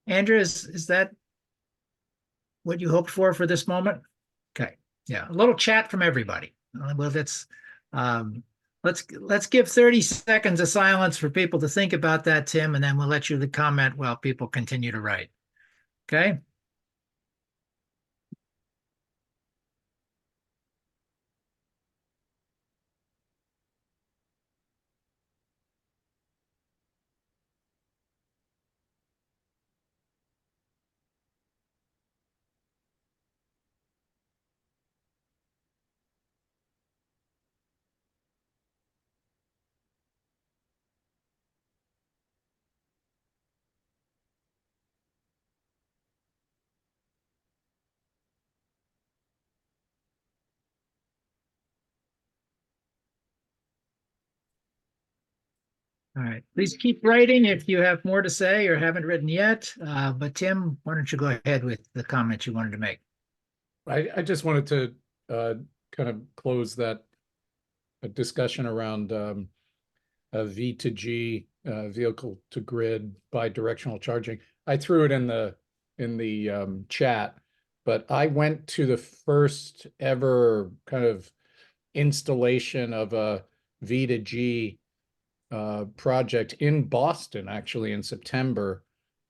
G: Andrew, is that what you hoped for this moment? Okay, yeah, a little chat from everybody. Well, let's give 30 seconds of silence for people to think about that, Tim, and then we'll let you comment while people continue to write. Okay. All right, please keep writing if you have more to say or haven't written yet. But Tim, why don't you go ahead with the comments you wanted to make?
I: I just wanted to kind of close that discussion around V to G, vehicle to grid, bi-directional charging. I threw it in the in the chat, but I went to the first ever kind of installation of a V to G project in Boston, actually in September.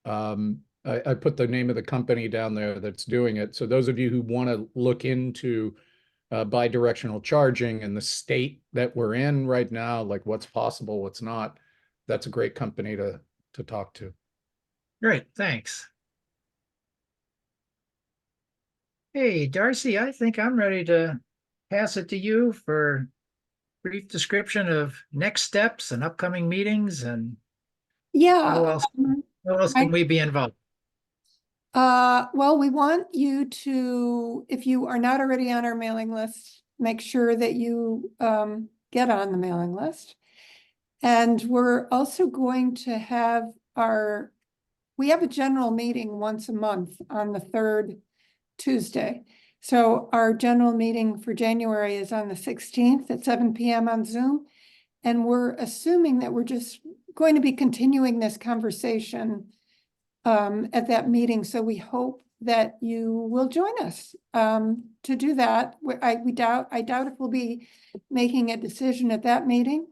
I: I put the name of the company down there that's doing it. So those of you who want to look into bidirectional charging and the state that we're in right now, like what's possible, what's not, that's a great company to talk to.
G: Great, thanks. Hey, Darcy, I think I'm ready to pass it to you for brief description of next steps and upcoming meetings and
T: Yeah.
G: how else can we be involved?
T: Well, we want you to, if you are not already on our mailing list, make sure that you get on the mailing list. And we're also going to have we have a general meeting once a month on the third Tuesday. So our general meeting for January is on the 16th at 7 p.m. on Zoom. And we're assuming that we're just going to be continuing this conversation at that meeting. So we hope that you will join us to do that. I doubt if we'll be making a decision at that meeting,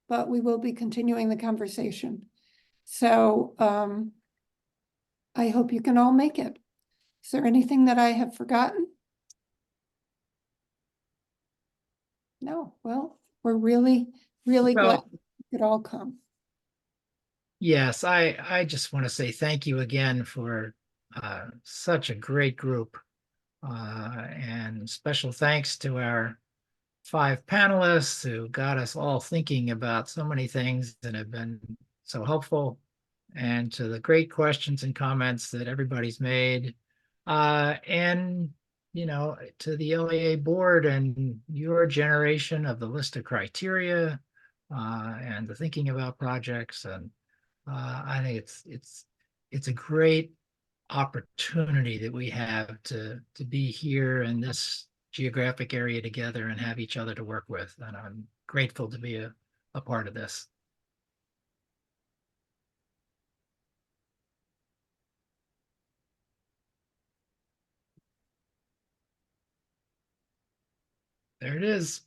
T: but we will be continuing the conversation. So I hope you can all make it. Is there anything that I have forgotten? No, well, we're really glad you could all come.
G: Yes, I just want to say thank you again for such a great group. And special thanks to our 5 panelists who got us all thinking about so many things and have been so helpful, and to the great questions and comments that everybody's made. And, to the LEA board and your generation of the list of criteria and the thinking about projects. And I think it's a great opportunity that we have to be here in this geographic area together and have each other to work with. And I'm grateful to be a part of this. There it is.